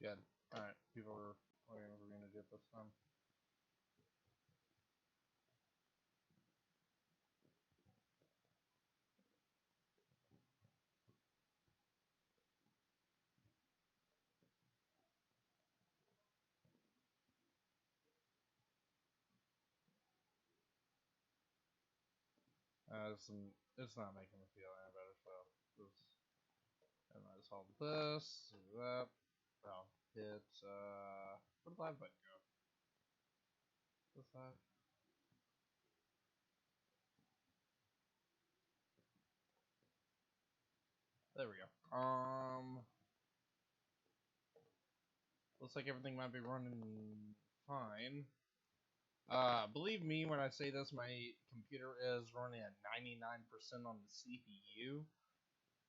Good. Alright, people are waiting for me to get this done. It's not making me feel any better, so I might as well do this, do that. Oh, hit, where did live button go? What's that? There we go. Looks like everything might be running fine. Believe me when I say this, my computer is running at 99% on the CPU.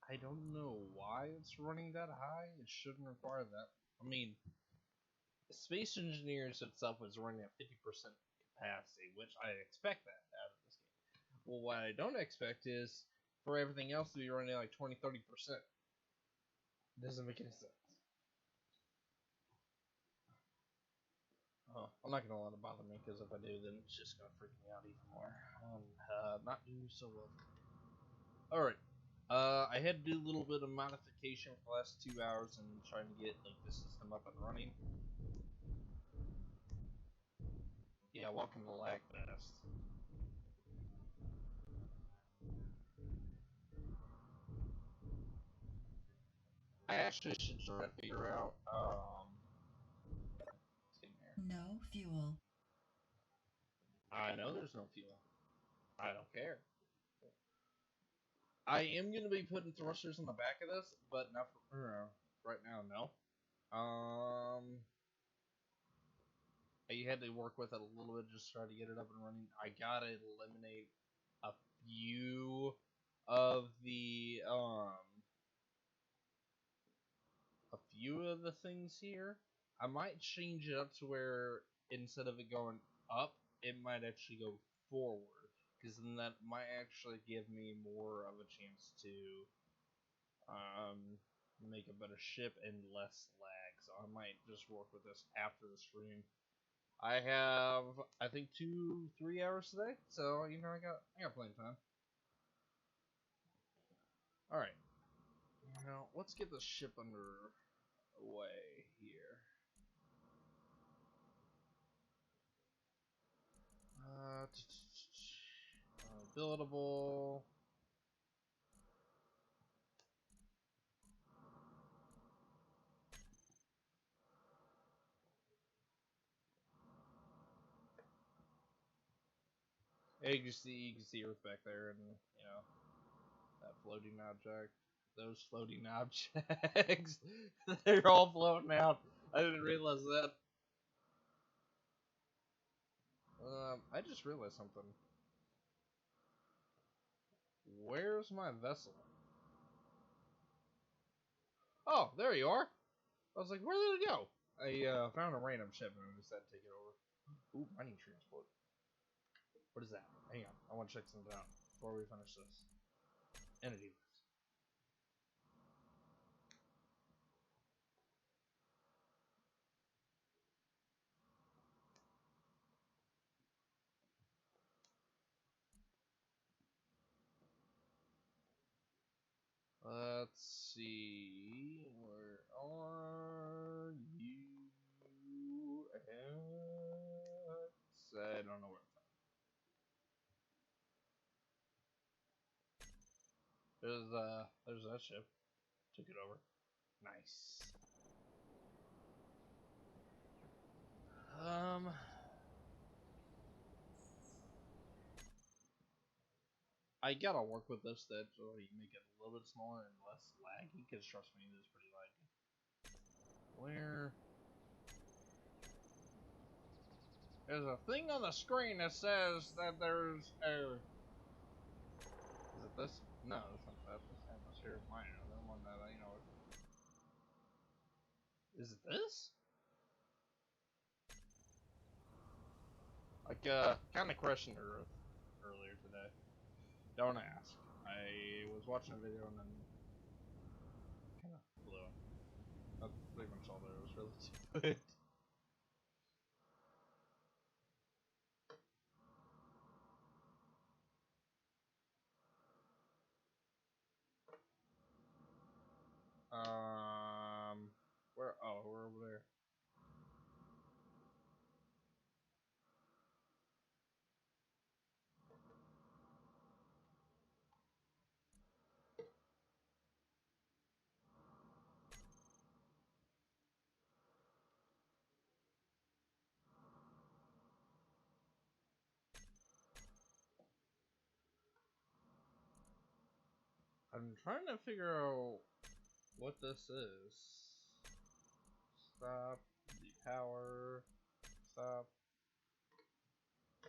I don't know why it's running that high. It shouldn't require that. I mean, Space Engineers itself is running at 50% capacity, which I expect that out of this game. Well, what I don't expect is for everything else to be running like 20-30%. Doesn't make any sense. Oh, I'm not gonna let it bother me, because if I do, then it's just gonna freak me out even more. Not do so well. Alright. I had to do a little bit of modification for the last 2 hours and trying to get like the system up and running. Yeah, welcome to LagFest. I actually should try to figure out, No fuel. I know there's no fuel. I don't care. I am going to be putting thrusters on the back of this, but not for, right now, no. I had to work with it a little bit, just try to get it up and running. I gotta eliminate a few of the, things here. I might change it up to where instead of it going up, it might actually go forward, because then that might actually give me more of a chance to make a better ship and less lag. So I might just work with this after the stream. I have, I think, 2-3 hours today, so you know I got plenty of time. All right, now let's get the ship under way here. Buildable. Yeah, you can see Earth back there, and you know that floating object. Those floating objects, they're all floating out. I didn't realize that. I just realized something. Where's my vessel? Oh, there you are. I was like, where did it go? I found a random ship and I decided to take it over. Ooh, mining transport. What is that? Hang on, I want to check something out before we finish this. Entity list. Let's see. Where are you at? I don't know where it's at. There's that ship. Took it over. Nice. I gotta work with this to actually make it a little bit smaller and less laggy, because trust me, it is pretty laggy. Where? There's a thing on the screen that says that there's a... Is it this? No, it's not that. This atmosphere is mine. The one that, you know... Is it this? Like, kind of questioned Earth earlier today. Don't ask. I was watching a video and then kind of blew it. That's pretty much all there was really it. Where? Oh, we're over there. I'm trying to figure out what this is. Stop. The power. Stop.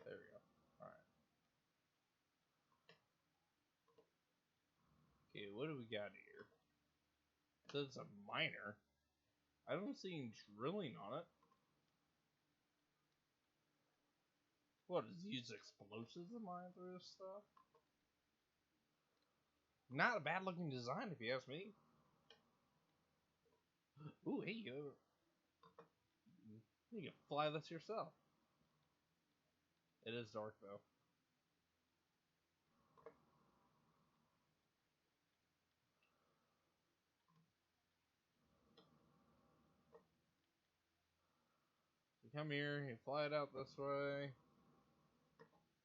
There we go. Alright. Okay, what do we got here? It says a miner. I don't see any drilling on it. What, does he use explosives to mine through this stuff? Not a bad looking design if you ask me. Ooh, hey, you can fly this yourself. It is dark though. You come here, you fly it out this way.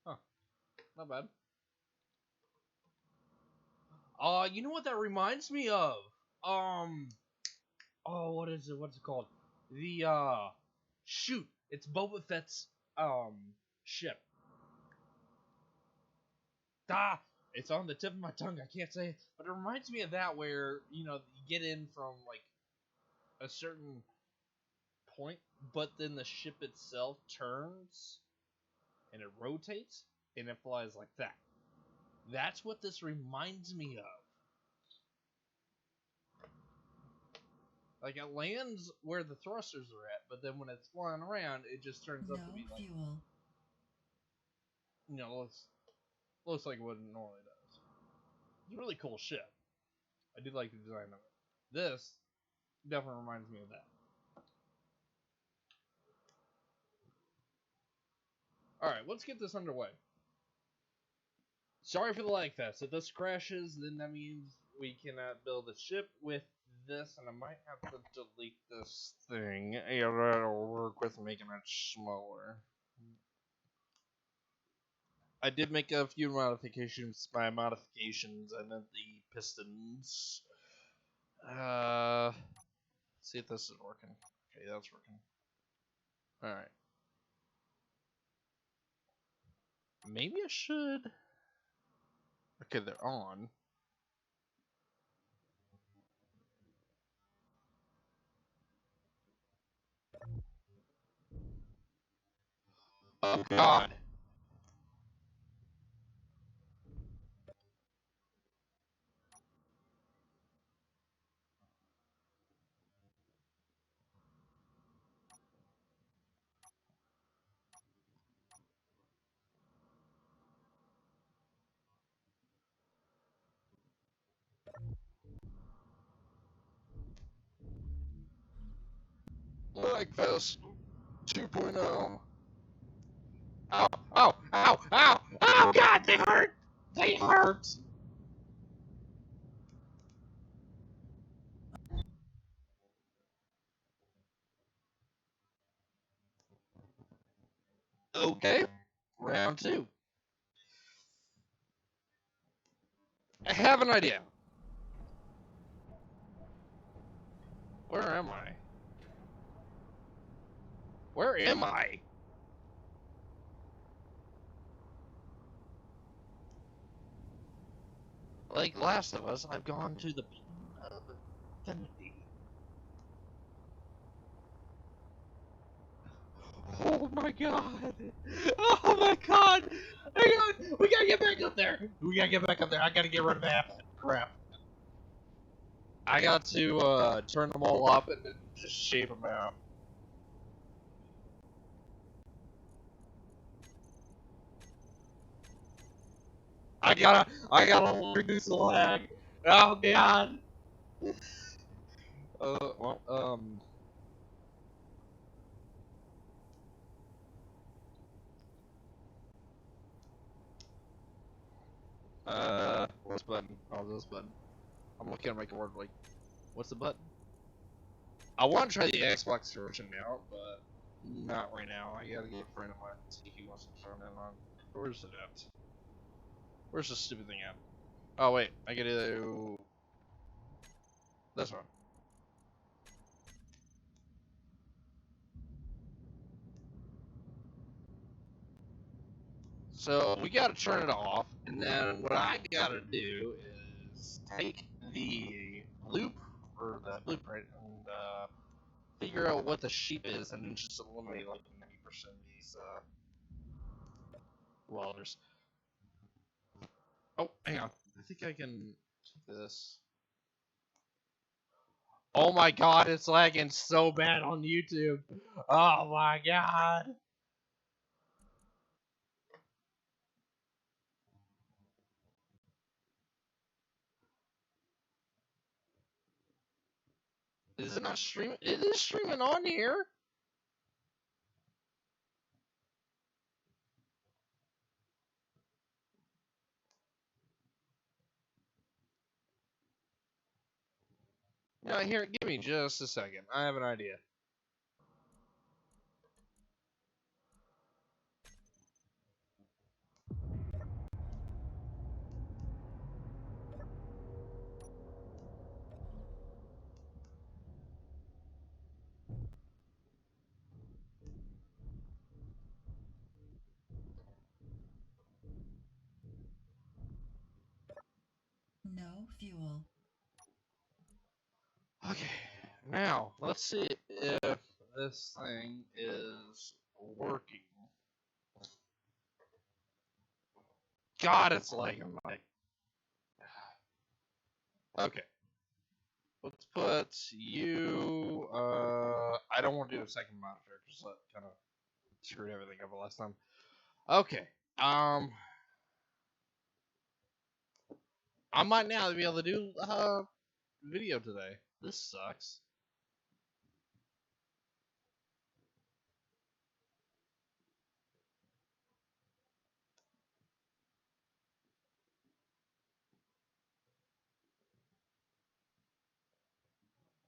Huh, not bad. You know what that reminds me of? Oh, what is it? What's it called? The, shoot, it's Boba Fett's, ship. Ah, it's on the tip of my tongue, I can't say it. But it reminds me of that where, you know, you get in from, like, a certain point, but then the ship itself turns, and it rotates, and it flies like that. That's what this reminds me of. Like, it lands where the thrusters are at, but then when it's flying around, it just turns No up to be like, fuel. you know, looks like what it normally does. It's a really cool ship. I do like the design of it. This definitely reminds me of that. Alright, let's get this underway. Sorry for the LagFest. If this crashes, then that means we cannot build a ship with this, and I might have to delete this thing. It'll work with making it smaller. I did make a few modifications. By modifications, I meant the pistons. See if this is working. Okay, that's working. Alright. Maybe I should. Okay, they're on. Oh god! LagFest 2.0. Ow, ow, ow, ow, ow, god, they hurt! They hurt! Okay, round two. I have an idea. Where am I? Where am I? Like Last of Us, I've gone to the planet of infinity. Oh my god! Oh my god! Hang on! We gotta get back up there! We gotta get back up there. I gotta get rid of that crap. I got to turn them all up and then just shape them out. I gotta reduce the lag. Oh god. Well, button. Oh, this button. I'm looking at my keyboard like, what's the button? I want to try the Xbox version out, but not right now. I gotta get a friend of mine and see if he wants to turn it on. Where's it at? Where's the stupid thing at? Oh wait, I gotta do this one. So we gotta turn it off, and then what I gotta do is take the loop or the blueprint and figure out what the sheep is, and then just eliminate like 90% of these welders. Oh, hang on. I think I can do this. Oh my god, it's lagging so bad on YouTube. Oh my god. Is it not streaming? It is streaming on here. No, here, give me just a second. I have an idea. No fuel. Okay, now let's see if this thing is working. God, it's lagging like. Okay, let's put you. I don't want to do a second monitor because that kind of screwed everything up last time. Okay, I might now be able to do video today. This sucks.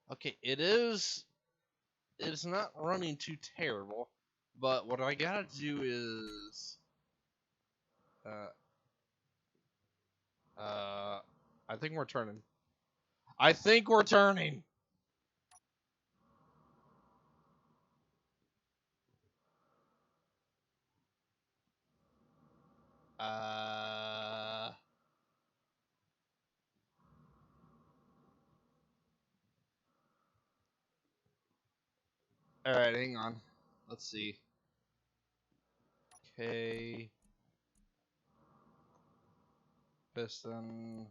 Okay, it's not running too terrible, but what I gotta do is I think we're turning. I think we're turning. Uh all right, hang on. Let's see. Okay. Piston.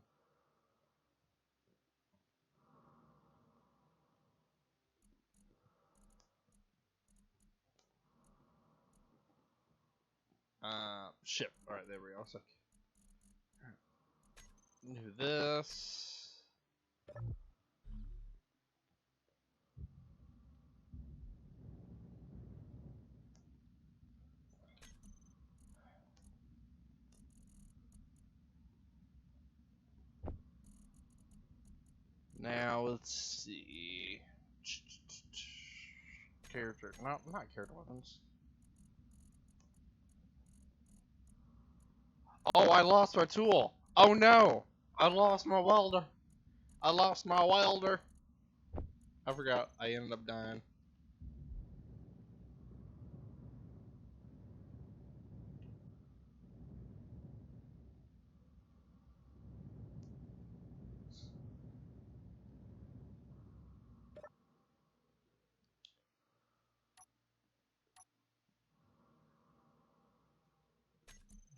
Ship. All right, there we go. So, do this. Now let's see. Character. No, not character weapons. Oh, I lost my tool. Oh no! I lost my welder. I lost my welder. I forgot. I ended up dying.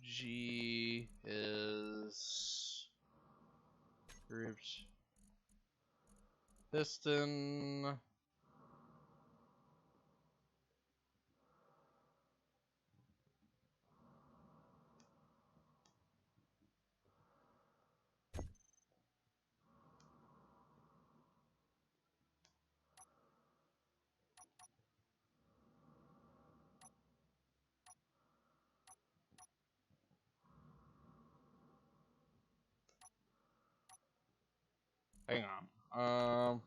G is grouped piston. Hang on.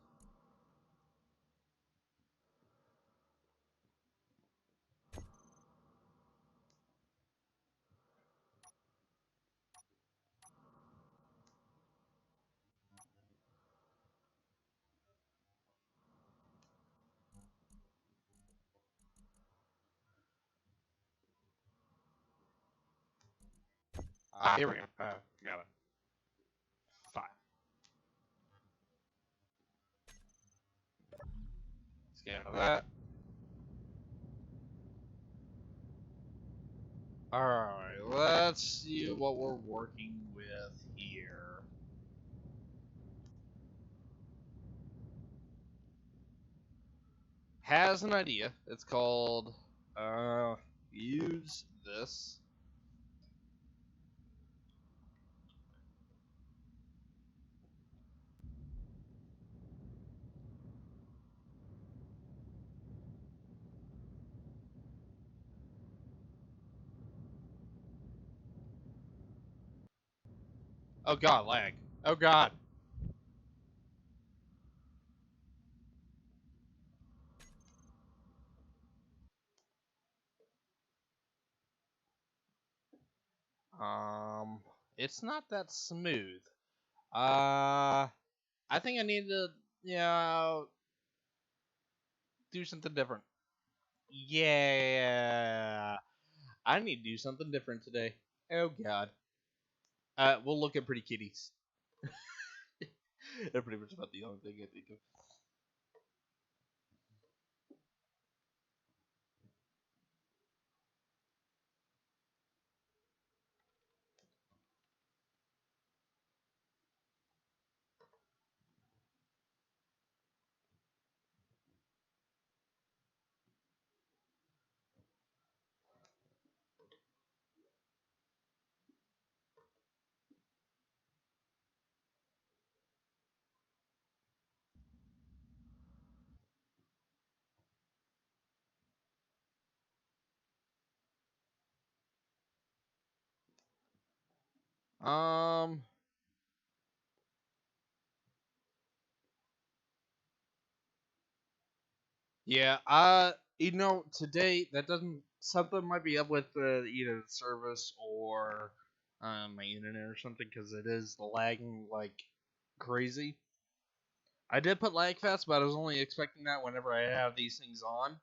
Here we go. Got it. Fine. Let's get out of that. Alright, let's see what we're working with here. Has an idea. It's called, use this. Oh god, lag. Oh god. Um, it's not that smooth. I think I need to, do something different. Yeah. I need to do something different today. Oh god. We'll look at pretty kitties. That's pretty much about the only thing I think of. Um, yeah, today that doesn't, something might be up with either the service or my internet or something, because it is lagging like crazy. I did put LagFest, but I was only expecting that whenever I have these things on.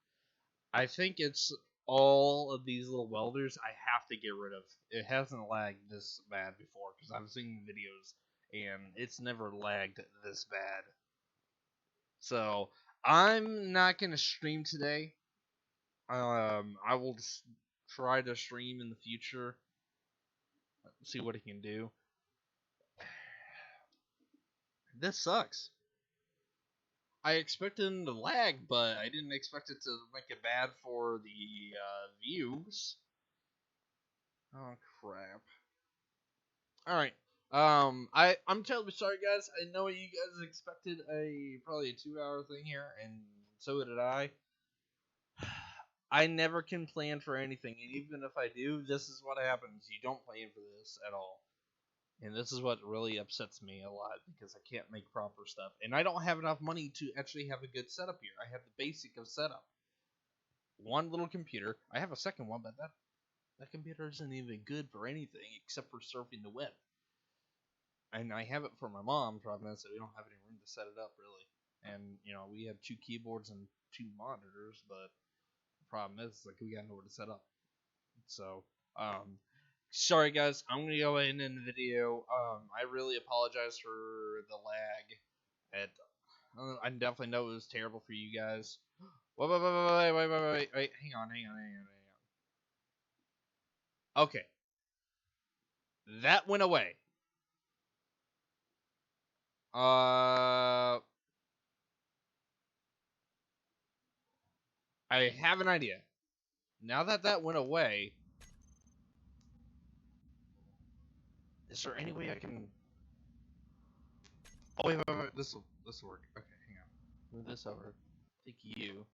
I think it's all of these little welders I have to get rid of. It hasn't lagged this bad before, because I've seen videos and it's never lagged this bad. So I'm not gonna stream today. I will just try to stream in the future, see what it can do. This sucks. I expected them to lag, but I didn't expect it to make it bad for the views. Oh crap! All right. I'm terribly sorry, guys. I know you guys expected probably a 2 hour thing here, and so did I. I never can plan for anything, and even if I do, this is what happens. You don't plan for this at all. And this is what really upsets me a lot, because I can't make proper stuff. And I don't have enough money to actually have a good setup here. I have the basic of setup. One little computer. I have a second one, but that computer isn't even good for anything except for surfing the web. And I have it for my mom, problem is that we don't have any room to set it up, really. And, we have two keyboards and two monitors, but the problem is, like, we got nowhere to set up. So, sorry guys, I'm gonna go ahead and end the video. I really apologize for the lag. I definitely know it was terrible for you guys. Wait, hang on. Okay, that went away. I have an idea. Now that went away, is there any way I can? Oh wait. This will work. Okay, hang on. Move this over. Take you.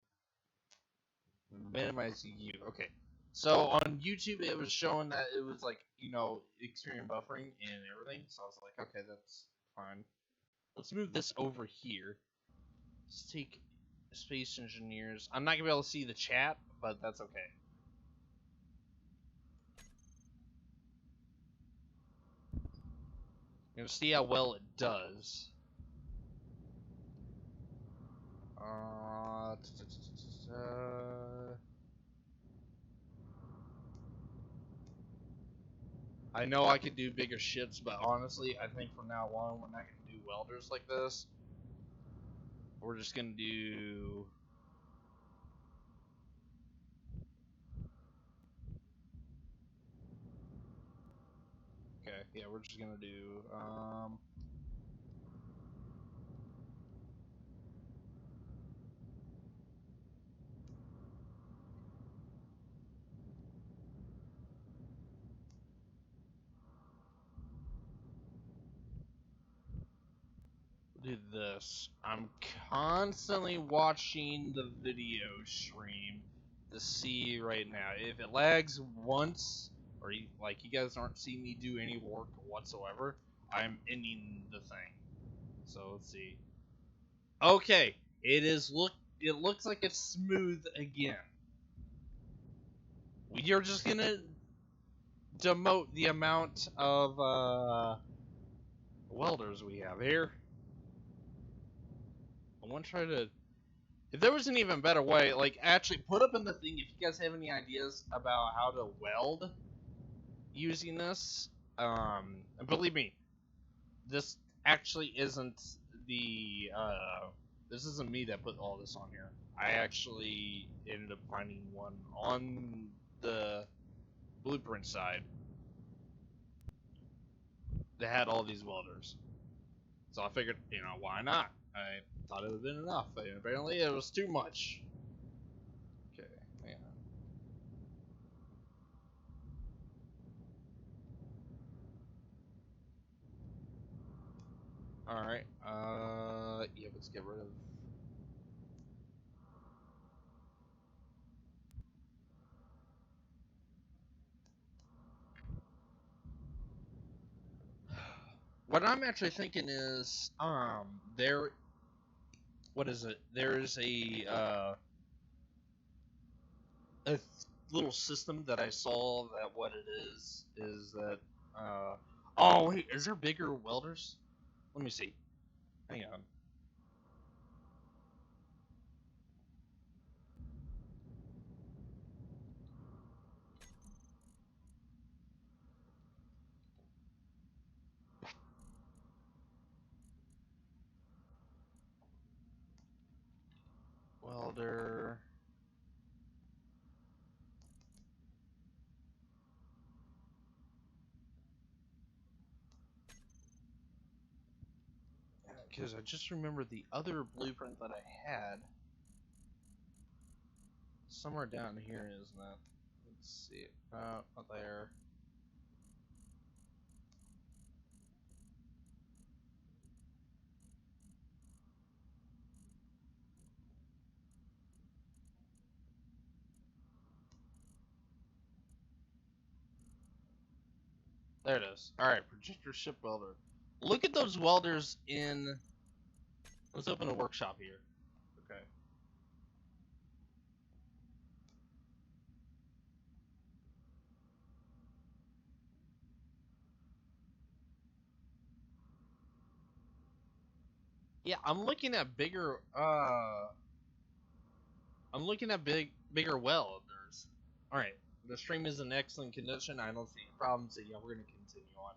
Minimize you. Okay. So on YouTube, it was showing that it was like extreme buffering and everything. So I was like, okay, that's fine. Let's move this over here. Let's take space engineers. I'm not gonna be able to see the chat, but that's okay. You're gonna see how well it does. I know I could do bigger shits, but honestly, I think from now on, we're not gonna do welders like this. We're just gonna do. Okay, yeah, we're just gonna do. Do this. I'm constantly watching the video stream to see right now if it lags once, or like you guys aren't seeing me do any work whatsoever. I'm ending the thing. So let's see. Okay, it is look. It looks like it's smooth again. We are just gonna demote the amount of welders we have here. I want to try to. If there was an even better way, like actually put up in the thing if you guys have any ideas about how to weld using this. And believe me, this actually isn't the this isn't me that put all this on here. I actually ended up finding one on the blueprint side that had all these welders. So I figured, why not? I thought it would have been enough. And apparently it was too much. Okay, hang on. Alright, yeah, let's get rid of. What I'm actually thinking is, what is it? There's a little system that I saw that what it is that, oh wait, is there bigger welders? Let me see. Hang on. Welder. Because I just remembered the other blueprint that I had. Somewhere down here, isn't it? Let's see. Not there. There it is. Alright, projector ship welder. Look at those welders in. Let's open a workshop here. Okay. Yeah, I'm looking at bigger. I'm looking at bigger welders. All right, the stream is in excellent condition. I don't see any problems. So yeah, we're gonna continue on.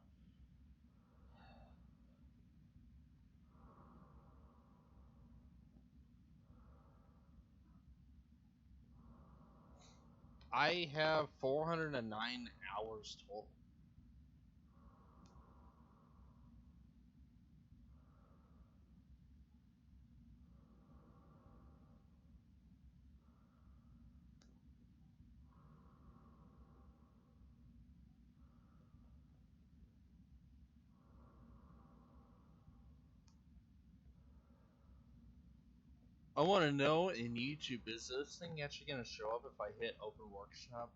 I have 409 hours total. I want to know in YouTube, is this thing actually going to show up if I hit open workshop?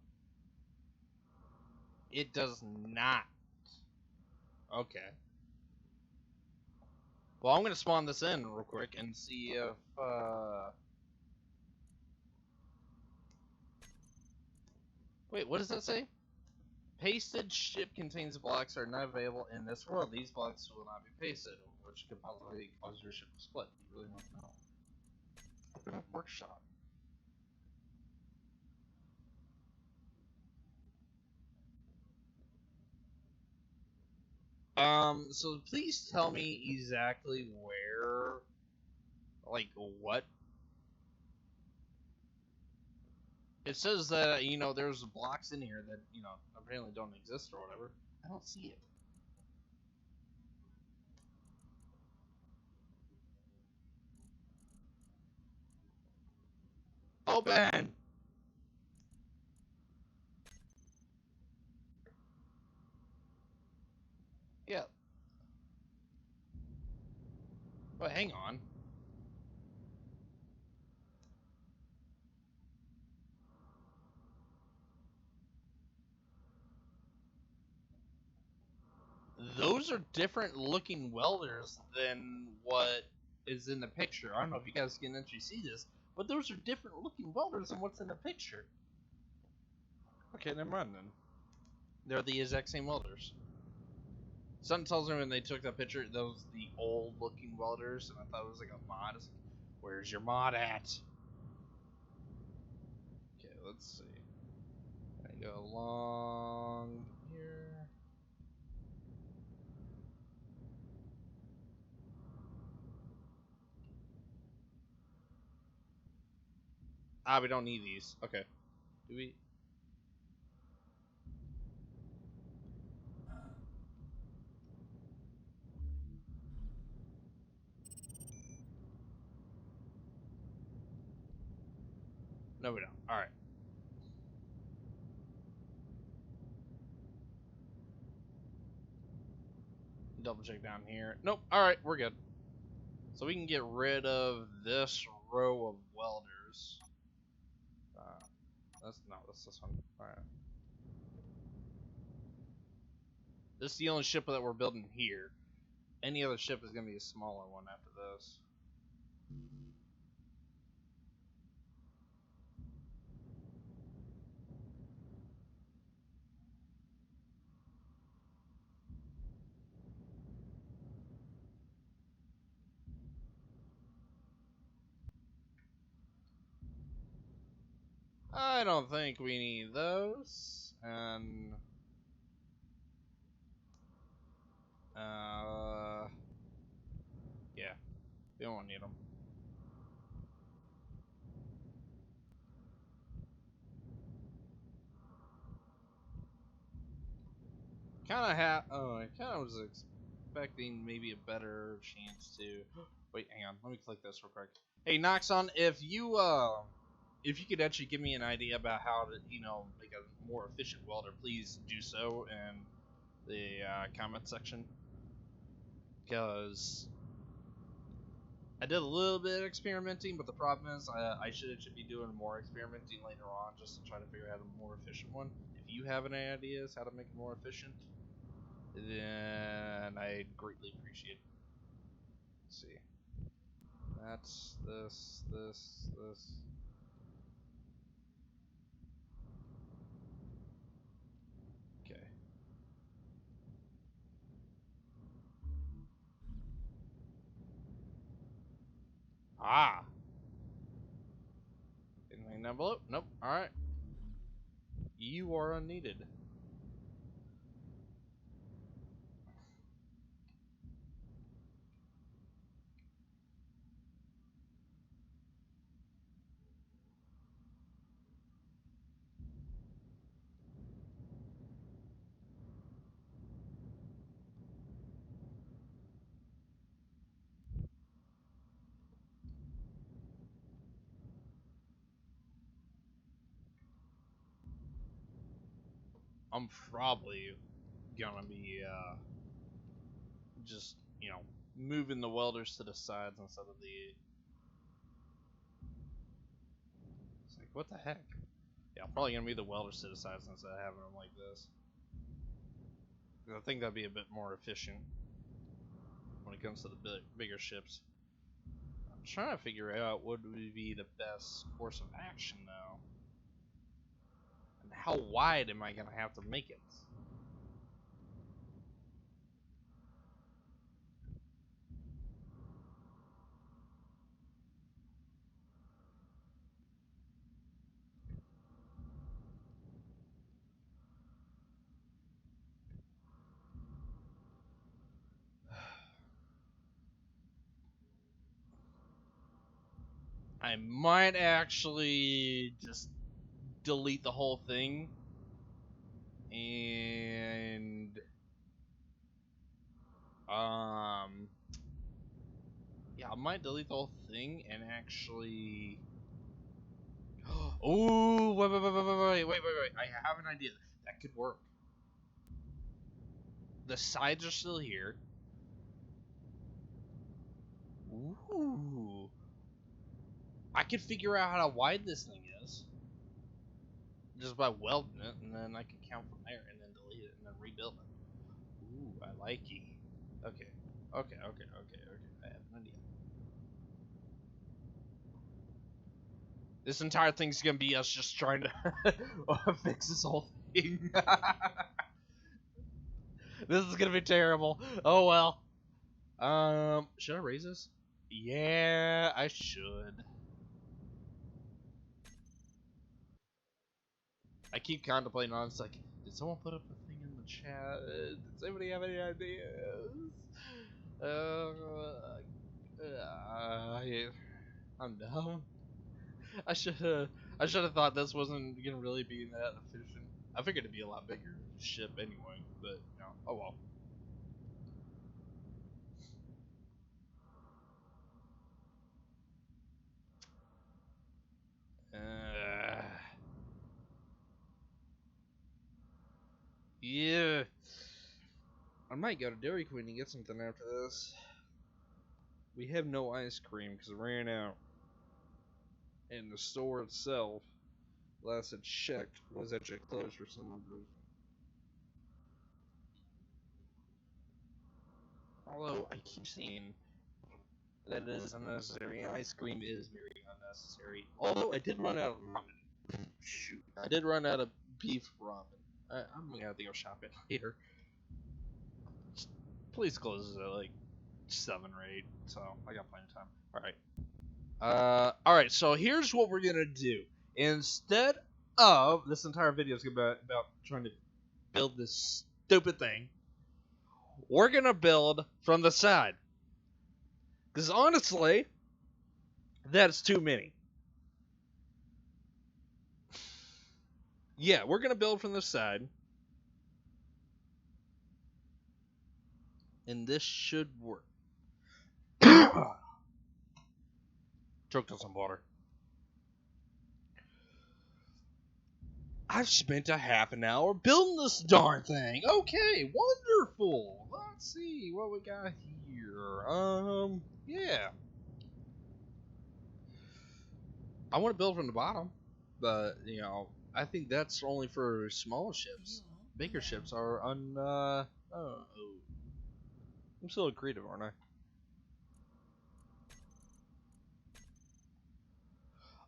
It does not. Okay. Well, I'm gonna spawn this in real quick and see if wait, what does that say? Pasted ship contains blocks are not available in this world. These blocks will not be pasted, which could possibly cause your ship to split. You really want to know. Open up workshop. So please tell me exactly where, like, what? It says that, you know, there's blocks in here that, you know, apparently don't exist or whatever. I don't see it. Open! Yeah. But hang on. Those are different looking welders than what is in the picture. I don't know if you guys can actually see this, but those are different looking welders than what's in the picture. Okay, never mind then. They're the exact same welders. Something tells me when they took that picture, those the old looking welders, and I thought it was like a mod. Where's your mod at? Okay, let's see. I go along here. Ah, we don't need these. Okay. Do we? No, we don't. Alright. Double check down here. Nope. Alright, we're good. So we can get rid of this row of welders. That's this one. Alright. This is the only ship that we're building here. Any other ship is going to be a smaller one after this. I don't think we need those. And yeah, we don't need them. I kind of was expecting maybe a better chance to. Wait, hang on. Let me click this real quick. Hey, Noxon, if you could actually give me an idea about how to, you know, make a more efficient welder, please do so in the comment section. Because I did a little bit of experimenting, but the problem is I should be doing more experimenting later on just to try to figure out a more efficient one. If you have any ideas how to make it more efficient, then I'd greatly appreciate it. Let's see. That's this. Okay. Ah! Anything down below? Nope. Alright. You are unneeded. I'm probably gonna be just, you know, moving the welders to the sides instead of the. It's like, what the heck? Yeah, I'm probably gonna move the welders to the sides instead of having them like this. I think that'd be a bit more efficient when it comes to the bigger ships. I'm trying to figure out what would be the best course of action now. And how wide am I going to have to make it? I might actually just delete the whole thing and yeah, I might delete the whole thing and actually oh wait, I have an idea that could work. The sides are still here. Ooh, I could figure out how wide this thing is just by welding it, and then I can count from there, and then delete it, and then rebuild it. Ooh, I like it. Okay. I have an idea. This entire thing's gonna be us just trying to fix this whole thing. This is gonna be terrible. Oh well. Should I raise this? Yeah, I should. I keep contemplating on. It's like, did someone put up a thing in the chat? Does anybody have any ideas? I'm dumb. I should have thought this wasn't gonna really be that efficient. I figured it'd be a lot bigger ship anyway, but you know, oh well. Yeah. I might go to Dairy Queen and get something after this. We have no ice cream because it ran out. And the store itself, last I checked, was actually closed for some reason. Although I keep seeing that is unnecessary. Ice cream is very unnecessary. Although I did run out of ramen. Shoot. I did run out of beef ramen. I'm gonna have to go shopping later. Please close at like 7 or 8, so I got plenty of time. Alright, so here's what we're gonna do. Instead of this entire video is about trying to build this stupid thing, we're gonna build from the side. Because honestly, that's too many. Yeah, we're gonna build from the side. And this should work. Choked on some water. I've spent a half an hour building this darn thing. Okay, wonderful. Let's see what we got here. Yeah. I want to build from the bottom, but you know, I think that's only for smaller ships. Bigger ships are oh. I'm still creative, aren't I?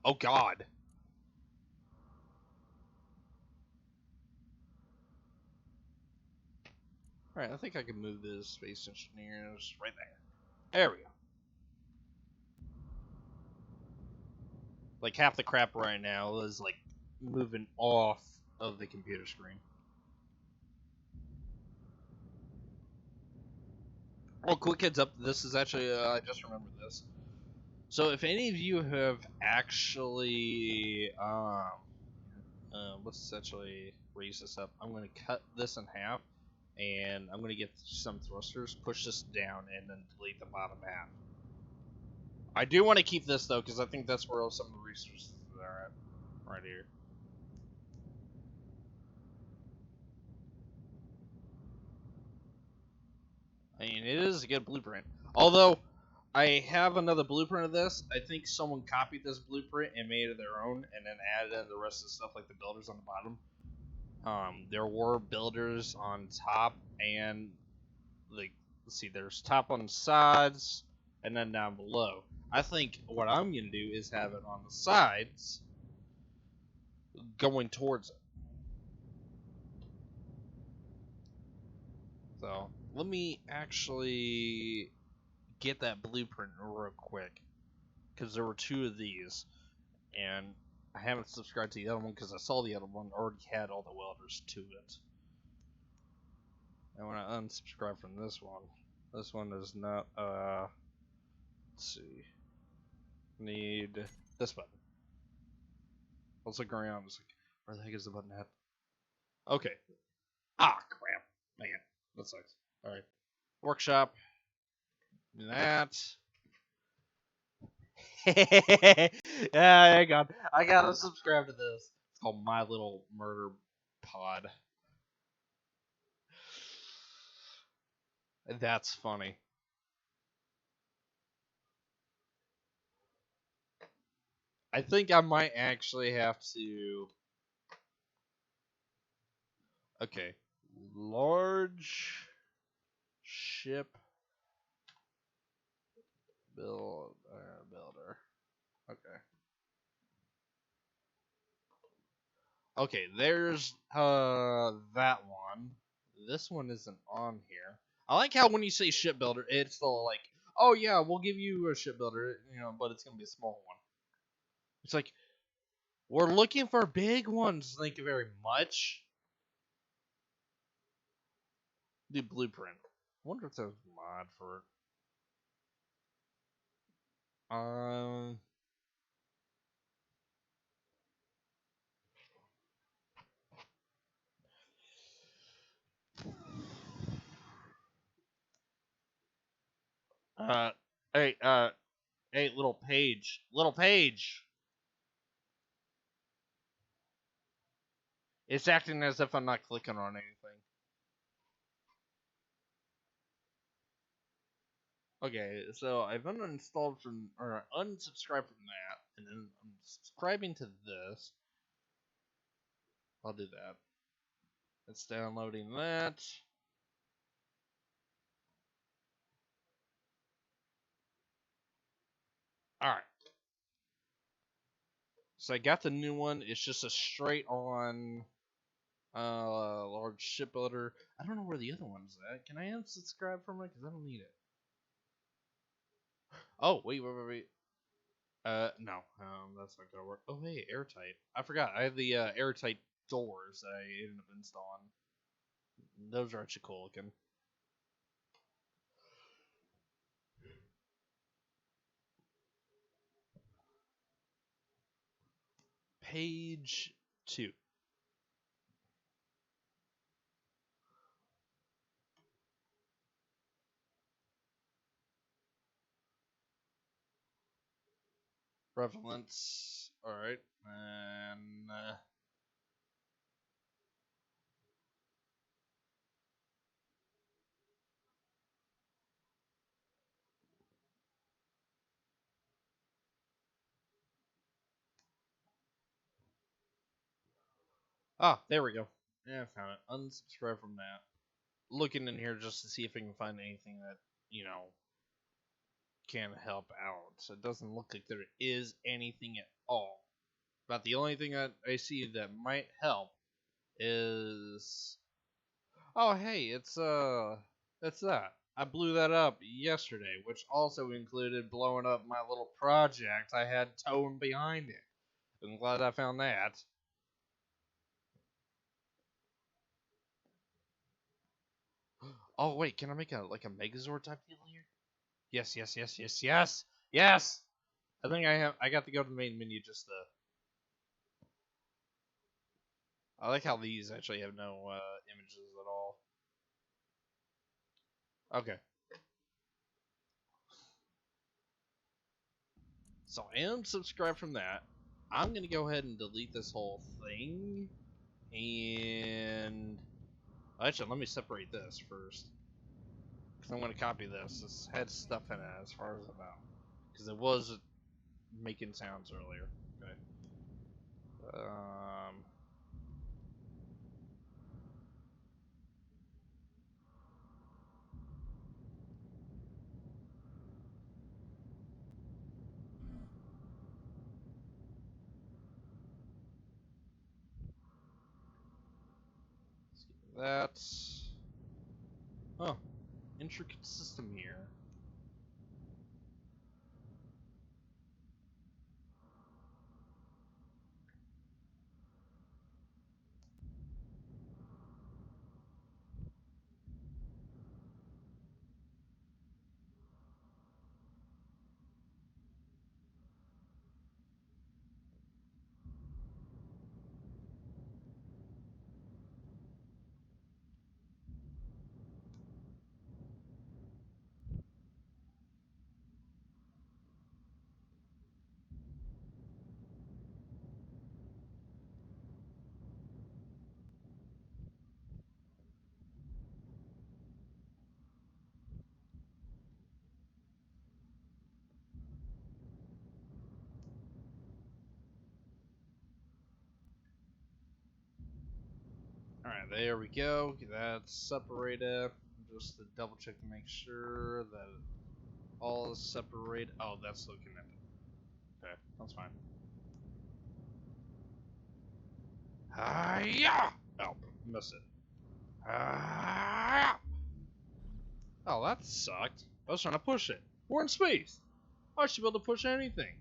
Oh God. Alright, I think I can move this space engineers right there. There we go. Like half the crap right now is like moving off of the computer screen. Oh, quick heads up, this is actually, I just remembered this. So if any of you have actually, let's actually raise this up. I'm going to cut this in half, and I'm going to get some thrusters, push this down, and then delete the bottom half. I do want to keep this, though, because I think that's where some of the resources are at, right here. I mean, it is a good blueprint. Although, I have another blueprint of this. I think someone copied this blueprint and made it their own, and then added in the rest of the stuff, like the builders on the bottom. There were builders on top and like let's see, there's top on the sides, and then down below. I think what I'm going to do is have it on the sides, going towards it. So, let me actually get that blueprint real quick, because there were two of these, and I haven't subscribed to the other one because I saw the other one already had all the welders to it. And when I unsubscribe from this one is not, let's see, need this button. Let's look around, it's like, where the heck is the button at? Okay. Ah, crap. Man, that sucks. Alright. Workshop. That. Yeah, hang on. I gotta subscribe to this. It's called My Little Murder Pod. That's funny. I think I might actually have to. Okay. Large ship builder. Okay. Okay, there's that one. This one isn't on here. I like how when you say shipbuilder, it's all like, oh yeah, we'll give you a shipbuilder, but it's gonna be a small one. It's like, we're looking for big ones. Thank you very much. The blueprint. I wonder if there's a mod for it. Uh, hey, hey, little page. It's acting as if I'm not clicking on anything. Okay, so I've uninstalled from or unsubscribed from that, and then I'm subscribing to this. I'll do that. It's downloading that. Alright. So I got the new one. It's just a straight on large shipbuilder. I don't know where the other one's at. Can I unsubscribe from it? Because I don't need it. Oh, wait. No. That's not gonna work. Oh, hey, airtight. I forgot. I have the airtight doors that I ended up installing. Those are actually cool looking. Page 2. Prevalence. Alright. And. There we go. Yeah, I found it. Unsubscribe from that. Looking in here just to see if I can find anything that, can help out. So it doesn't look like there is anything at all. But the only thing that I see that might help is, oh hey, it's that. I blew that up yesterday, which also included blowing up my little project I had towing behind it. I'm glad I found that. Oh wait, can I make a Megazord type deal here? Yes. I think I got to go to the main menu just to. I like how these actually have no images at all. Okay. So I am subscribed from that. I'm gonna go ahead and delete this whole thing. And actually, let me separate this first. Because I'm gonna copy this. This had stuff in it as far as I know. Because it was making sounds earlier. Okay. Um, That's... Huh. Intricate system here. Alright, there we go. That's separated. Just to double check to make sure that all is separated. Oh, that's still connected. Okay, that's fine. Hiya! Oh, missed it. Hiya! Oh, that sucked. I was trying to push it. We're in space. I should be able to push anything.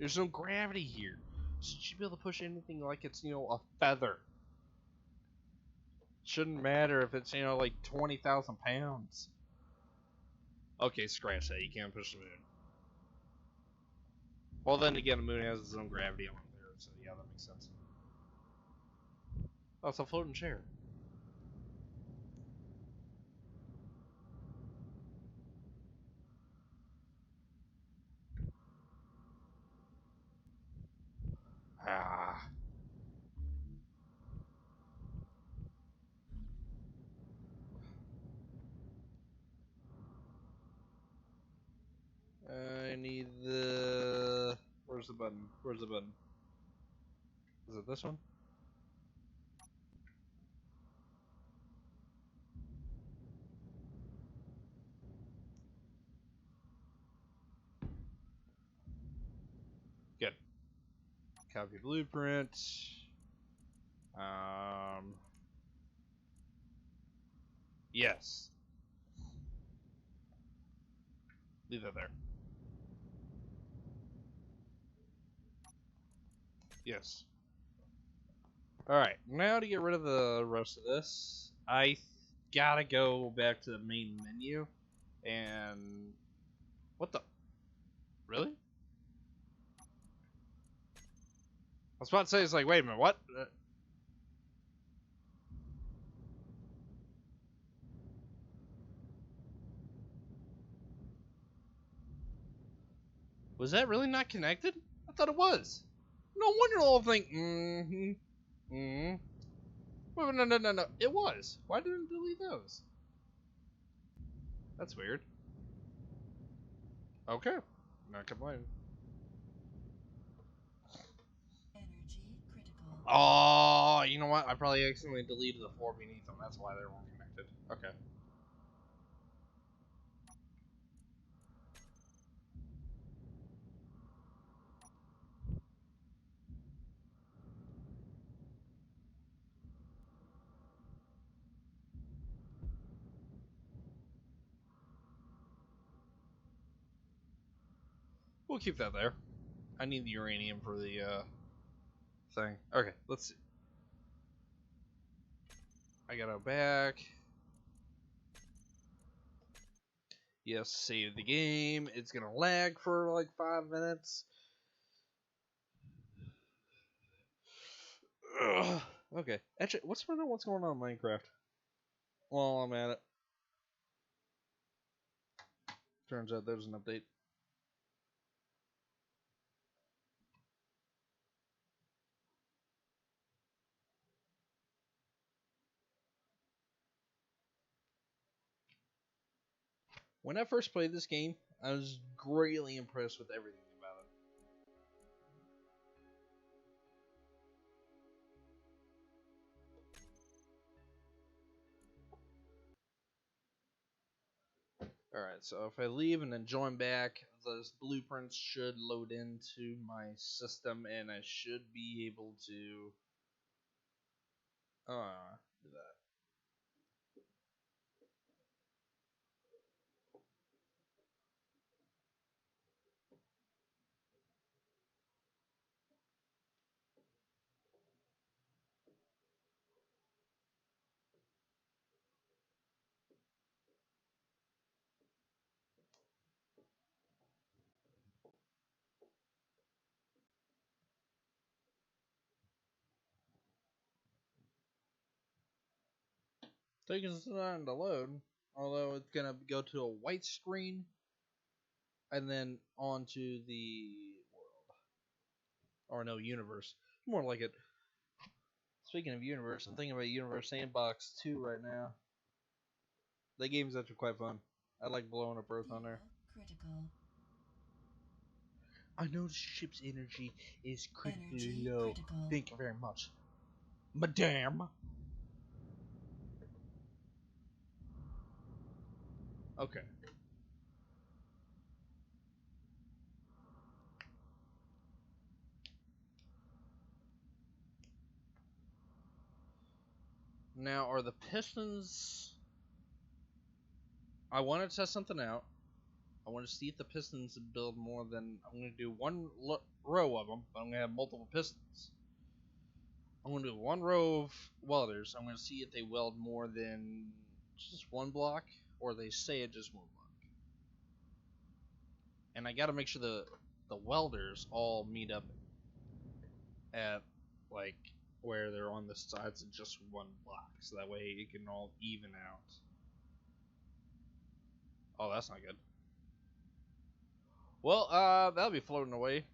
There's no gravity here. So you should be able to push anything like it's, a feather. Shouldn't matter if it's, like 20,000 pounds. Okay, scratch that. You can't push the moon. Well, then again, the moon has its own gravity on there, so yeah, that makes sense. Oh, it's a floating chair. Ah. I need the... Where's the button? Where's the button? Is it this one? Good. Copy blueprint. Yes. Leave that there. Yes. Alright, now to get rid of the rest of this, I gotta go back to the main menu, and... What the... Really? I was about to say, it's like, wait a minute, what? Was that really not connected? I thought it was. No wonder the whole thing, Wait, no. It was. Why didn't it delete those? That's weird. Okay. Not complaining. Energy critical. Oh, you know what? I probably accidentally deleted the four beneath them. That's why they weren't connected. Okay. We'll keep that there. I need the uranium for the thing. Okay, let's see. I gotta go back. Yes, save the game. It's gonna lag for like 5 minutes. Ugh. Okay. Actually, what's going on in Minecraft? Well, I'm at it. Turns out there's an update. When I first played this game, I was greatly impressed with everything about it. Alright, so if I leave and then join back, those blueprints should load into my system and I should be able to Do that. Taking some time to load, although it's gonna go to a white screen and then onto the world. Or no, universe. More like it. Speaking of universe, I'm thinking about Universe Sandbox 2 right now. That game's actually quite fun. I like blowing up Earth on there. Critical. I know the ship's energy is critically Energy low. critical. Thank you very much, Madame. Okay. Now, are the pistons... I want to test something out. I want to see if the pistons build more than... I'm going to do one row of them, but I'm going to have multiple pistons. I'm going to do one row of welders. I'm going to see if they weld more than just one block, or they stay at just one block. And I got to make sure the welders all meet up at, like, where they're on the sides of just one block, so that way it can all even out. Oh, that's not good. Well, that'll be floating away.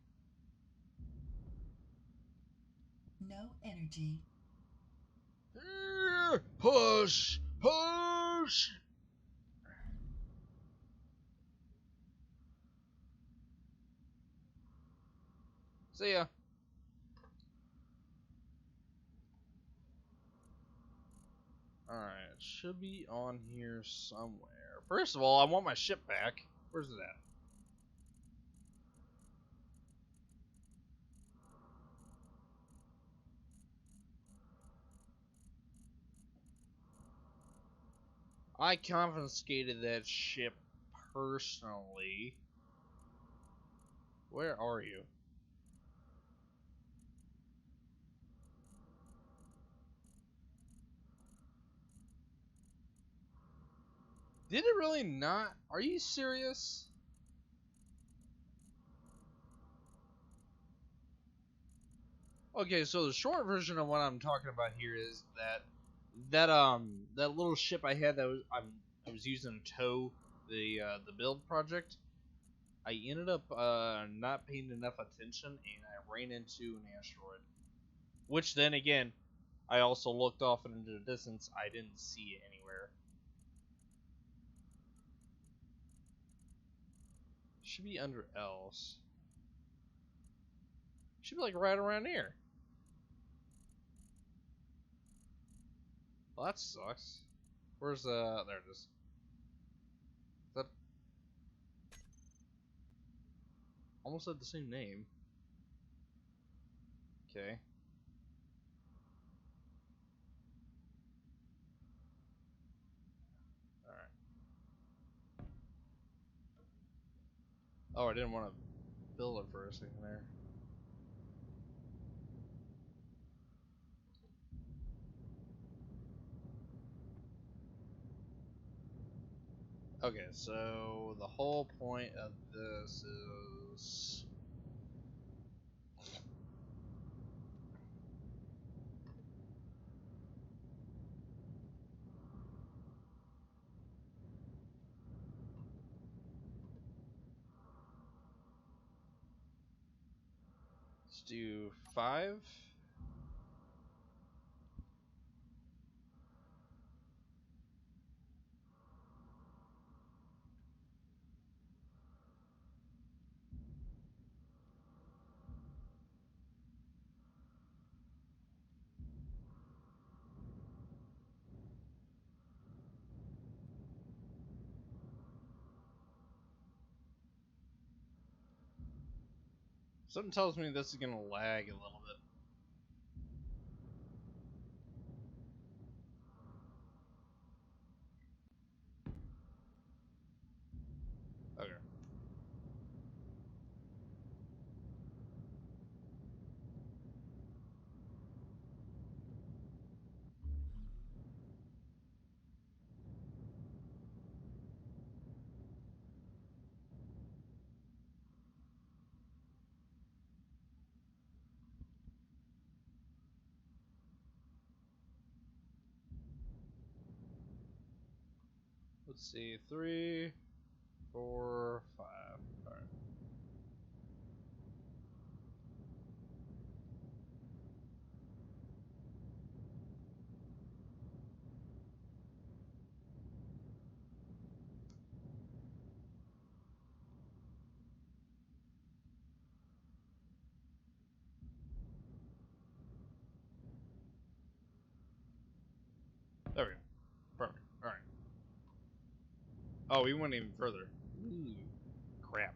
No energy. Push! Push! See ya. Alright, it should be on here somewhere. First of all, I want my ship back. Where's it at? I confiscated that ship personally. Where are you? Did it really not? Are you serious? Okay, so the short version of what I'm talking about here is that little ship I had that I was using to tow the build project. I ended up not paying enough attention and I ran into an asteroid. Which then again, I also looked off into the distance. I didn't see it anywhere. Should be under else. Should be like right around here. Well, that sucks. Where's there it is. That almost had the same name. Okay. Alright. Oh, I didn't want to build it for a second there. Okay, so the whole point of this is... Let's do 5. Something tells me this is gonna lag a little bit. Let's see, 3, 4, 5. All right. There we go. Perfect. All right. Oh, we went even further. Ooh, crap.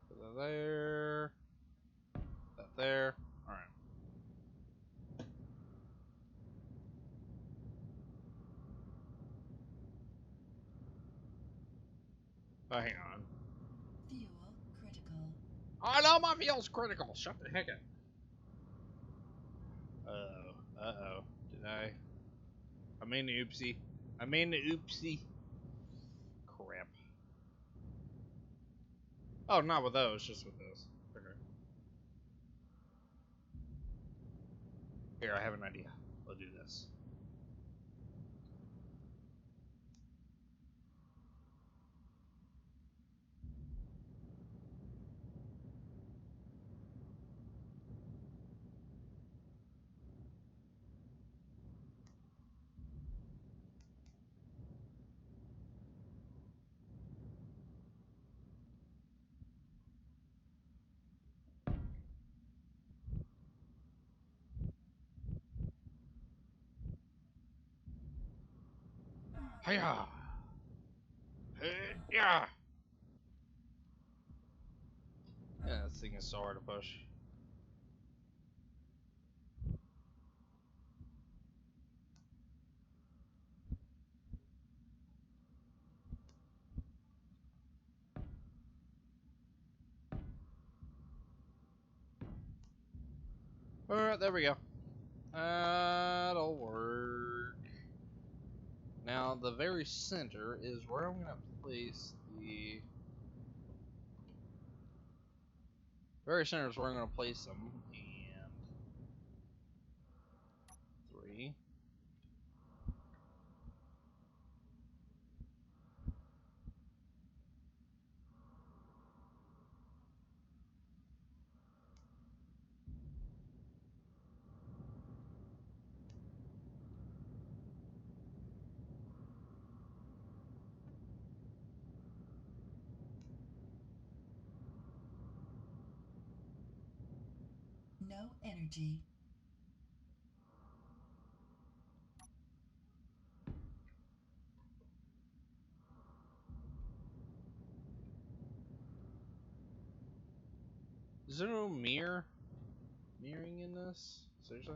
Put that there. That there. All right. Oh, hang on. Fuel critical. I know my fuel's critical. Shut the heck up. Uh-oh. Uh-oh. Did I? I mean the oopsie. I mean the oopsie. Crap. Oh, not with those, just with those. Okay. Here, I have an idea. We'll do this. Hiya! Yeah! Yeah, this thing is so hard to push. Alright, there we go. That'll work. Now, the very center is where I'm going to place the... Very center is where I'm going to place them. And... 3. No energy. Is there no mirroring in this? Seriously?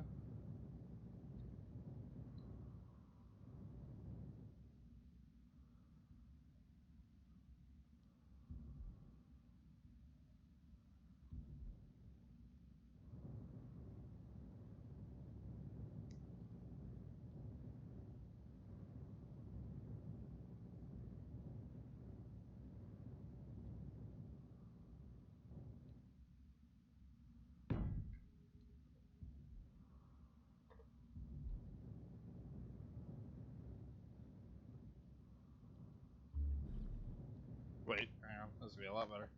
Wait, hang on. This would be a lot better.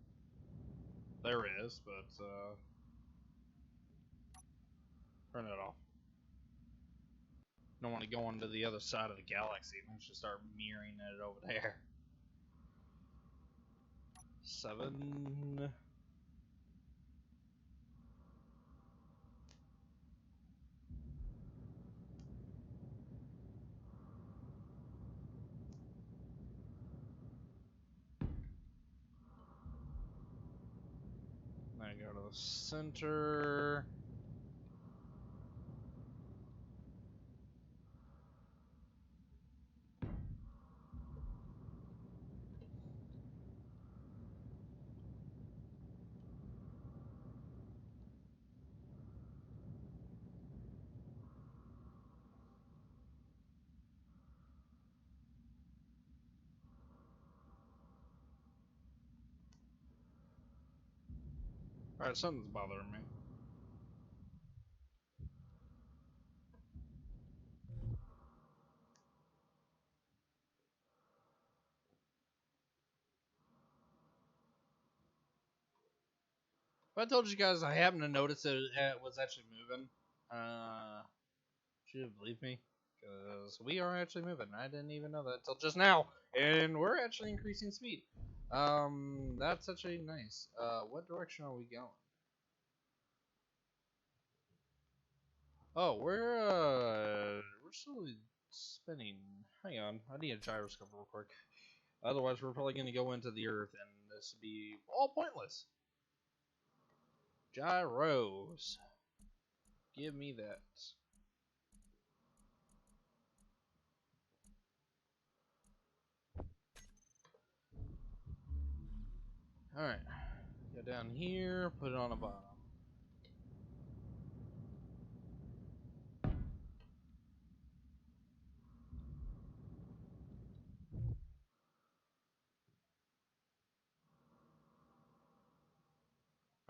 There is, but, turn it off. Don't want to go onto the other side of the galaxy. We should start mirroring it over there. 7. Then go to the center. Alright, something's bothering me. If I told you guys I happened to notice that it was actually moving, should you believe me? Because we are actually moving. I didn't even know that until just now, and we're actually increasing speed. That's actually nice. What direction are we going? Oh, we're slowly spinning. Hang on, I need a gyroscope real quick. Otherwise, we're probably going to go into the Earth, and this would be all pointless. Gyros. Give me that. Alright. Go down here, put it on the bottom.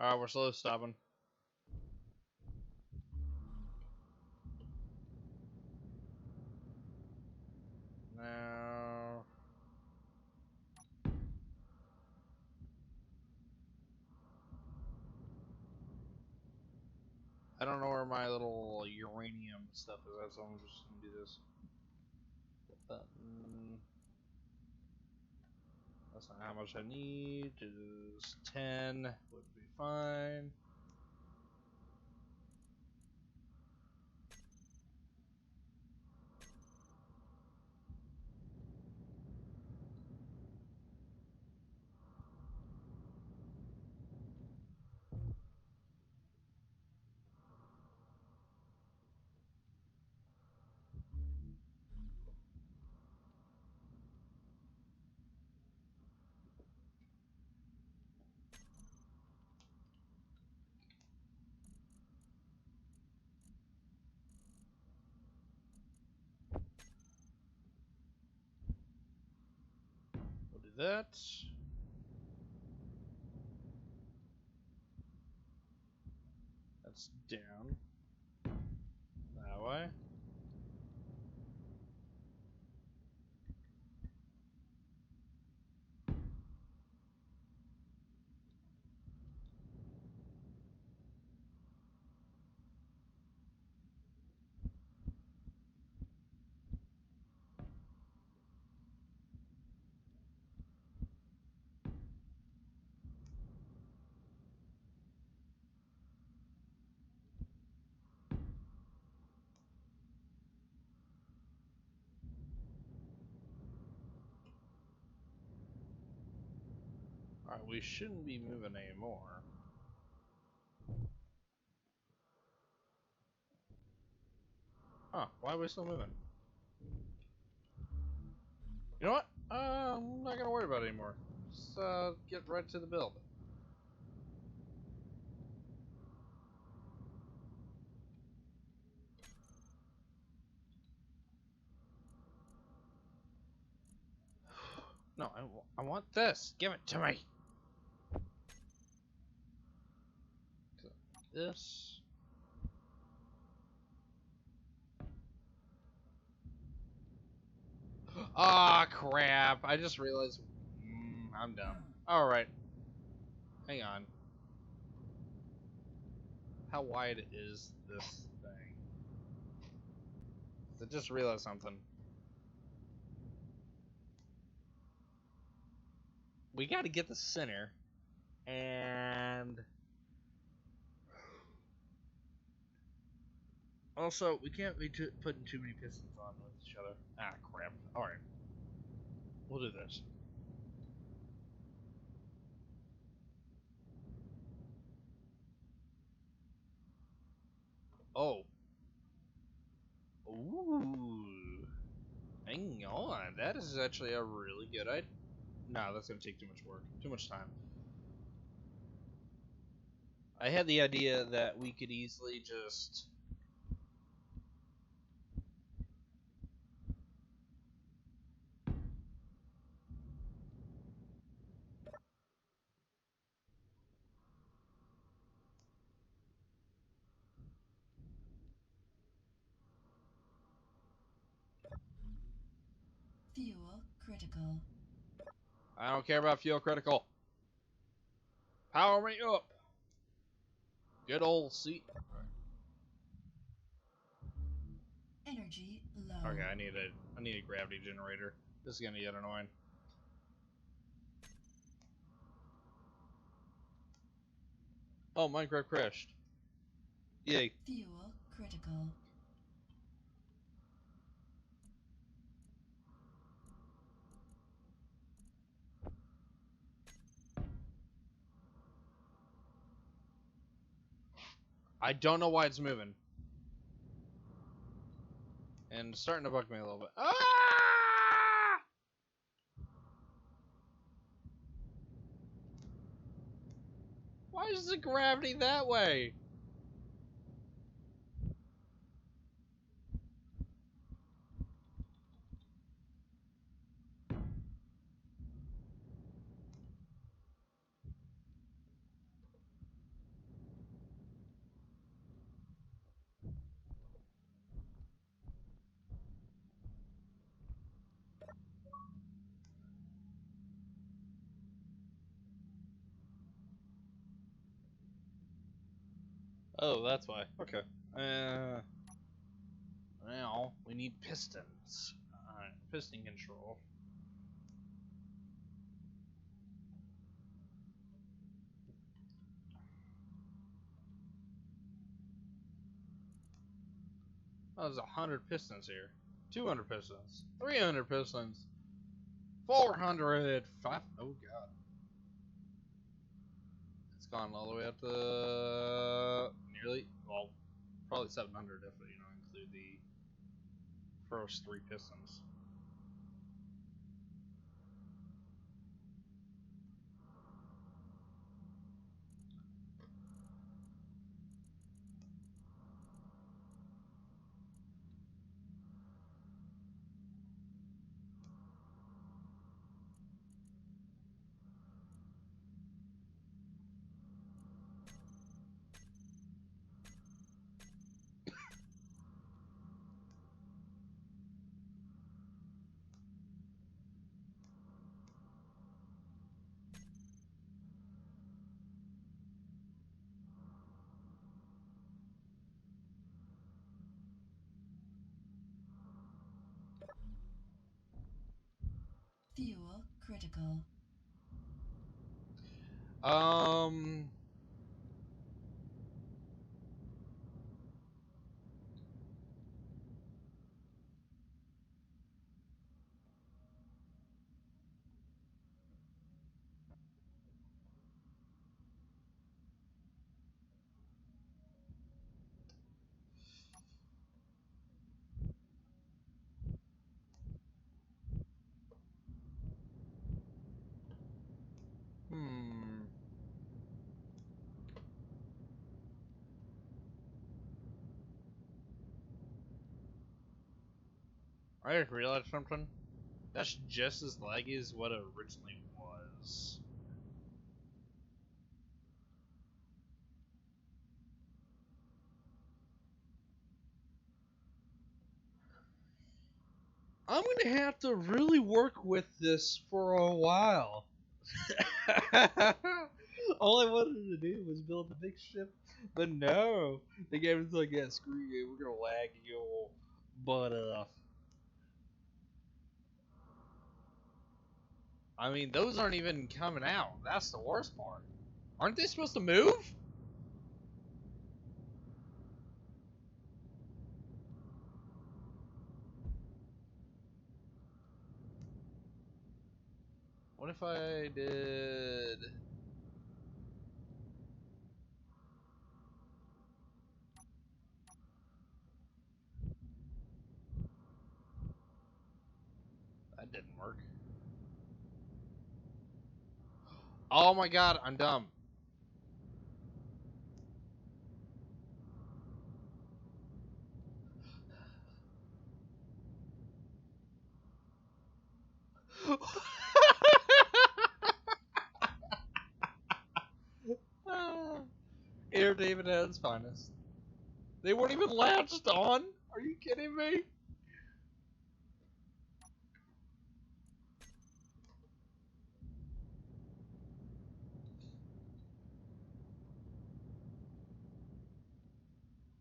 Alright, we're slow stopping. Now... I don't know where my little uranium stuff is, so I'm just gonna do this. Button. That's not how much I need. Just 10 would be fine. We'll do that. That's down. That way. Alright, we shouldn't be moving anymore. Huh, why are we still moving? You know what? I'm not gonna worry about it anymore. Just get right to the build. No, I want this. Give it to me. This. Ah, crap. I just realized. I'm dumb. Alright. Hang on. How wide is this thing? I just realized something. We gotta get the center. And... also, we can't be putting too many pistons on with each other. Ah, crap. Alright. We'll do this. Oh. Ooh. Hang on. That is actually a really good idea. No, that's gonna take too much work. Too much time. I had the idea that we could easily just... critical. I don't care about fuel critical. Power me up. Good old seat. Energy low. Okay, I need a gravity generator. This is gonna get annoying. Oh, Minecraft crashed. Yay. Fuel critical. I don't know why it's moving. And it's starting to bug me a little bit. Ah! Why is the gravity that way? Oh, that's why. Okay. Now we need pistons. Alright, piston control. Oh, there's 100 pistons here. 200 pistons. 300 pistons. 400. Oh god. It's gone all the way up to nearly, well, probably 700 if you don't include the first 3 pistons. Fuel critical. Um. Hmm. I just realized something. That's just as laggy as what it originally was. I'm gonna have to really work with this for a while. All I wanted to do was build a big ship, but no, the game is like, yeah, screw you, we're gonna lag your butt off. I mean, those aren't even coming out. That's the worst part. Aren't they supposed to move? What if I did? That didn't work. Oh my god, I'm dumb. Entertainment at its finest. They weren't even latched on? Are you kidding me?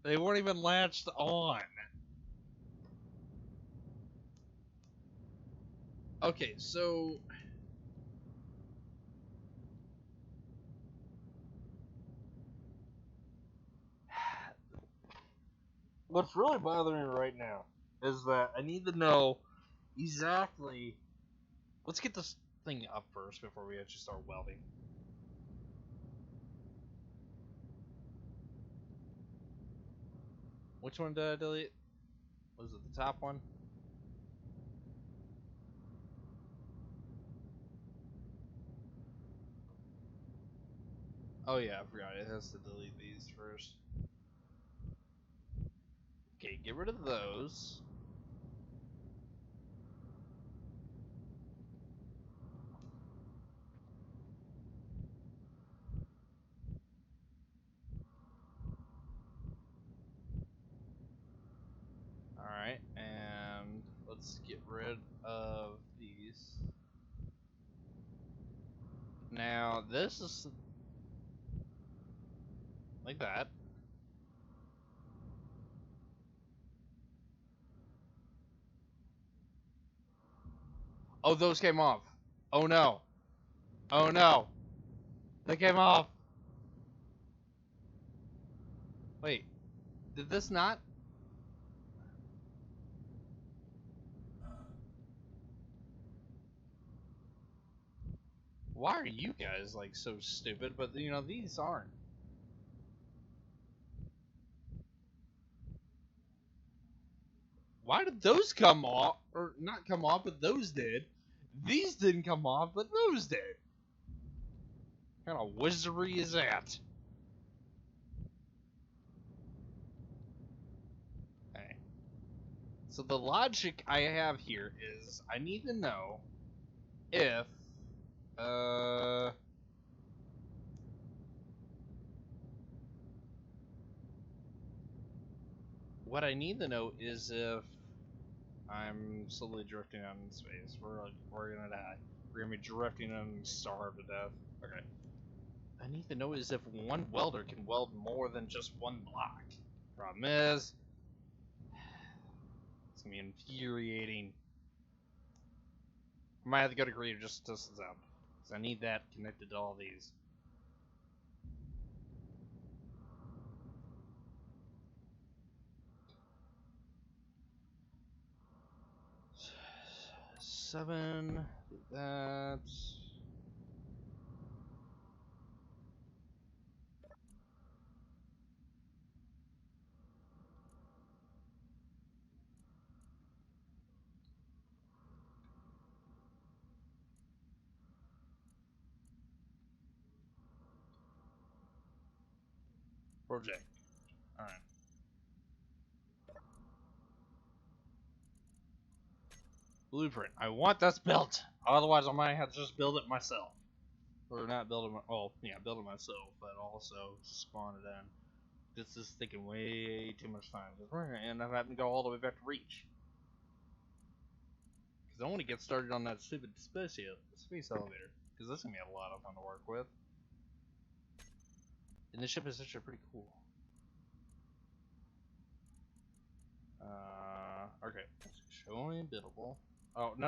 They weren't even latched on. Okay, so what's really bothering me right now is that I need to know exactly. Let's get this thing up first before we actually start welding. Which one did I delete? Was it the top one? Oh yeah, I forgot. It has to delete these first. Okay, get rid of those. Alright, and let's get rid of these. Now, this is like that. Oh, those came off. Oh no. Oh no. They came off. Wait, did this not? Why are you guys like so stupid? But you know, these aren't. Why did those come off? Or not come off, but those did. These didn't come off, but those did. What kind of wizardry is that? Okay. So the logic I have here is I need to know if what I need to know is if I'm slowly drifting out in space. We're gonna die. We're gonna be drifting and starve to death. Okay. I need to know is if one welder can weld more than just one block. Problem is, it's gonna be infuriating. I might have to go to Creative just to test this out. Because I need that connected to all these. Seven, that. Project. Alright. Blueprint. I want this built. Otherwise, I might have to just build it myself. Or not build it, build it myself, but also spawn it in. This is taking way too much time. Because we're going to end up having to go all the way back to Reach. Because I want to get started on that stupid space elevator. Because this is going to be a lot of fun to work with. And the ship is actually pretty cool. Okay. Showing buildable. Oh, no.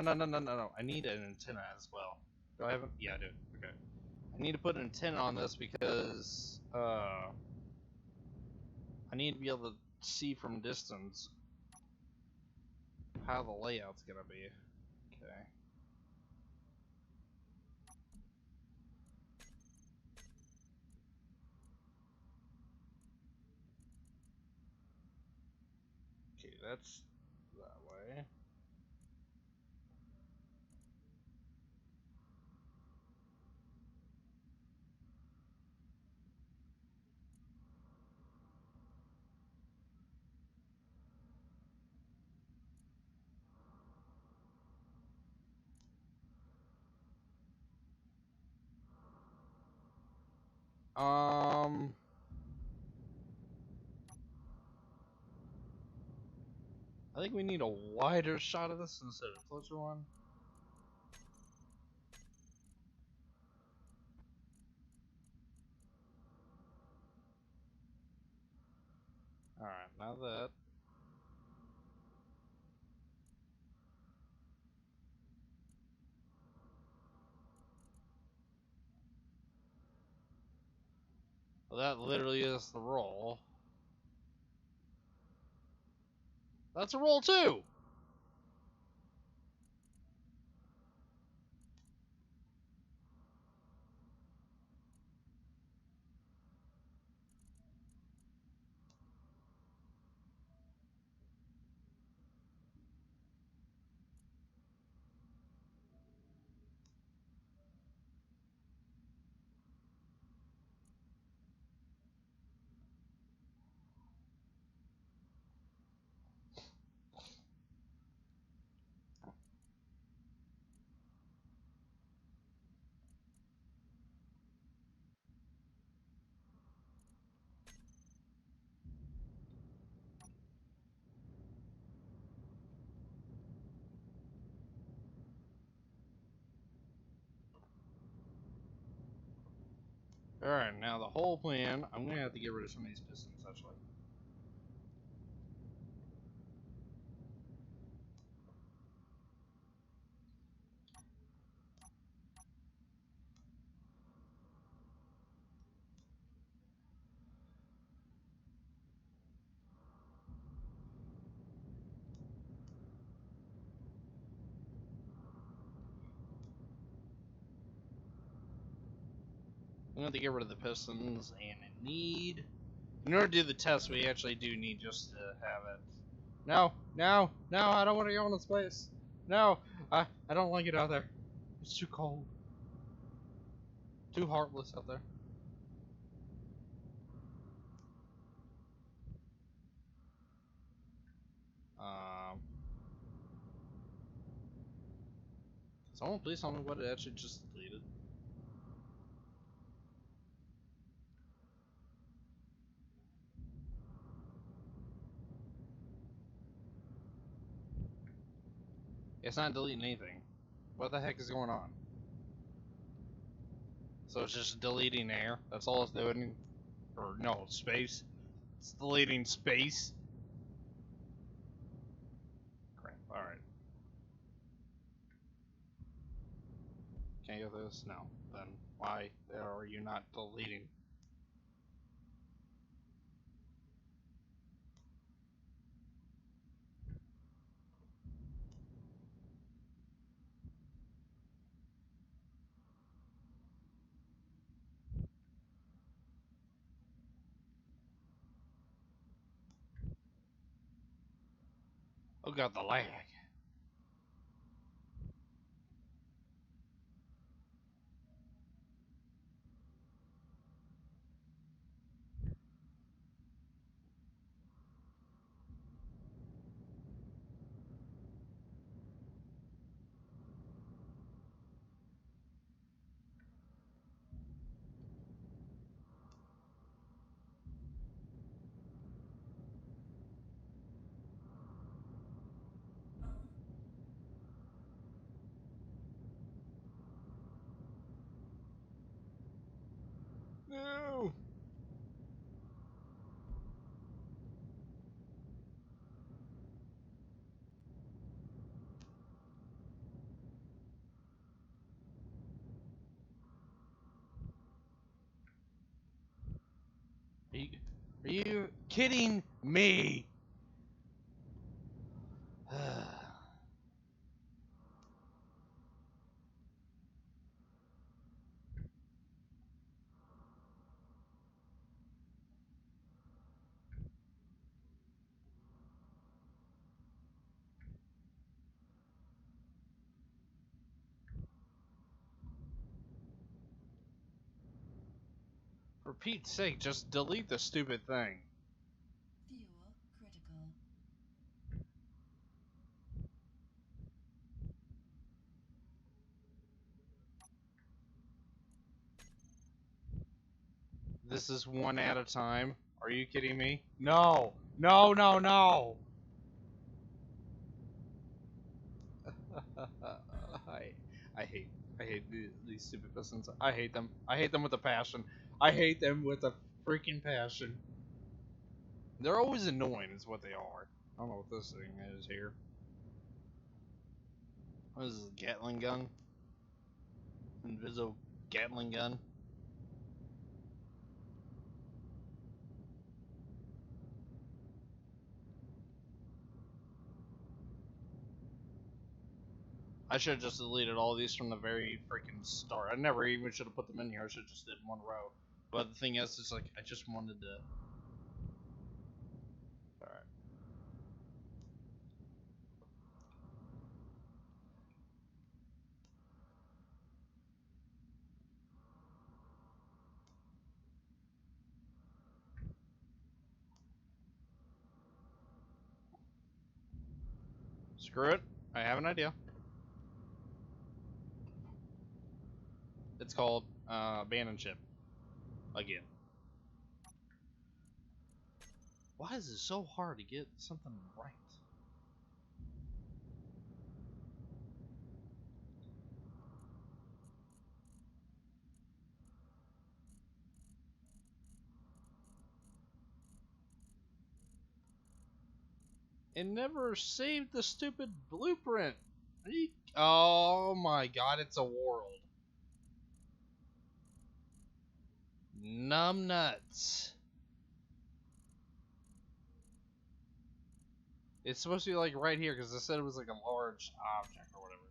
I need an antenna as well. Do I have it? Yeah, I do. Okay. I need to put an antenna on this because, I need to be able to see from distance how the layout's gonna be. Okay. Okay, that's that way. I think we need a wider shot of this instead of a closer one. Alright. Not that. Well, that literally is the roll. That's a roll too! Alright, now the whole plan, I'm gonna have to get rid of some of these pistons, actually. I'm gonna have to get rid of the pistons, and in order to do the test, we actually do need just to have it. No, no, no, I don't want to go into space. No, I don't like it out there. It's too cold. Too heartless out there. Um, someone please tell me what it actually just deleted. It's not deleting anything. What the heck is going on? So it's just deleting air. That's all it's doing. Or no, space. It's deleting space. Crap. Alright. Can't get this? No. Then why are you not deleting? Oh god, the lag. No! Are you kidding me? For Pete's sake, just delete the stupid thing. Fuel critical. This is one at a time. Are you kidding me? No! No, no, no! I, I hate these stupid pistons. I hate them. I hate them with a passion. I hate them with a freaking passion. They're always annoying, is what they are. I don't know what this thing is here. What is this, Gatling gun? Inviso Gatling gun? I should have just deleted all these from the very freaking start. I never even should have put them in here. I should have just did one row. But the thing is, it's like, I just wanted to... Alright. Screw it. I have an idea. It's called abandon ship. Again. Why is it so hard to get something right? It never saved the stupid blueprint. Oh my god, it's a world. Numb nuts. It's supposed to be like right here because I said it was like a large object or whatever.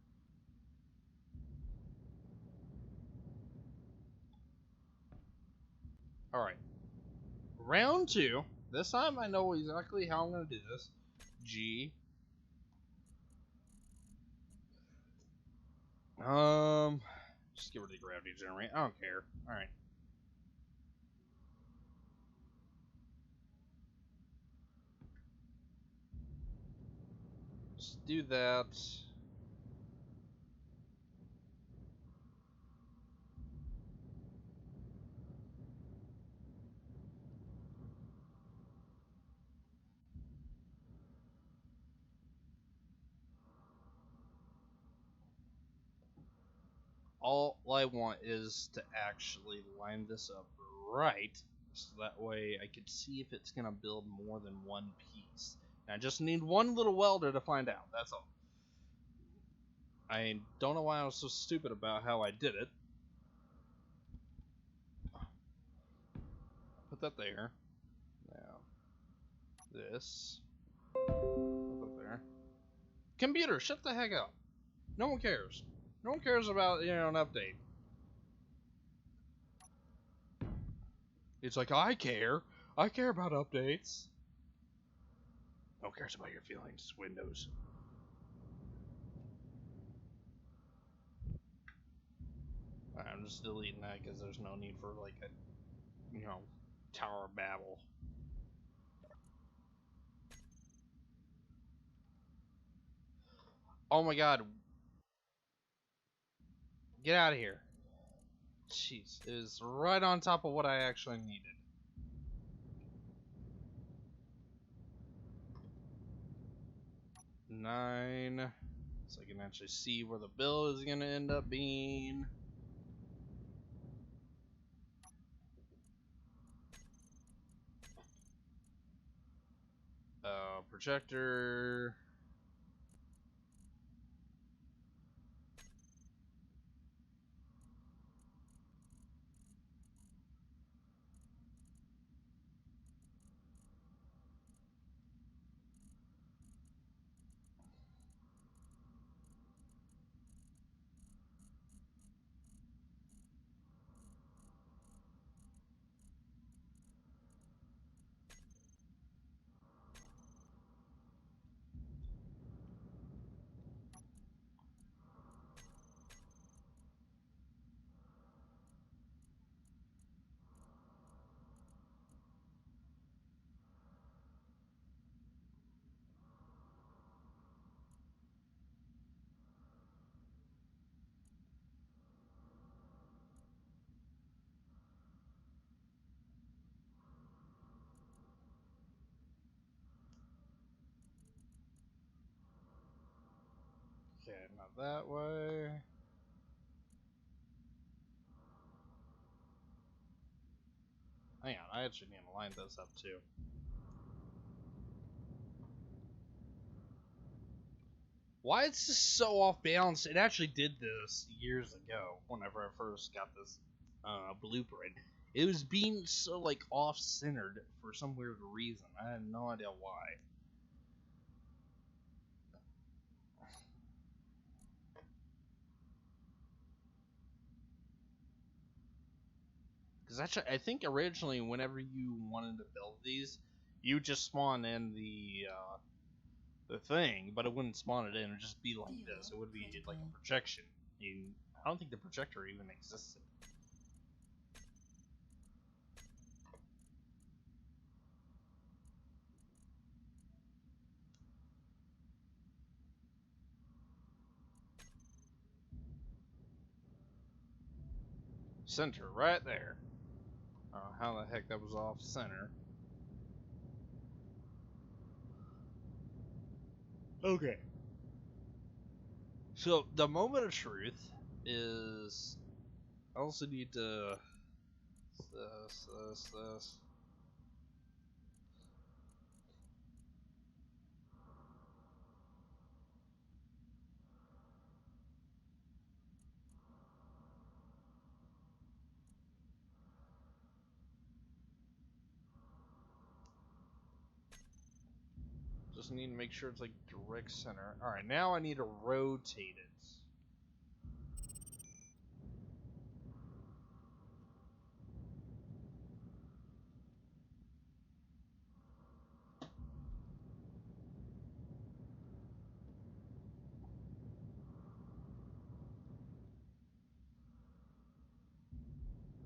Alright. Round 2. This time I know exactly how I'm going to do this. G. Just get rid of the gravity generate. I don't care. Alright. Just do that. All I want is to actually line this up right, so that way I can see if it's going to build more than one piece. And I just need one little welder to find out, that's all. I don't know why I was so stupid about how I did it. Put that there. Now, this. Put that there. Computer, shut the heck up. No one cares. No one cares about, an update. It's like, I care. I care about updates. No one cares about your feelings, Windows. I'm just deleting that because there's no need for, like, a, Tower of Babel. Oh my god. Get out of here. Jeez, it is right on top of what I actually needed. Nine. So I can actually see where the bill is going to end up being. Projector. Okay, not that way. Hang on, I actually need to line this up too. Why it's just so off balance? It actually did this years ago. Whenever I first got this blueprint, it was being so like off centered for some weird reason. I had no idea why. Because actually, I think originally, whenever you wanted to build these, you just spawn in the thing, but it wouldn't spawn it in. It would just be like this. It would be like a projection. I don't think the projector even existed. Center, right there. How the heck that was off center. Okay. So, the moment of truth is... I also need to... This. Just need to make sure it's like direct center. Alright, now I need to rotate it.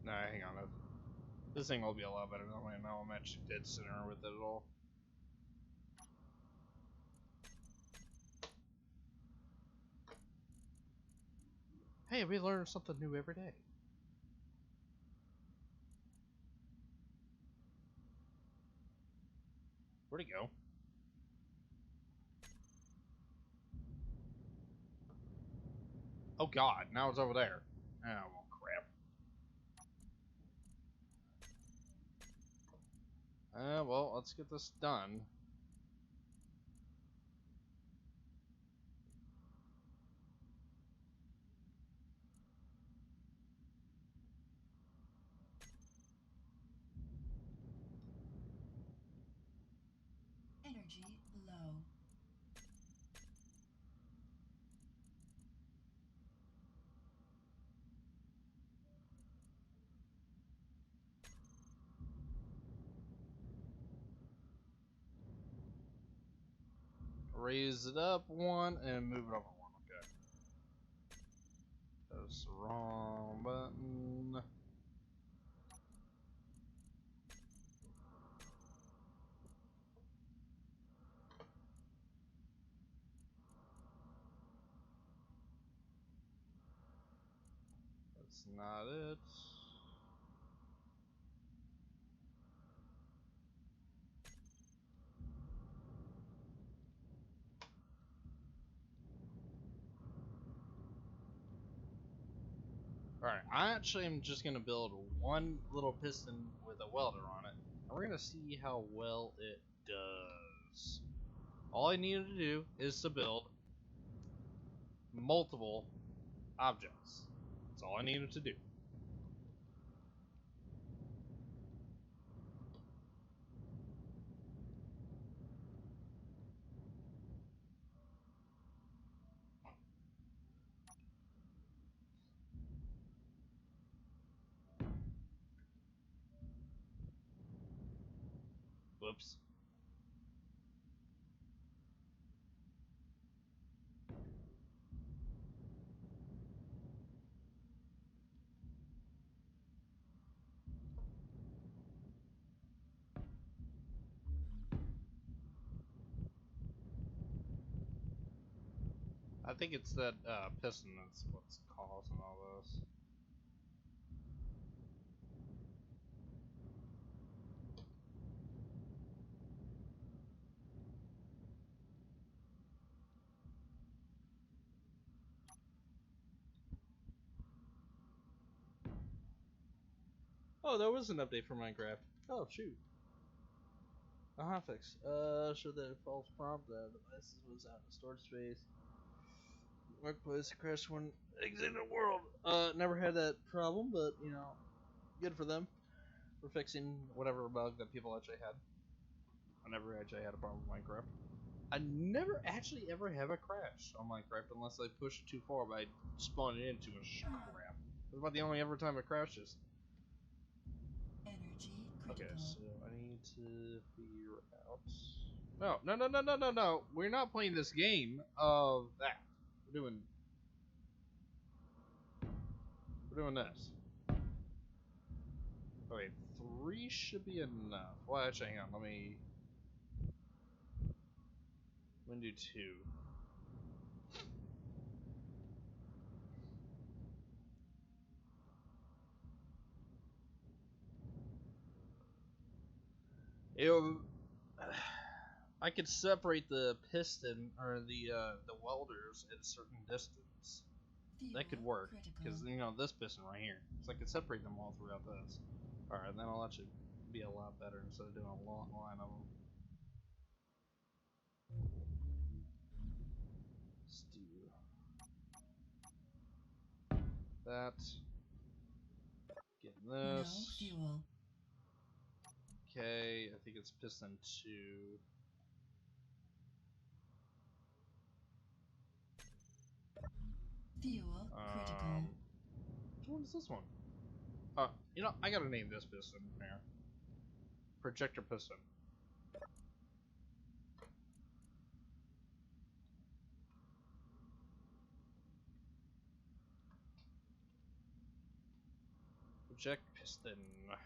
Nah, hang on. This thing will be a lot better than I know. I'm actually dead center with it at all. Hey, we learn something new every day. Where'd he go? Oh god, now it's over there. Oh, well, crap. Well, let's get this done. Energy low. Raise it up one and move it over one. Okay. That's the wrong button. That's not it. Alright, I actually am just going to build one little piston with a welder on it, and we're going to see how well it does. All I needed to do is to build multiple objects. That's all I needed to do. Whoops. I think it's that piston that's what's causing all this. Oh, there was an update for Minecraft. Oh, shoot. Fix. Show that false prompt that device was out of storage space. workplace crashed when exiting the world. Never had that problem, but you know, good for them for fixing whatever bug that people actually had. I never actually had a problem with Minecraft. I never actually ever have a crash on Minecraft unless I push it too far by spawning into a crap. That's about the only ever time it crashes. Energy Okay, critical. so I need to figure out. No. We're not playing this game of that. We're doing this. Okay, 3 should be enough. Well, actually, hang on. Let me do 2. It'll, I could separate the piston or the welders at a certain distance. Fuel That could work critical. because you know this piston right here, so I could separate them all throughout this. All right, then I'll actually be a lot better instead of doing a long line of them. Let's do that. Get No this. fuel. Okay, I think it's piston 2. Fuel critical. What is this one? You know, I gotta name this piston there. Projector piston. Project piston. Alright.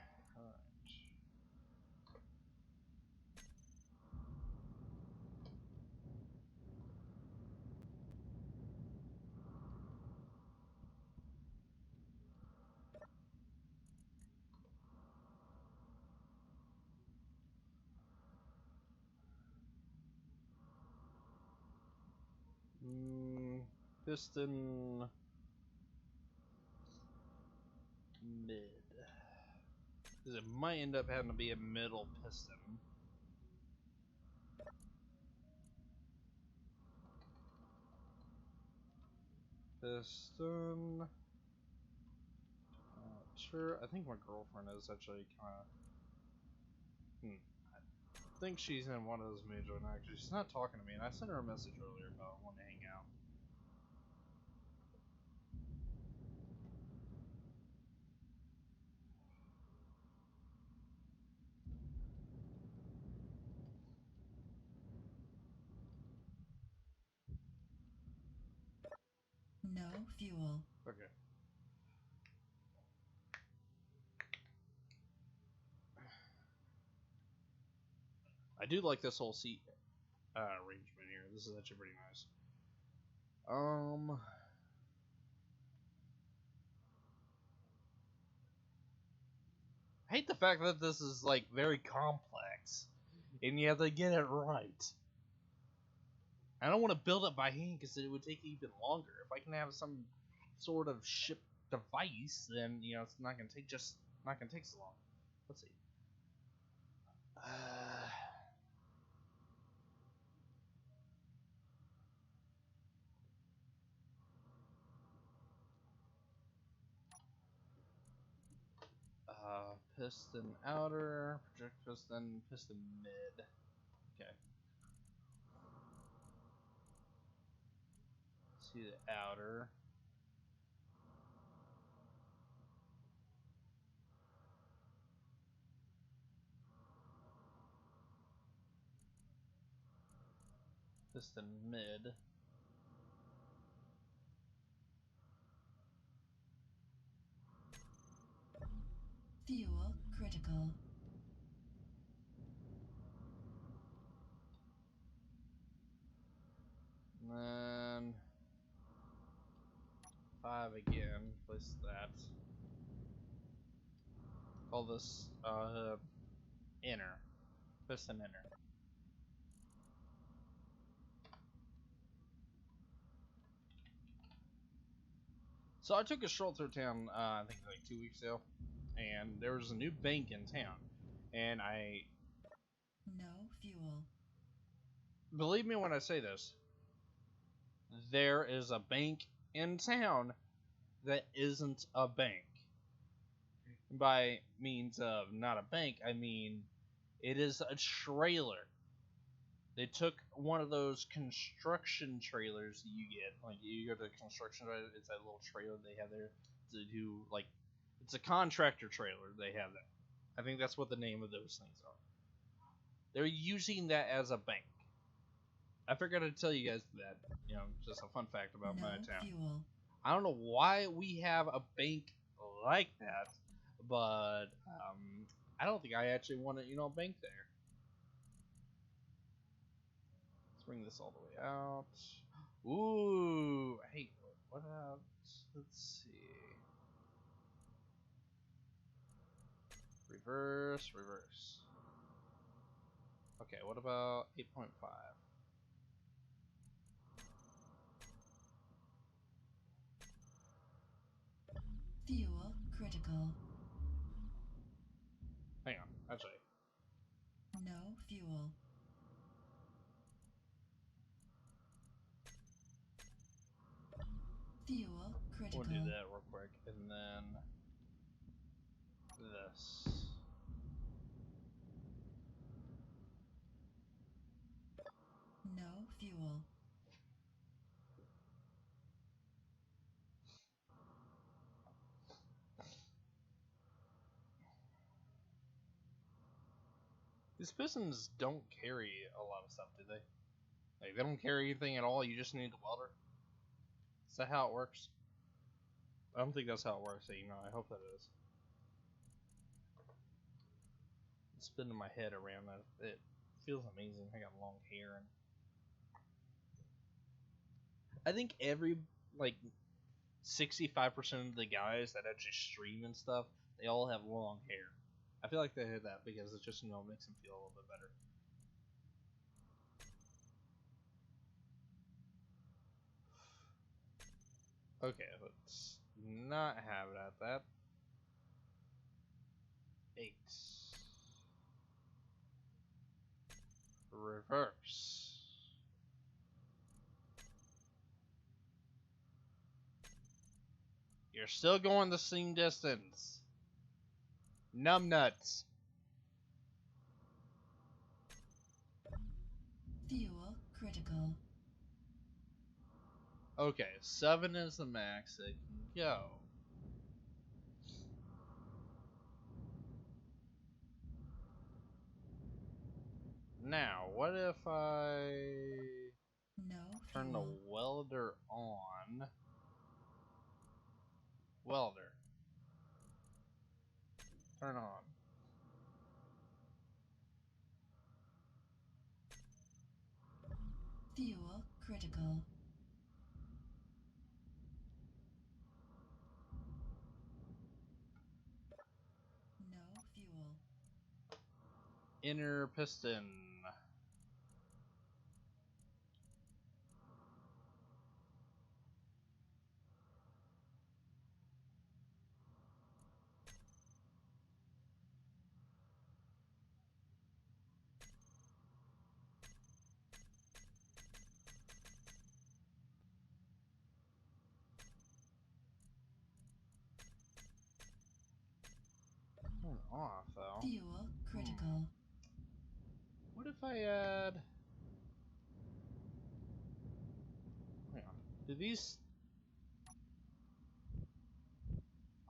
Piston mid. Because it might end up having to be a middle piston. Piston. Sure, I think my girlfriend is actually kind of. I think she's in one of those moods right now. Actually, she's not talking to me, and I sent her a message earlier about wanting to hang out. No fuel. Okay. I do like this whole seat arrangement here. This is actually pretty nice. I hate the fact that this is like very complex, and you have to get it right. I don't want to build it by hand because it would take even longer. If I can have some sort of ship device, then you know it's not gonna take so long. Let's see. Piston outer, project piston mid. Okay. See the outer. Piston mid. Fuel critical. And then 5 again. Place that. Call this inner. Piston inner. So I took a stroll through town, I think like 2 weeks ago, and there was a new bank in town, and I No fuel. believe me when I say this. there is a bank in town that isn't a bank. By means of not a bank, I mean it is a trailer. They took one of those construction trailers that you get. Like, you go to a construction site, it's that little trailer they have there to do, like, it's a contractor trailer they have there. I think that's what the name of those things are. They're using that as a bank. I forgot to tell you guys that, just a fun fact about my town. Fuel. I don't know why we have a bank like that, but I don't think I actually want a bank there. Let's bring this all the way out. Ooh, hey, what about, let's see. Reverse. Okay, what about 8.5? Fuel critical. Hang on, actually. No fuel. Fuel critical. We'll do that real quick, and then this. No fuel. These pistons don't carry a lot of stuff, do they? Like, they don't carry anything at all, you just need the welder? Is that how it works? I don't think that's how it works, I hope that is. I'm spinning my head around that. It feels amazing. I got long hair, and I think every, 65% of the guys that actually stream and stuff, they all have long hair. I feel like they have that because it just, makes them feel a little bit better. Okay, let's not have it at that. 8. Reverse. You're still going the same distance. Numbnuts. Fuel critical. Okay, 7 is the max it can go. Now, what if I turn the welder on? Welder. Turn on. Fuel critical. No fuel. Inner piston. Turn off though. Fuel critical. What if I add? Hang on. Do these?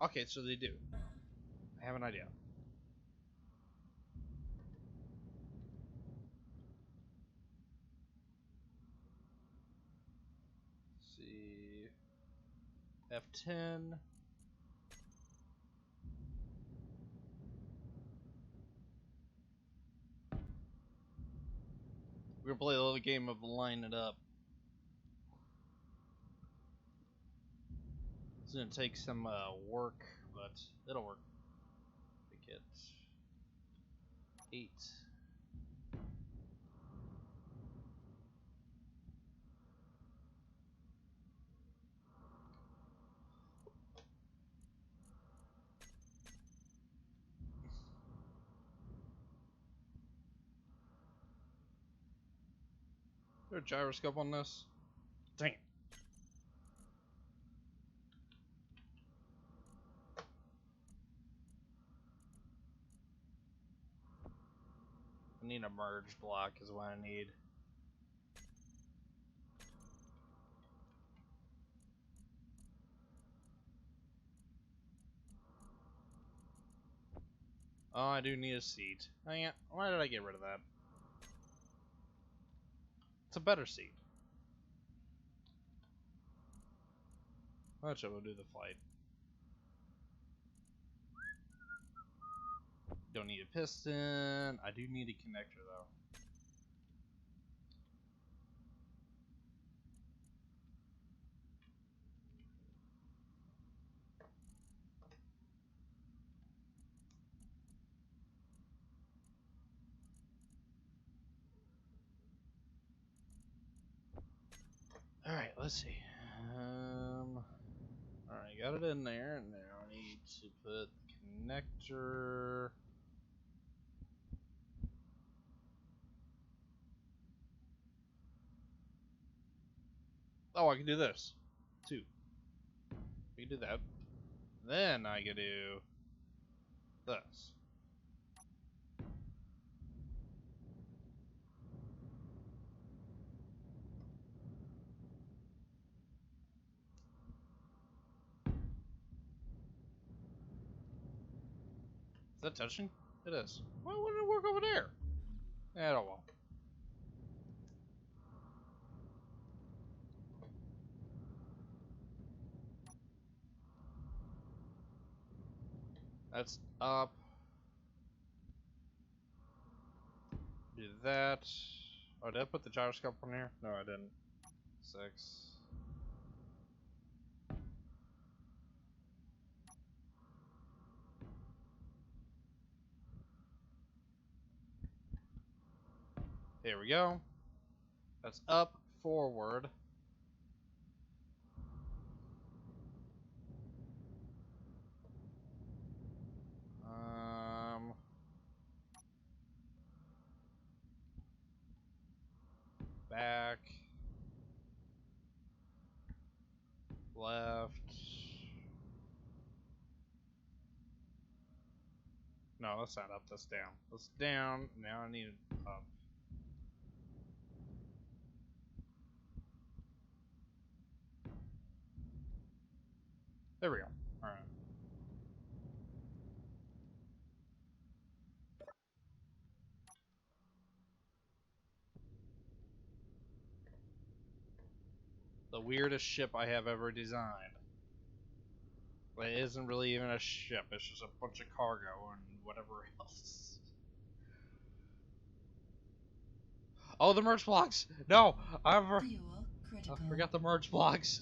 Okay, so they do. I have an idea. Let's see. F10. We're gonna play a little game of line it up. It's gonna take some work, but it'll work. Make it 8. Is there a gyroscope on this? Dang it. I need a merge block is what I need. Oh, I do need a seat. Oh, yeah. Why did I get rid of that? It's a better seat. Actually, we'll do the flight. Don't need a piston. I do need a connector, though. Alright, let's see. Alright, got it in there, and now I need to put the connector. Oh, I can do this, too. We can do that. Then I can do this. Is that touching? It is. Why wouldn't it work over there? Oh well. That's up. Do that. Oh, did I put the gyroscope on here? No, I didn't. 6. Here we go. That's up, forward. Back. Left. No, that's not up, that's down. That's down. Now I need it up. There we go. Alright. The weirdest ship I have ever designed. It isn't really even a ship, it's just a bunch of cargo and whatever else. Oh, the merge blocks! No! I forgot the merge blocks.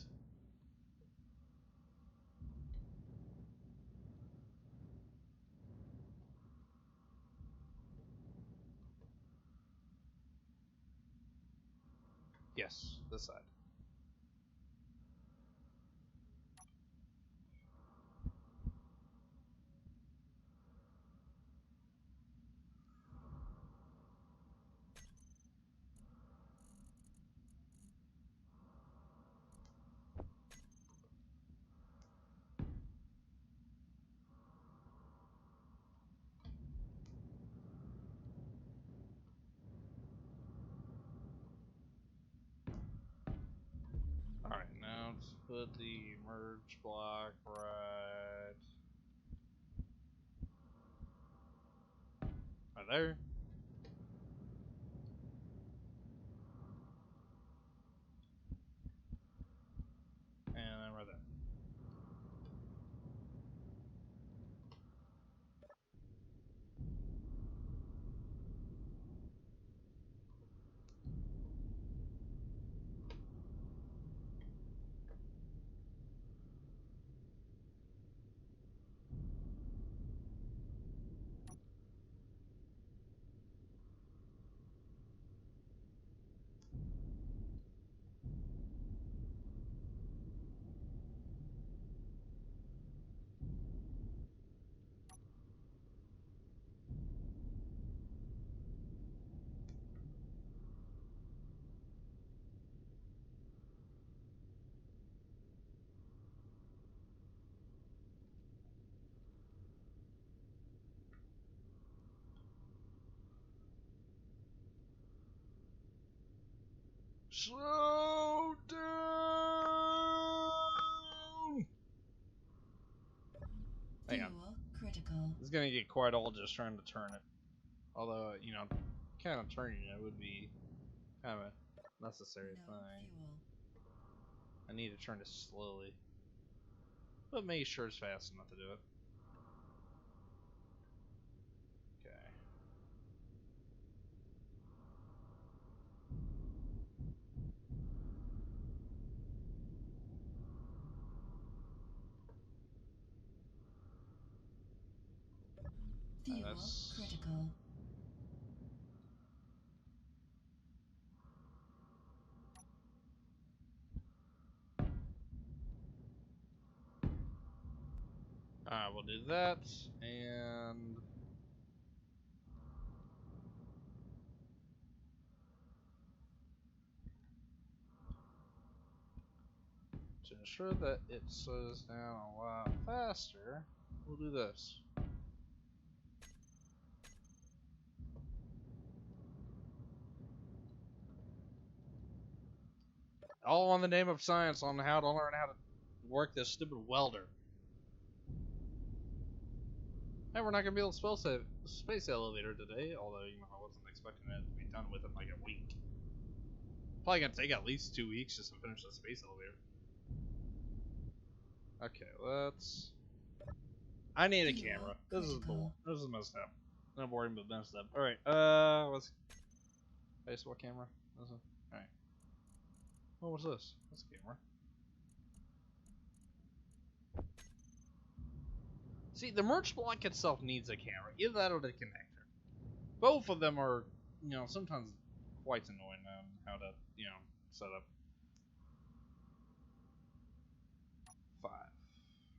Yes, this side. Alright, now let's put the merge block right there. And then right there. Slow down! Hang on. Fuel critical. It's gonna get quite old just trying to turn it. Although, you know, kind of turning it would be kind of a necessary No thing. fuel. I need to turn it slowly. But make sure it's fast enough to do it. Okay. Fuel That's... critical. We'll do that, and... to ensure that it slows down a lot faster, we'll do this. All in the name of science on how to learn how to work this stupid welder. Hey, we're not gonna be able to spell save space elevator today, although you know I wasn't expecting it to be done within like a week. Probably gonna take at least 2 weeks just to finish the space elevator. Okay, let's. I need a camera. This is bull. This is messed up. No boring, but messed up. All right. Let's. Face what camera? This is. All right. Oh, what's this? That's a camera. See, the merge block itself needs a camera. Either that or the connector. Both of them are, you know, sometimes quite annoying on how to, you know, set up. 5.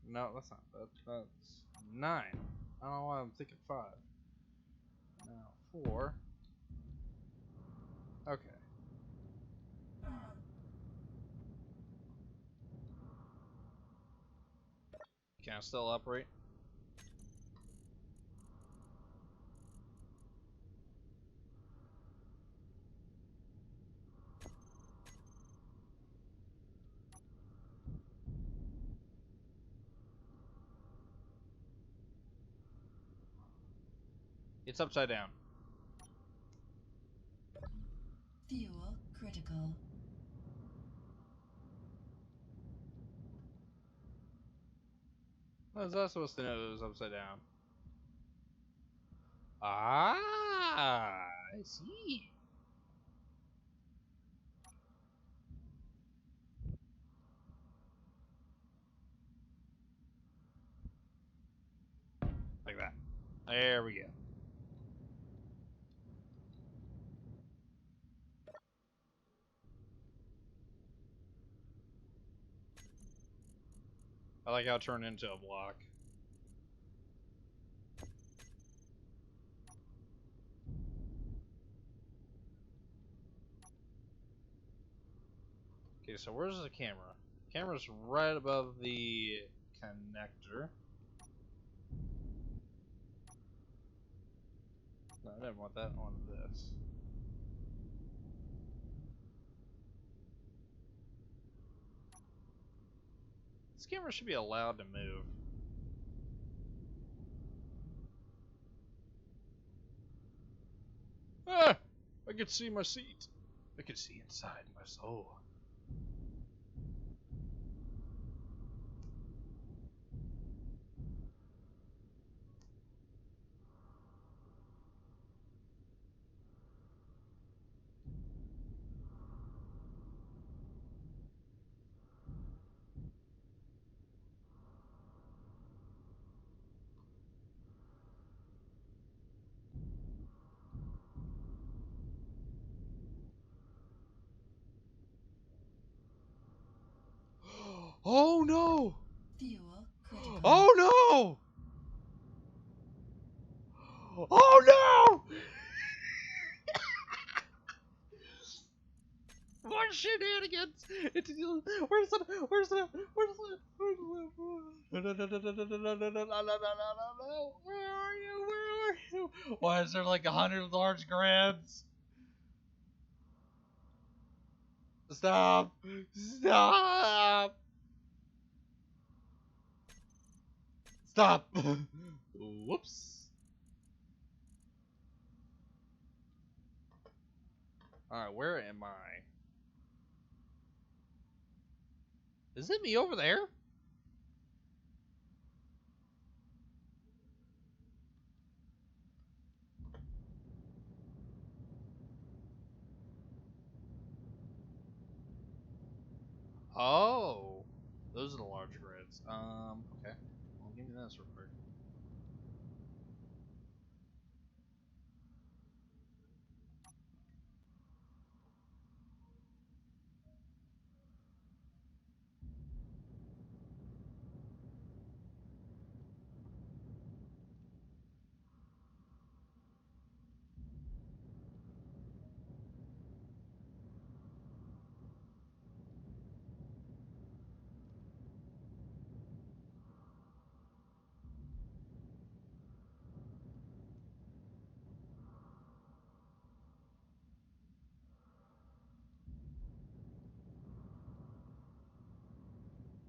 No, that's not. That's 9. I don't know why I'm thinking 5. Now 4. Okay. Can I still operate? It's upside down. Fuel critical. How was I supposed to know it was upside down? Ah, I see. Like that. There we go. I like how it turned into a block. Okay, so where's the camera? Camera's right above the connector. No, I didn't want that on this. This camera should be allowed to move. Ah! I could see my seat. I could see inside my soul. Oh no! Fuel critical. Oh no! Oh no! What shenanigans? Where's the? Where's the? Where's the? No, no, no, no, no, no, no, no, no, no, no, no, no. Where are you? Where are you? Why is there like 100 large grabs? Stop! Stop! Stop! Whoops. Alright, where am I? Is it me over there? Oh, those are the large grids. Okay. Well, give me this real quick.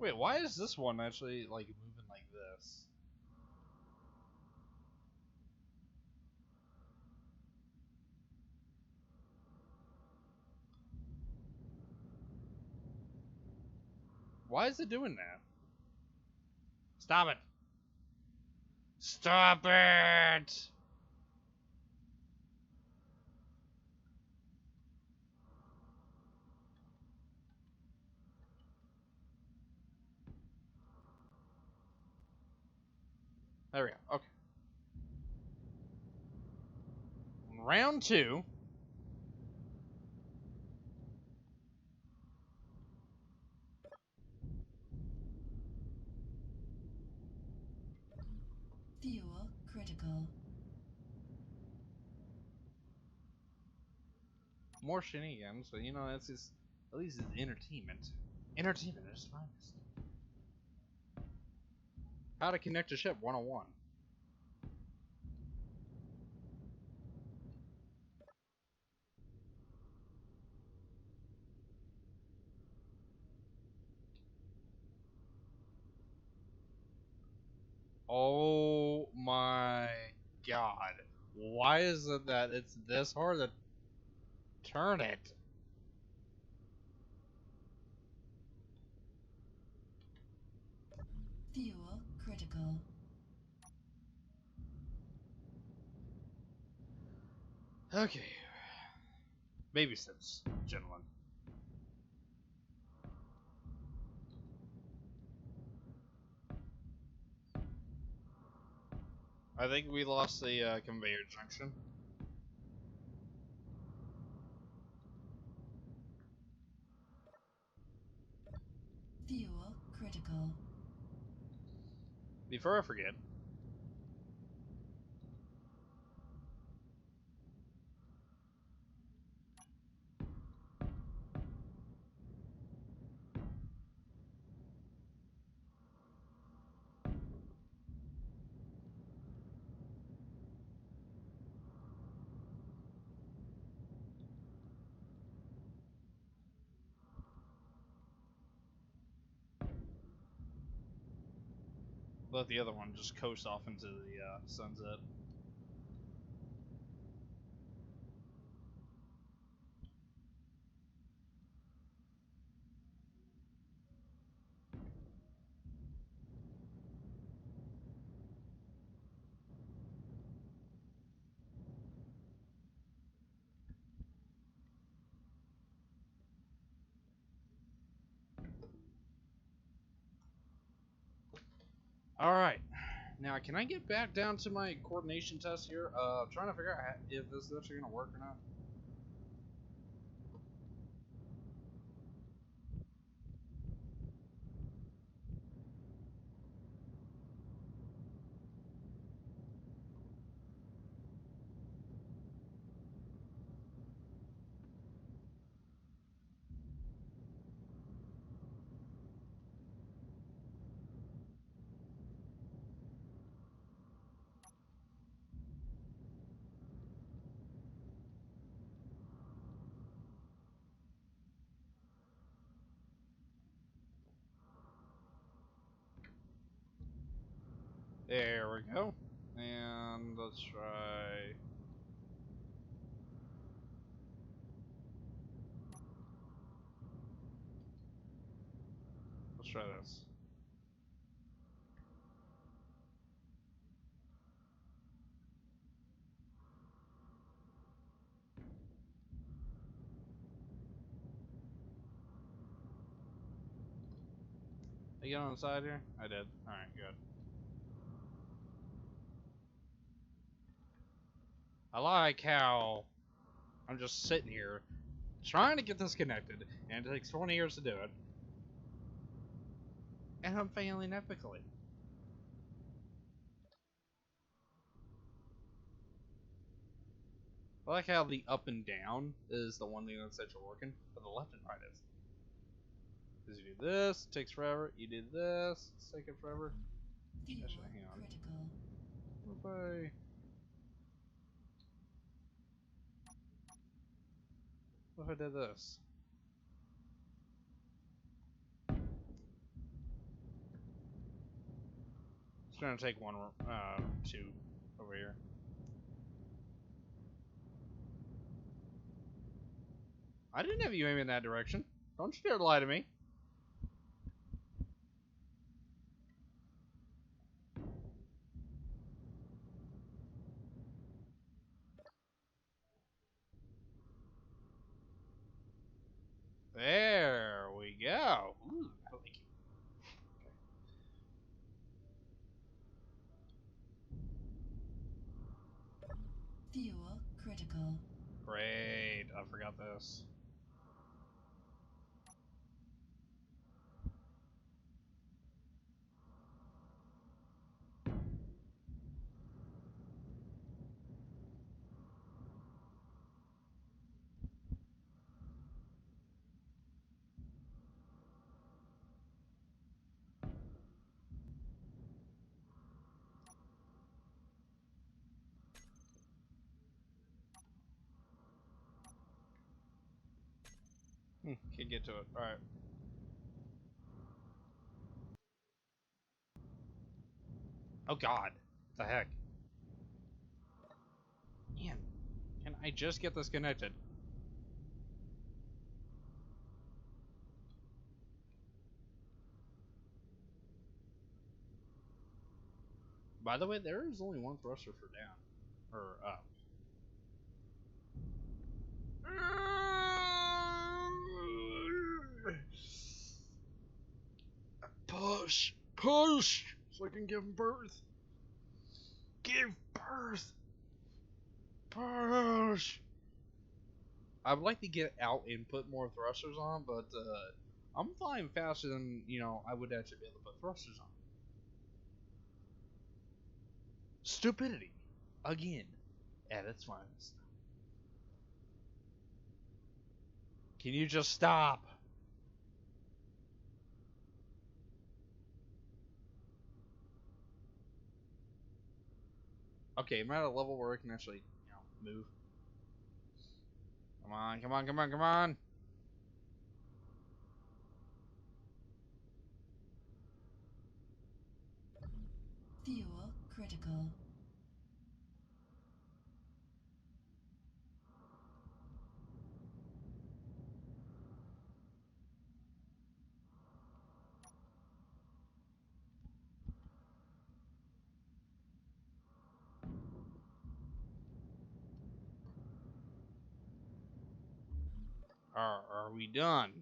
Wait, why is this one actually like moving like this? Why is it doing that? Stop it! Stop it! There we go. Okay. Round 2. Fuel critical. More shenanigans, so you know that's just at least it's entertainment. Entertainment is finest. How to connect a ship 101. Oh my god. Why is it that it's this hard to turn it? Fuel critical. Okay. Baby steps, gentlemen. I think we lost the conveyor junction. Fuel critical. Before I forget, let the other one just coast off into the sunset. Alright. Now, can I get back down to my coordination test here? Trying to figure out if this is actually going to work or not. There we go. And let's try. Let's try this. I get on the side here? I did. Alright, good. I like how I'm just sitting here trying to get this connected, and it takes 20 years to do it. And I'm failing epically. I like how the up and down is the one thing that says you're working, but the left and right is. Because you do this, it takes forever. You do this, it's taking forever. Fuel Actually, hang on. critical. What if what if I did this? It's gonna take one, two over here. I didn't have you aim in that direction. Don't you dare lie to me. There we go. Ooh, I like it. Fuel critical. Great. I forgot this. Can't get to it. Alright. Oh god. What the heck? Man. Can I just get this connected? By the way, there is only one thruster for down. Or up. Push! Push! So I can give birth! Give birth! Push! I would like to get out and put more thrusters on, but I'm flying faster than, I would actually be able to put thrusters on. Stupidity. Again. At its finest. Can you just stop? Okay, I'm at a level where I can actually, move. Come on, come on, come on, come on! Fuel critical. Are we done?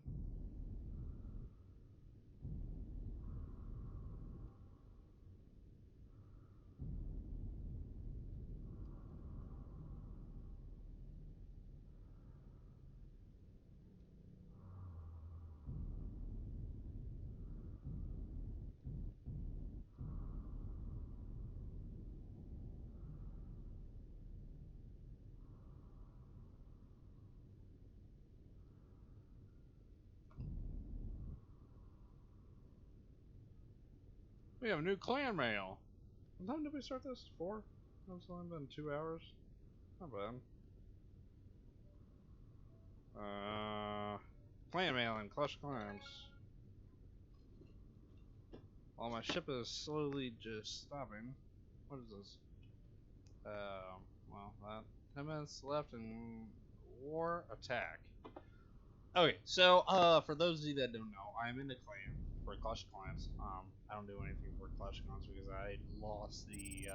We have a new clan mail. What time did we start this? 4? It's only been 2 hours. Not bad. Clan mail and Clash Clans. While my ship is slowly just stopping. What is this? Well, 10 minutes left in war attack. Okay, so for those of you that don't know, I'm in the clan for Clash of Clans. I don't do anything for Clash of Clans because I lost the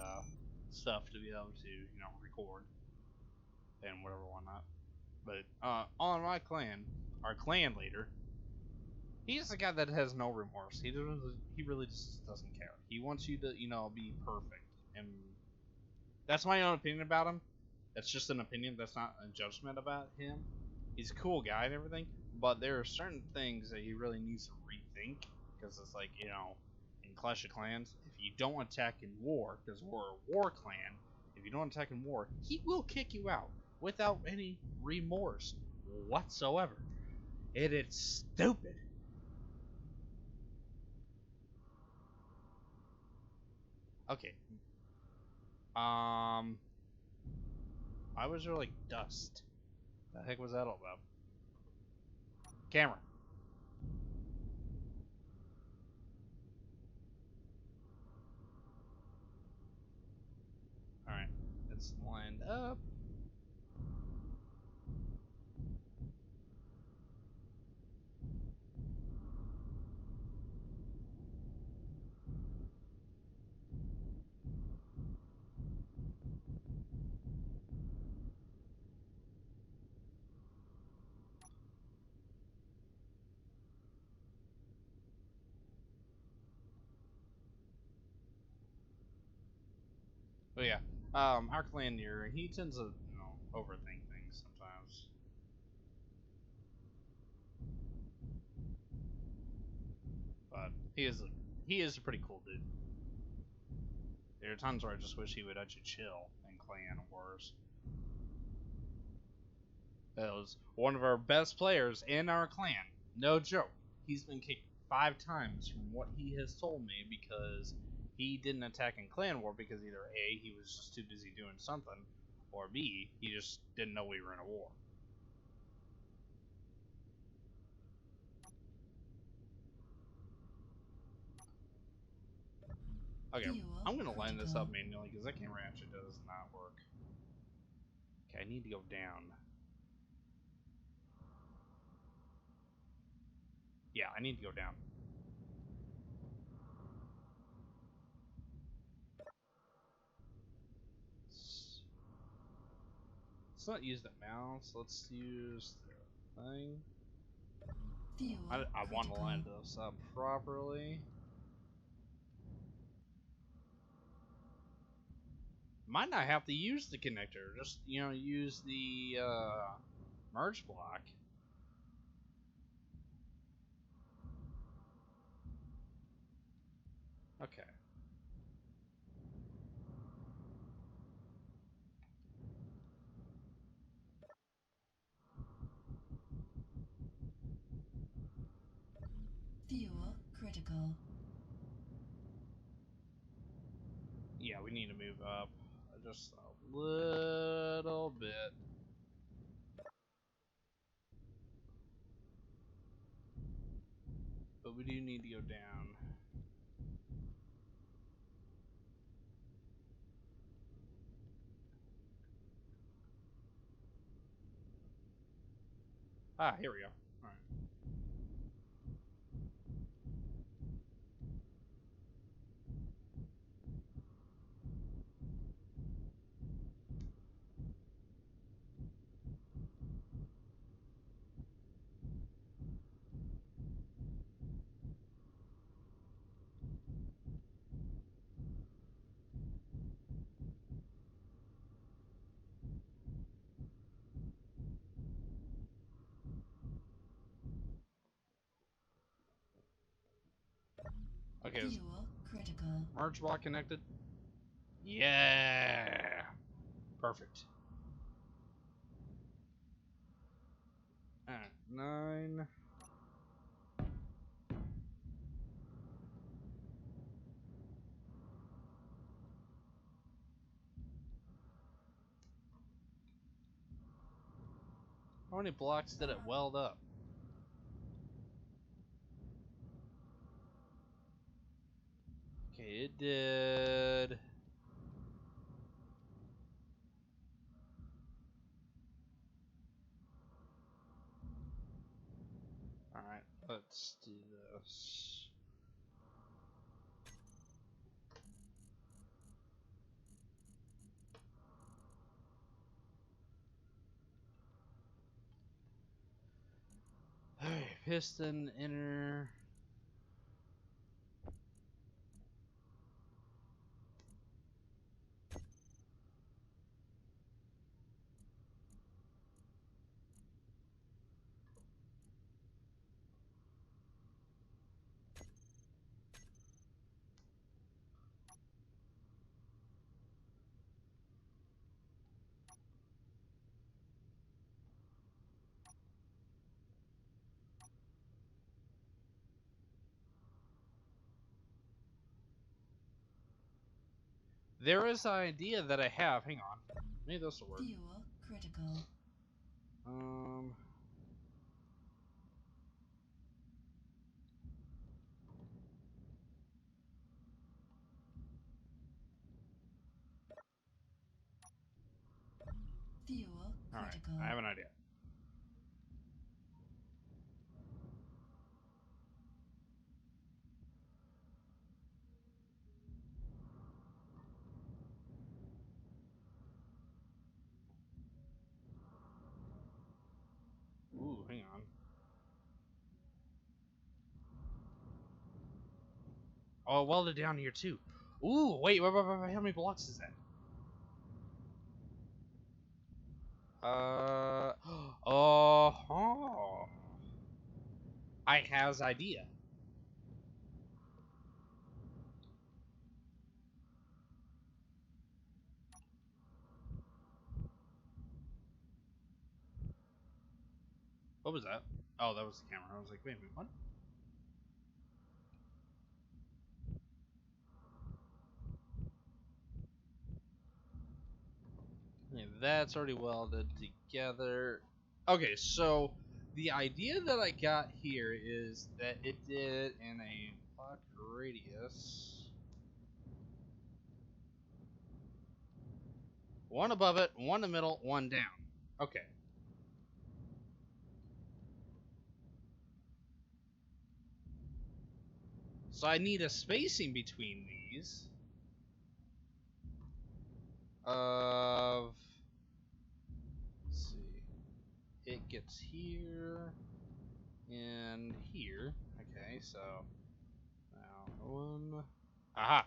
stuff to be able to, record and whatever whatnot. But on my clan, our clan leader, he's the guy that has no remorse. He really just doesn't care. He wants you to, be perfect, and that's my own opinion about him. That's just an opinion. That's not a judgment about him. He's a cool guy and everything, but there are certain things that he really needs to rethink because it's like, in Clash of Clans, if you don't attack in war, because we're a war clan, if you don't attack in war, he will kick you out without any remorse whatsoever. And it's stupid. Okay. Why was there like dust? The heck was that all about? Camera. Alright. It's lined up. But yeah, our clan leader, he tends to, overthink things sometimes. But he is a pretty cool dude. There are times where I just wish he would actually chill in clan wars. That was one of our best players in our clan. No joke. He's been kicked 5 times from what he has told me because he didn't attack in clan war because either A, he was just too busy doing something, or B, he just didn't know we were in a war. Okay, I'm gonna line this up manually because that camera actually does not work. Okay, I need to go down. Yeah, I need to go down. Let's not use the mouse. Let's use the thing. I want to line this up properly. Might not have to use the connector. Just, use the merge block. Okay. Fuel critical. Yeah, we need to move up just a little bit. But we do need to go down. Ah, here we go. Alright. Okay, is Fuel critical. merge block connected? Yeah! Perfect. Alright, 9. How many blocks did it weld up? it did. Alright, let's do this. Alright, piston, inner. There is an idea that I have. Hang on. Maybe this will work. Fuel critical. Fuel Alright, critical. I have an idea. Ooh, hang on. Oh, welded down here too. Ooh, wait, how many blocks is that? Oh. I has idea. What was that? Oh, that was the camera. I was like, wait a minute, what? Okay, that's already welded together. Okay, so the idea that I got here is that it did in a block radius. One above it, one in the middle, one down. Okay. So I need a spacing between these of, let's see, it gets here and here. Okay, so now one. Aha!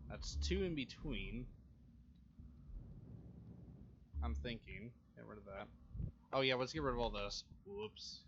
That's two in between. I'm thinking. Get rid of that. Oh yeah, let's get rid of all this. Whoops.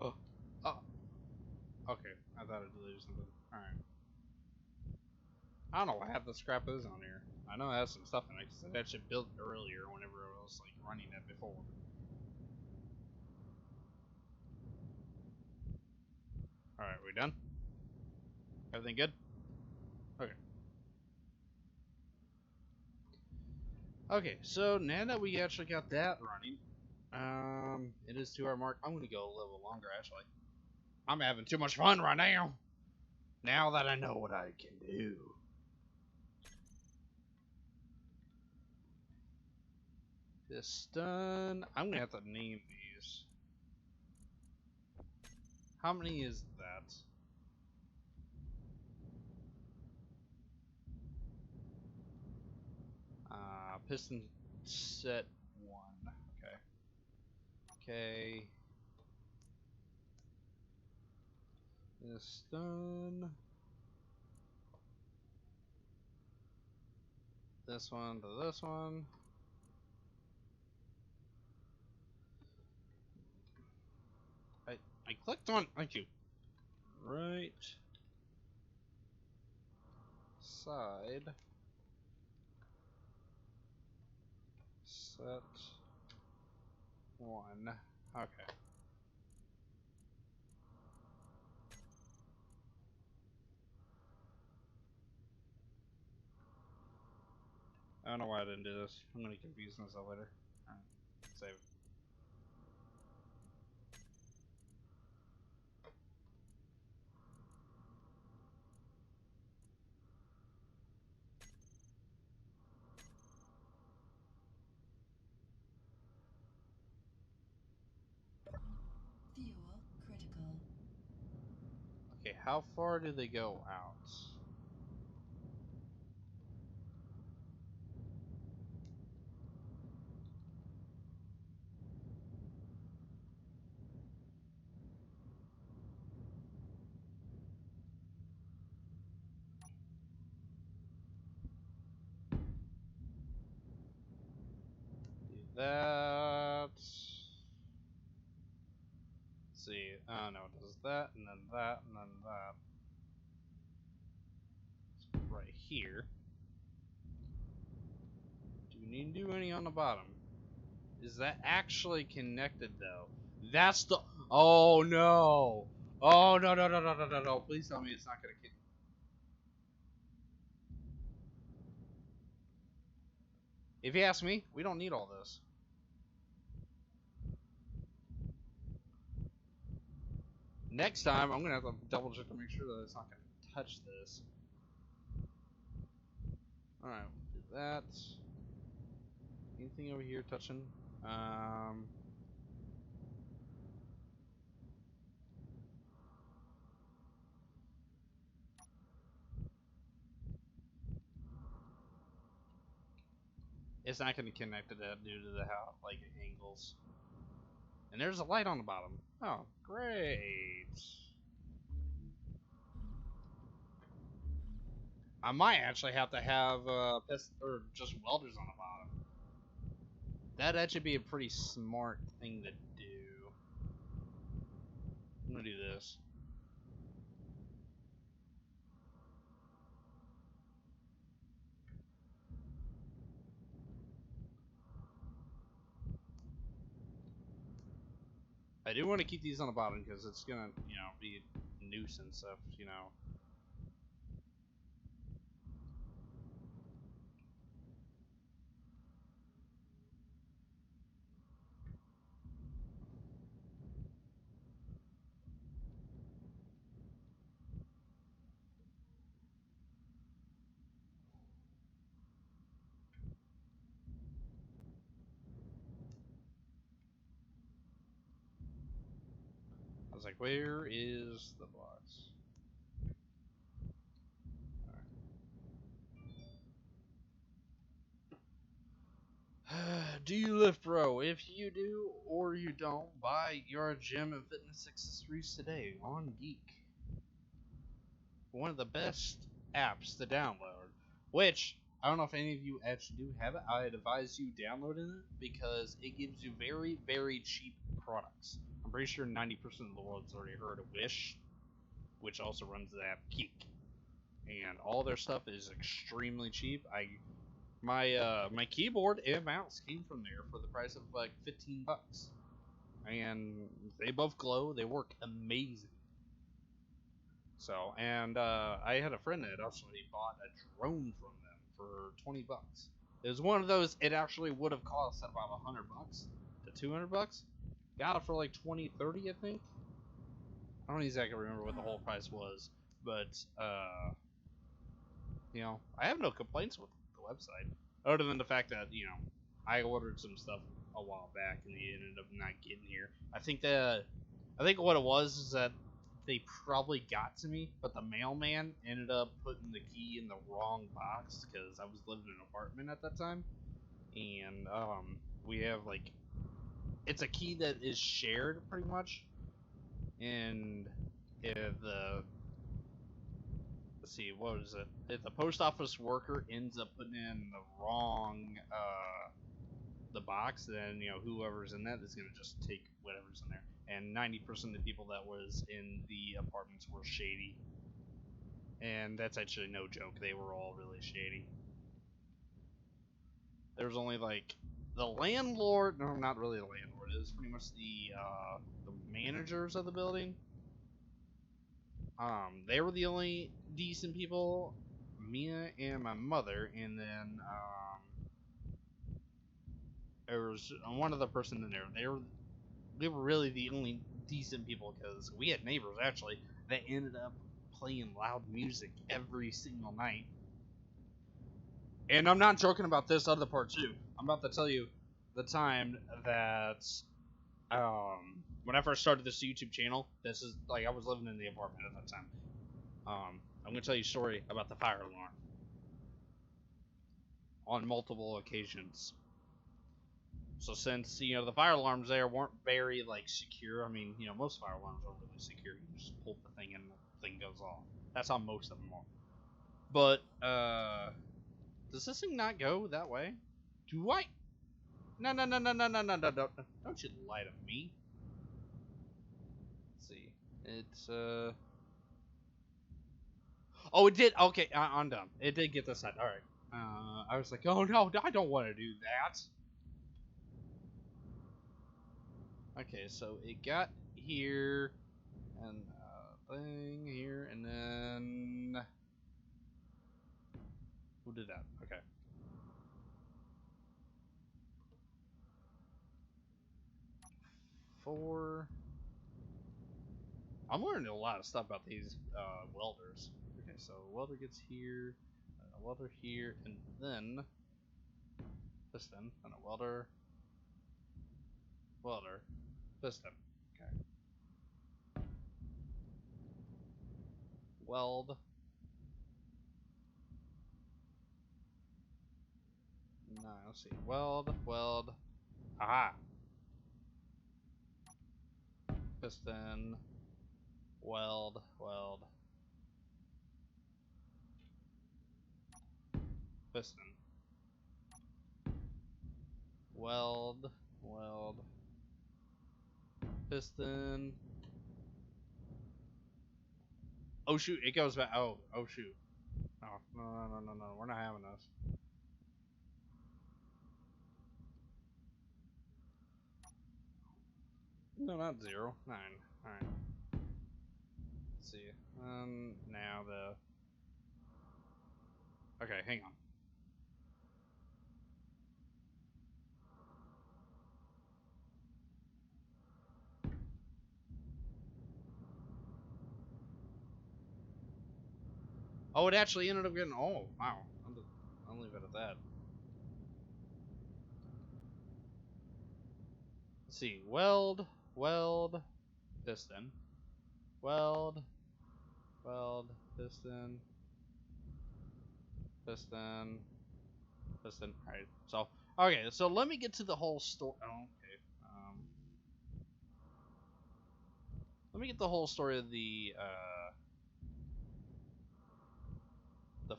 Oh. Oh. Okay, I thought I deleted something. Alright. I don't know what half the scrap is on here. I know it has some stuff in it, because I actually built it earlier whenever I was like running it before. Alright, we done? Everything good? Okay. Okay, so now that we actually got that running, it is 2 hour mark. I'm gonna go a little longer actually. I'm having too much fun right now. Now that I know what I can do. Piston. I'm gonna have to name these. How many is that? Piston set 1. Okay. Okay. This done. This one to this one. I clicked on. Thank you. Right side. Set one. Okay. I don't know why I didn't do this. I'm gonna confuse myself later. Alright. Save. Fuel critical. Okay, how far do they go out? Do that. Let's see. Oh no, it does that, and then that, and then that. It's right here. Do we need to do any on the bottom? Is that actually connected though? That's the. Oh no! Oh no no no no no no no! Please tell me it's not gonna. If you ask me, we don't need all this. Next time, I'm gonna have to double check to make sure that it's not gonna touch this. All right, we'll do that. Anything over here touching? It's not gonna connect to that due to the how like angles. And there's a light on the bottom. Oh, great. I might actually have to have or just welders on the bottom. That'd actually be a pretty smart thing to do. I'm gonna do this. I do want to keep these on the bottom because it's gonna, be a nuisance if, I was like, where is the box? Do you lift, bro? If you do or you don't, buy your gym and fitness accessories today on Geek. One of the best apps to download. Which I don't know if any of you actually do have it. I advise you downloading it because it gives you very, very cheap products. I'm pretty sure 90% of the world's already heard of Wish, which also runs the app Geek, and all their stuff is extremely cheap. My keyboard and mouse came from there for the price of like $15, and they both glow. They work amazing. So, and I had a friend that actually bought a drone from them for $20. It was one of those. It actually would have cost about $100 to $200. Got it for like 20, 30, I think. I don't exactly remember what the whole price was, but I have no complaints with the website, other than the fact that I ordered some stuff a while back and they ended up not getting here. I think what it was is that they probably got to me, but the mailman ended up putting the key in the wrong box because I was living in an apartment at that time, and we have like it's a key that is shared pretty much, and if the let's see, what is it? If the post office worker ends up putting in the wrong the box, then whoever's in that is gonna just take whatever's in there. And 90% of the people that was in the apartments were shady, and that's actually no joke. They were all really shady. There was only like the landlord, no, not really the landlord. It was pretty much the managers of the building. They were the only decent people. Mia and my mother, and then there was one other person in there. They were really the only decent people because we had neighbors actually that ended up playing loud music every single night. And I'm not joking about this other part too. I'm about to tell you the time that when I first started this YouTube channel. This is like I was living in the apartment at that time. I'm gonna tell you a story about the fire alarm on multiple occasions. So since the fire alarms there weren't very like secure, I mean most fire alarms aren't really secure. You just pull the thing and the thing goes off. That's how most of them are. But does this thing not go that way? Do I? No, no, no, no, no, no, no, no, no! Don't you lie to me. Let's see. It's Oh, it did. Okay, I'm done. It did get this side. All right. I was like, oh no, I don't want to do that. Okay, so it got here, and thing here, and then who did that? Okay. Four. I'm learning a lot of stuff about these welders. Okay, so welder gets here, a welder here, and then piston, and a welder, piston. Okay. Weld. No, let's see. Weld. Aha. Piston. Weld. Piston. Weld. Piston. Oh shoot, it goes back. Oh shoot. Oh, no. We're not having this. No, not 0. 9. Alright. Let's see. Now the... Okay, hang on. Oh, it actually ended up getting... Oh, wow. I'll leave it at that. Let's see. Weld, piston. Weld, piston. Alright, so... Okay, so let me get to the whole story... Oh, okay. Let me get the whole story of the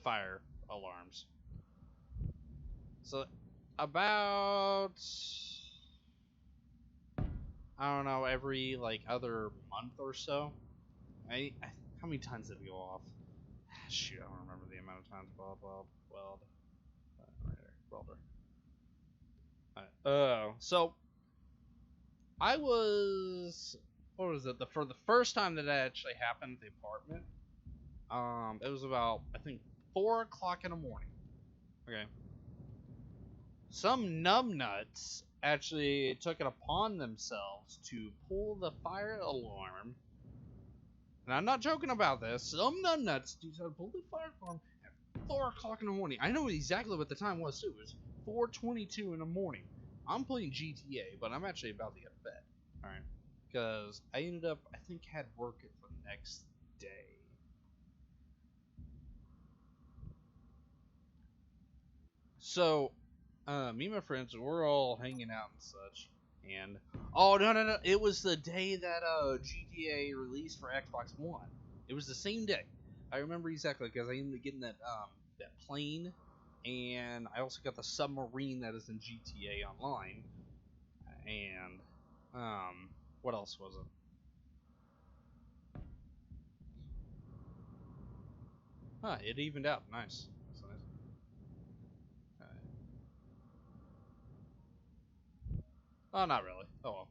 fire alarms. So, about... I don't know, every, like, other month or so. How many times did it go off? Shoot, I don't remember the amount of times. Weld. Right there, welder. So I was, what was it? For the first time that actually happened at the apartment, it was about I think 4 o'clock in the morning. Okay. Some numbnuts actually took it upon themselves to pull the fire alarm. And I'm not joking about this. Some numbnuts decided to pull the fire alarm at 4 o'clock in the morning. I know exactly what the time was too. It was 4:22 in the morning. I'm playing GTA, but I'm actually about to get to bed. Alright. Because I ended up, I think, had work for the next day. So, me and my friends, we're all hanging out and such. And oh no, it was the day that GTA released for Xbox One. It was the same day. I remember exactly because I ended up getting that plane, and I also got the submarine that is in GTA Online. And what else was it? Huh, it evened out. Nice. That's nice. Oh, not really. Oh well.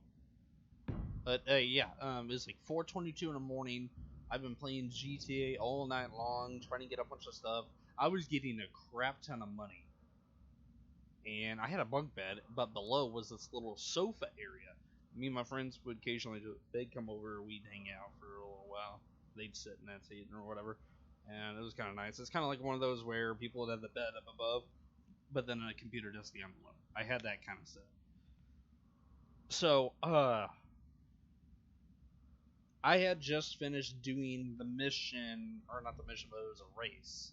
But yeah, it's like 4:22 in the morning. I've been playing GTA all night long, trying to get a bunch of stuff. I was getting a crap ton of money, and I had a bunk bed, but below was this little sofa area. Me and my friends would occasionally they'd come over, we'd hang out for a little while. They'd sit in that seat or whatever, and it was kind of nice. It's kind of like one of those where people would have the bed up above, but then a computer desk down below. I had that kind of stuff. So, I had just finished doing the mission, or not the mission, but it was a race.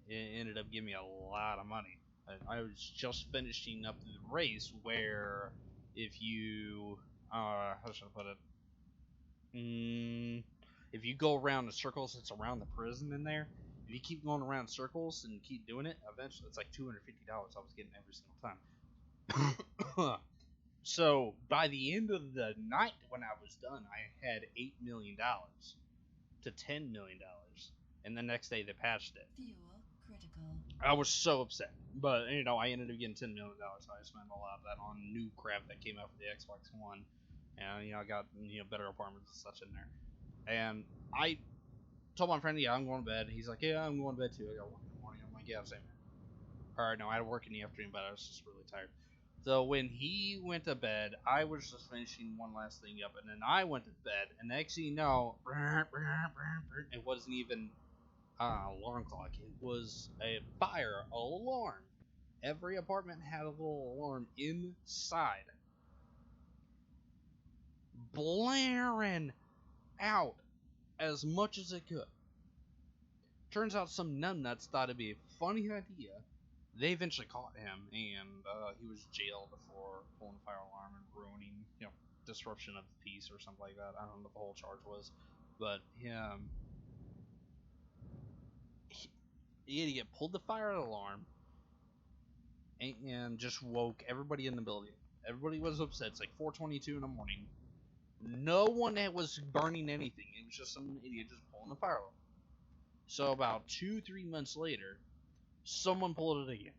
It ended up giving me a lot of money. I was just finishing up the race where if you, how should I put it? If you go around the circles, it's around the prison in there. If you keep going around circles and keep doing it, eventually it's like $250 I was getting every single time. So by the end of the night when I was done, I had $8 million to $10 million, and the next day they patched it. Fuel critical. I was so upset, but I ended up getting $10 million. So I spent a lot of that on new crap that came out for the Xbox One, and I got better apartments and such in there. And I told my friend, yeah, I'm going to bed. He's like, yeah, I'm going to bed too. I got work in the morning. I'm like, yeah, same here. All right, no, I had work in the afternoon, but I was just really tired. So when he went to bed, I was just finishing one last thing up, and then I went to bed, and next thing you know, it wasn't even alarm clock. It was a fire alarm. Every apartment had a little alarm inside, blaring out as much as it could. Turns out some numbnuts thought it'd be a funny idea. They eventually caught him, and he was jailed for pulling a fire alarm and ruining, disruption of the peace or something like that. I don't know what the whole charge was, but the idiot pulled the fire alarm and just woke everybody in the building. Everybody was upset. It's like 4:22 in the morning. No one was burning anything. It was just some idiot just pulling the fire alarm. So about 2-3 months later, someone pulled it again.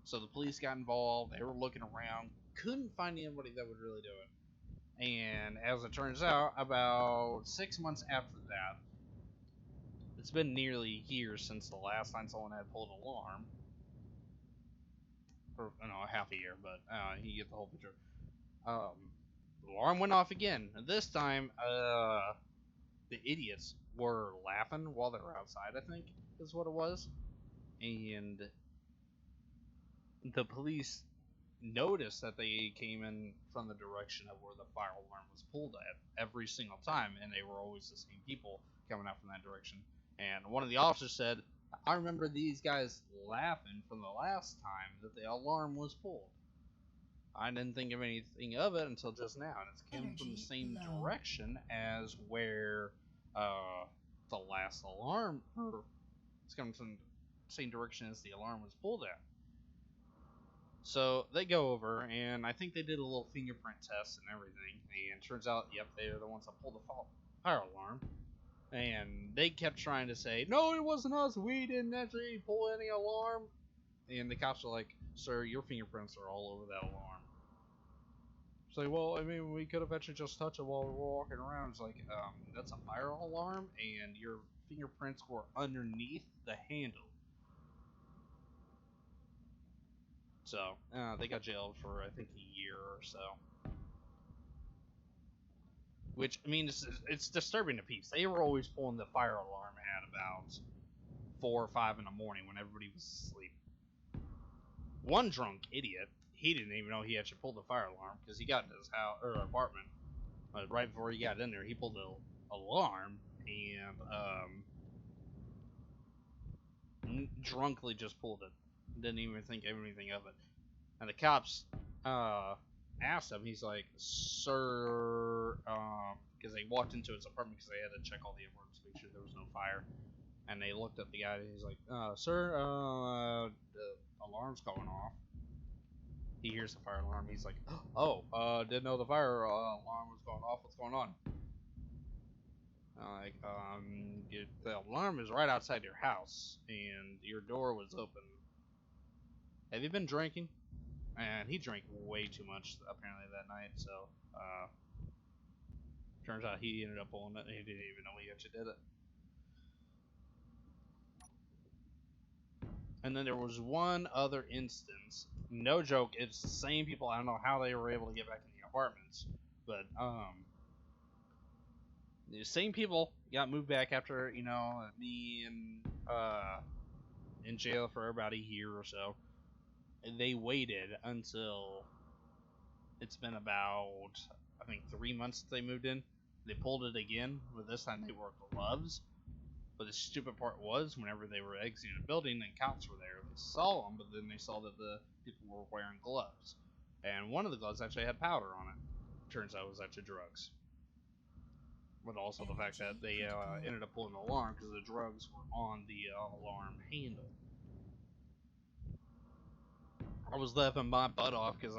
So the police got involved. They were looking around, couldn't find anybody that would really do it. And as it turns out, about 6 months after that, it's been nearly a year since the last time someone had pulled an alarm. Or, half a year, but you get the whole picture. The alarm went off again. And this time, the idiots were laughing while they were outside, I think, is what it was. And the police noticed that they came in from the direction of where the fire alarm was pulled at every single time, and they were always the same people coming out from that direction. And one of the officers said, I remember these guys laughing from the last time that the alarm was pulled. I didn't think of anything of it until just now, and it's coming from the same direction as where the last alarm, or it's coming from the same direction as the alarm was pulled at. So they go over, and I think they did a little fingerprint test and everything, and turns out, yep, they are the ones that pulled the fire alarm. And they kept trying to say, no, it wasn't us, we didn't actually pull any alarm. And the cops are like, sir, your fingerprints are all over that alarm. It's like, well, I mean, we could have actually just touched it while we were walking around. It's like, that's a fire alarm, and your fingerprints were underneath the handle. So, they got jailed for, I think, a year or so. Which, I mean, it's disturbing to peeps. They were always pulling the fire alarm at about 4 or 5 in the morning when everybody was asleep. One drunk idiot, he didn't even know he actually pulled the fire alarm because he got in his house or apartment right before he got in there. He pulled the alarm and drunkly just pulled it. Didn't even think anything of it. And the cops asked him, he's like, "Sir," because they walked into his apartment because they had to check all the alarms to make sure there was no fire. And they looked at the guy and he's like, "Sir, the alarm's going off." He hears the fire alarm. He's like, "Oh, didn't know the fire alarm was going off. What's going on?" Like, the alarm is right outside your house, and your door was open. Have you been drinking? And he drank way too much apparently that night. So, turns out he ended up pulling it, and he didn't even know he actually did it. And then there was one other instance. No joke, it's the same people. I don't know how they were able to get back in the apartments, but the same people got moved back after me and in jail for about a year or so. And they waited until it's been about I think 3 months since they moved in. They pulled it again, but this time they wore gloves. But the stupid part was, whenever they were exiting the building and cops were there, they saw them, but then they saw that the people were wearing gloves. And one of the gloves actually had powder on it. Turns out it was actually drugs. But also the fact that they ended up pulling the alarm because the drugs were on the alarm handle. I was laughing my butt off because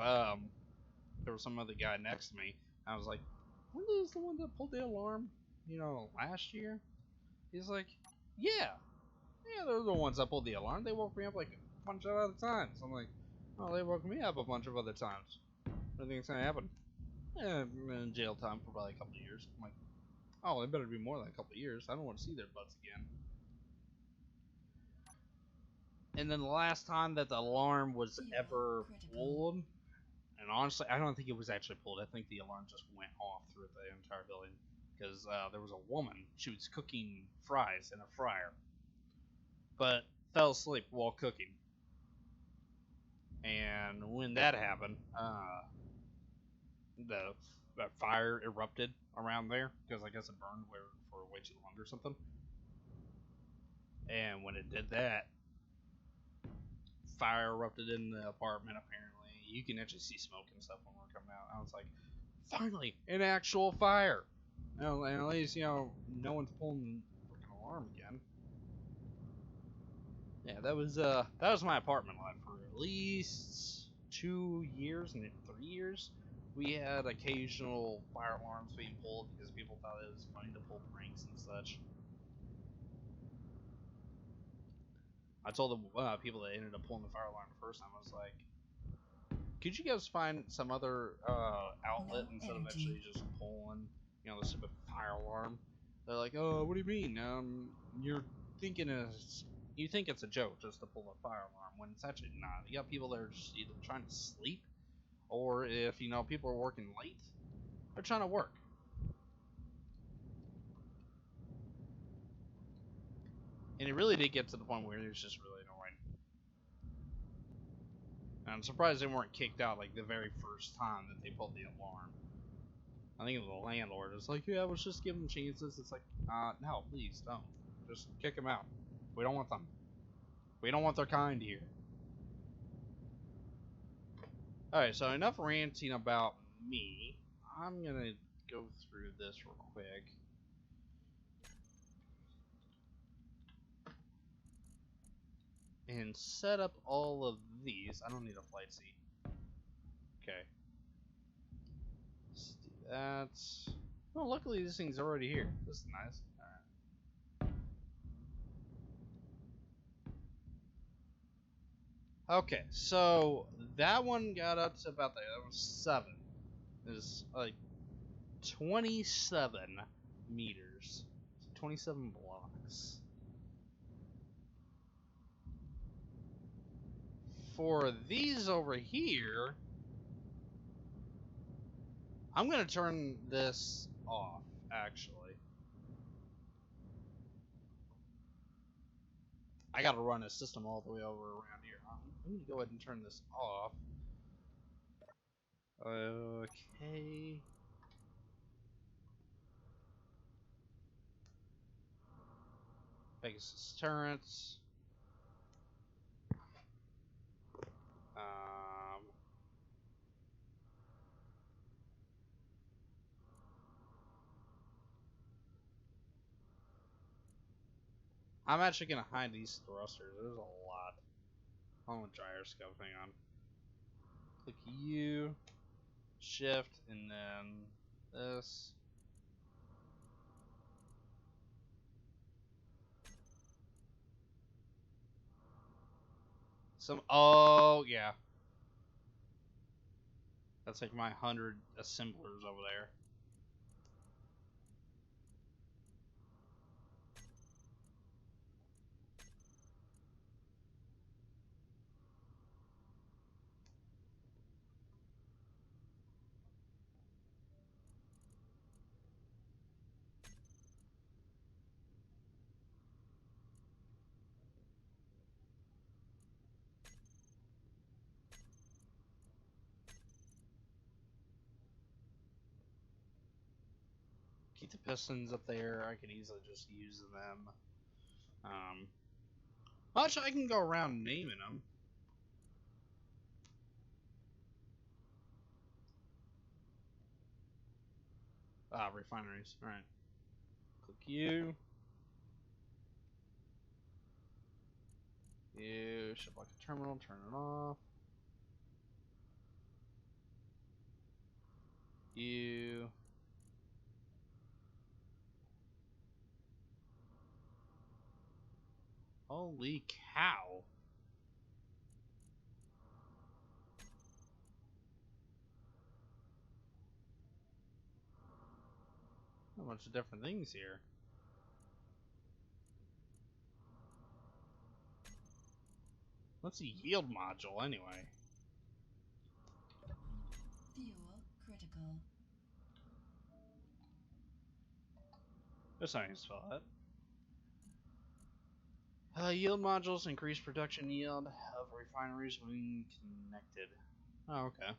there was some other guy next to me. I was like, "Wasn't this the one that pulled the alarm, last year?" He's like, "Yeah. Yeah, they're the ones that pulled the alarm. They woke me up like a bunch of other times." I'm like, "Oh, they woke me up a bunch of other times. What do you think's gonna happen?" "Yeah, I'm in jail time for probably a couple of years." I'm like, "Oh, it better be more than a couple of years. I don't want to see their butts again." And then the last time that the alarm was ever pulled, and honestly, I don't think it was actually pulled. I think the alarm just went off through the entire building because there was a woman. She was cooking fries in a fryer, but fell asleep while cooking. And when that happened, the that fire erupted around there because I guess it burned for way too long or something. And when it did that, fire erupted in the apartment. Apparently, you can actually see smoke and stuff when we're coming out. I was like, finally, an actual fire. And at least no one's pulling the freaking alarm again. Yeah, that was my apartment life for at least 2 years and 3 years. We had occasional fire alarms being pulled because people thought it was funny to pull pranks and such. I told the people that ended up pulling the fire alarm the first time, I was like, "Could you guys find some other outlet instead of actually just pulling, the stupid fire alarm?" They're like, "Oh, what do you mean? You're thinking you think it's a joke just to pull a fire alarm when it's actually not. You got people that are just either trying to sleep, or if people are working late, they're trying to work." And it really did get to the point where it's just really annoying. And I'm surprised they weren't kicked out like the very first time that they pulled the alarm. I think it was the landlord. It's like, "Yeah, let's just give them chances." It's like, no, please don't. Just kick them out. We don't want them. We don't want their kind here. Alright, so enough ranting about me. I'm gonna go through this real quick. And set up all of these. I don't need a flight seat. Okay. Let's do that. Well, luckily this thing's already here. This is nice. Alright. Okay, so that one got up to about there. That was 7. Is like 27 meters. 27 blocks. For these over here, I'm going to turn this off, actually. I got to run a system all the way over around here. I'm going to go ahead and turn this off. Okay. Pegasus turrets. Um, I'm actually gonna hide these thrusters. There's a lot. I'm gonna gyroscope. Hang on. Click U, Shift, and then this. Oh yeah. That's like my 100 assemblers over there. Keep the pistons up there. I could easily just use them. Actually, I can go around naming them. Refineries. All right. Click U. U. Ship like a terminal. Turn it off. U. Holy cow. A bunch of different things here. What's a yield module anyway? Fuel critical. There's something to spell that. Yield modules increase production yield of refineries when connected. Oh, okay.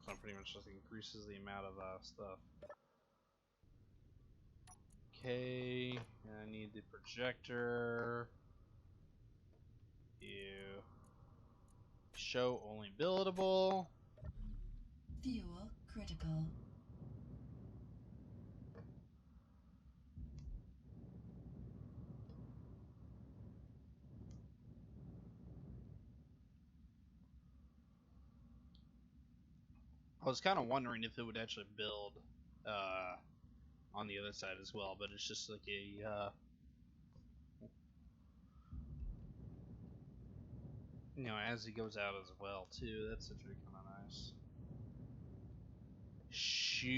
So it pretty much just increases the amount of stuff. Okay, I need the projector. You show only buildable. Fuel critical. I was kind of wondering if it would actually build on the other side as well, but it's just like a you know, as he goes out as well too. That's actually kind of nice. Shoot,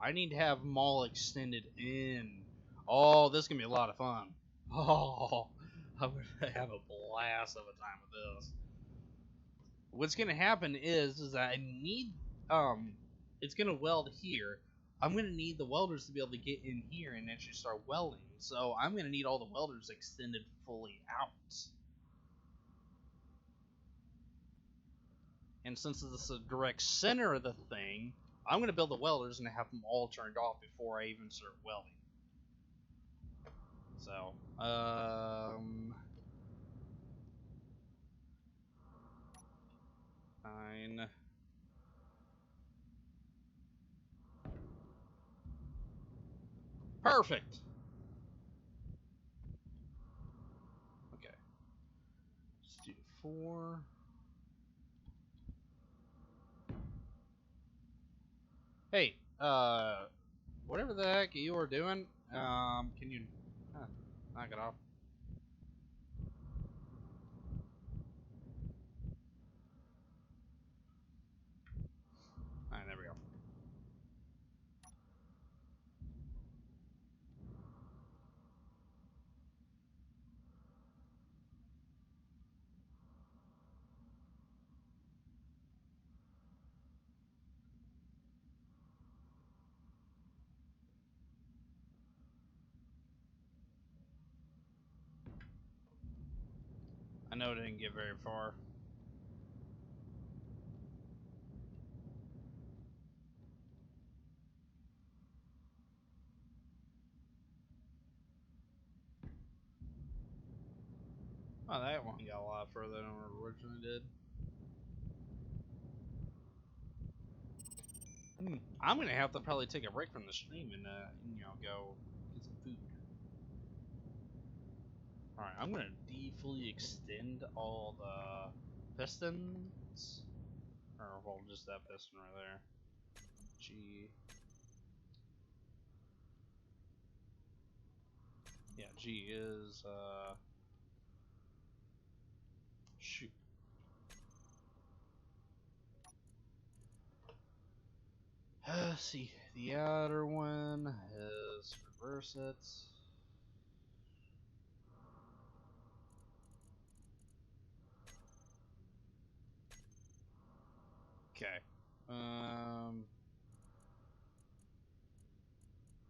I need to have them all extended in. Oh, this is gonna be a lot of fun. Oh, I'm gonna have a blast of a time with this. What's gonna happen is that I need it's gonna weld here. I'm gonna need the welders to be able to get in here and actually start welding. So I'm gonna need all the welders extended fully out. And since it's the direct center of the thing, I'm gonna build the welders and have them all turned off before I even start welding. So, fine. Perfect. Okay. Let's do 4. Hey, whatever the heck you are doing, can you knock it off? Alright, there we go. I know it didn't get very far. Oh, that one got a lot further than it originally did. I'm gonna have to probably take a break from the stream and you know, go Get some food. Alright, I'm gonna fully extend all the pistons. Or, well, just that piston right there. G. Yeah, G is, shoot. See, the outer one is reverse it. Okay.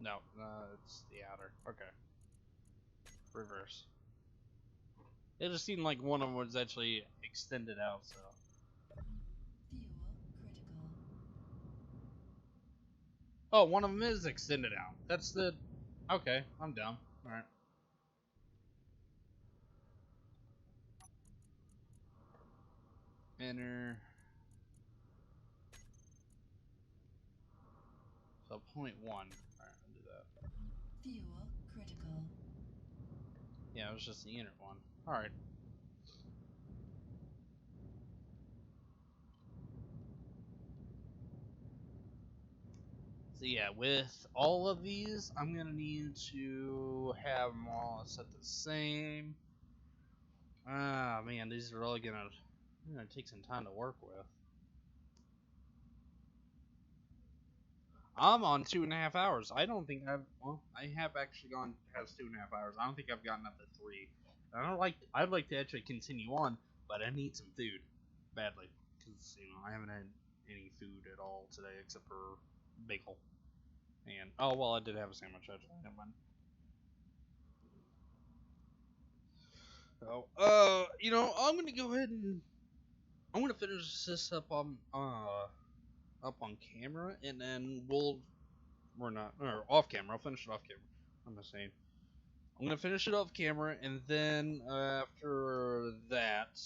No, it's the outer. Okay. Reverse. It just seemed like one of them was actually extended out, so. Fuel critical. Oh, one of them is extended out. That's the. Okay, I'm down. Alright. Enter. So 0.1. Alright, I'll do that. Fuel critical. Yeah, it was just the inner one. Alright. So yeah, with all of these, I'm gonna need to have them all set the same. Ah, man, these are all gonna take some time to work with. I'm on 2.5 hours. I don't think I've. Well, I have actually gone past 2.5 hours. I don't think I've gotten up to 3. I don't like. I'd like to actually continue on, but I need some food badly because I haven't had any food at all today except for bagel. And oh well, I did have a sandwich actually. Never mind. So, I'm gonna go ahead and I'm gonna finish this up on camera, and then we're not or off camera. I'll finish it off camera. I'm not saying. I'm gonna finish it off camera, and then after that,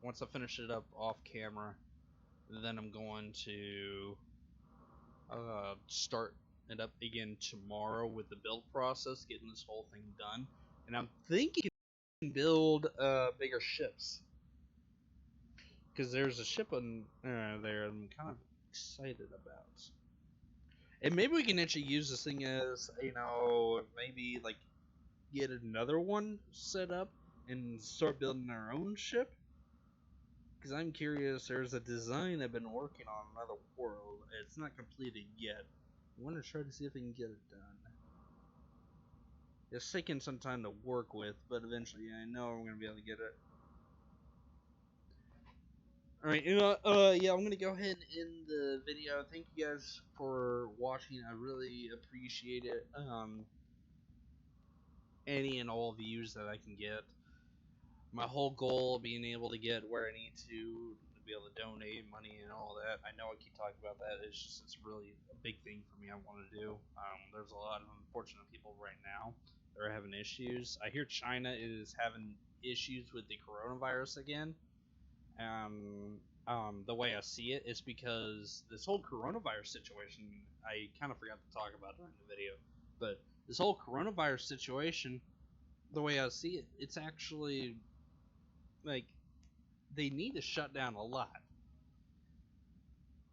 once I finish it up off camera, then I'm going to start it up again tomorrow with the build process, getting this whole thing done. And I'm thinking we can build bigger ships because there's a ship on there I'm kind of excited about. And maybe we can actually use this thing as maybe like get another one set up and start building our own ship. Because I'm curious, there's a design I've been working on another world. It's not completed yet. I want to try to see if I can get it done. It's taking some time to work with, but eventually I know I'm going to be able to get it. Alright, yeah, I'm going to go ahead and end the video. Thank you guys for watching. I really appreciate it. Any and all views that I can get. My whole goal of being able to get where I need to be able to donate money and all that. I know I keep talking about that. It's really a big thing for me. I want to do. There's a lot of unfortunate people right now that are having issues. I hear China is having issues with the coronavirus again. The way I see it is because this whole coronavirus situation, I kind of forgot to talk about during the video, but this whole coronavirus situation, the way I see it, it's actually like they need to shut down a lot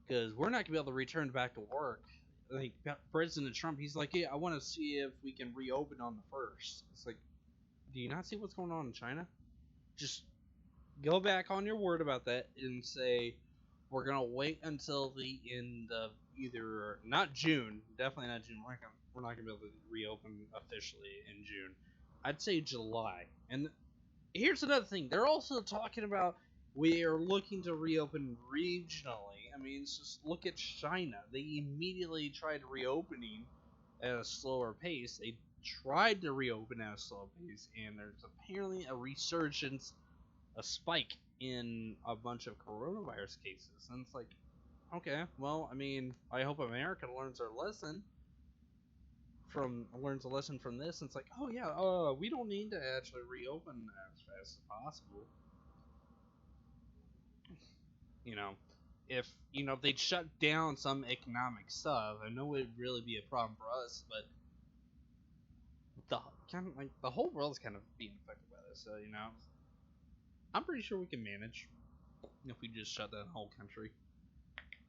because we're not gonna be able to return back to work. Like President Trump, he's like, "Yeah, I want to see if we can reopen on the first." It's like, do you not see what's going on in China? Just go back on your word about that and say we're gonna wait until the end of either not June, definitely not June. We're not gonna be able to reopen officially in June. I'd say July. And here's another thing. They're also talking about we are looking to reopen regionally. I mean, just look at China. They immediately tried reopening at a slower pace. They tried to reopen at a slow pace, and there's apparently a resurgence, a spike in a bunch of coronavirus cases. And it's like, okay, well, I mean, I hope America learns a lesson from this. And it's like, oh yeah, we don't need to actually reopen as fast as possible. You know, if they'd shut down some economic stuff, I know it'd really be a problem for us, but the kind of like the whole world's kind of being affected by this. So I'm pretty sure we can manage if we just shut down the whole country.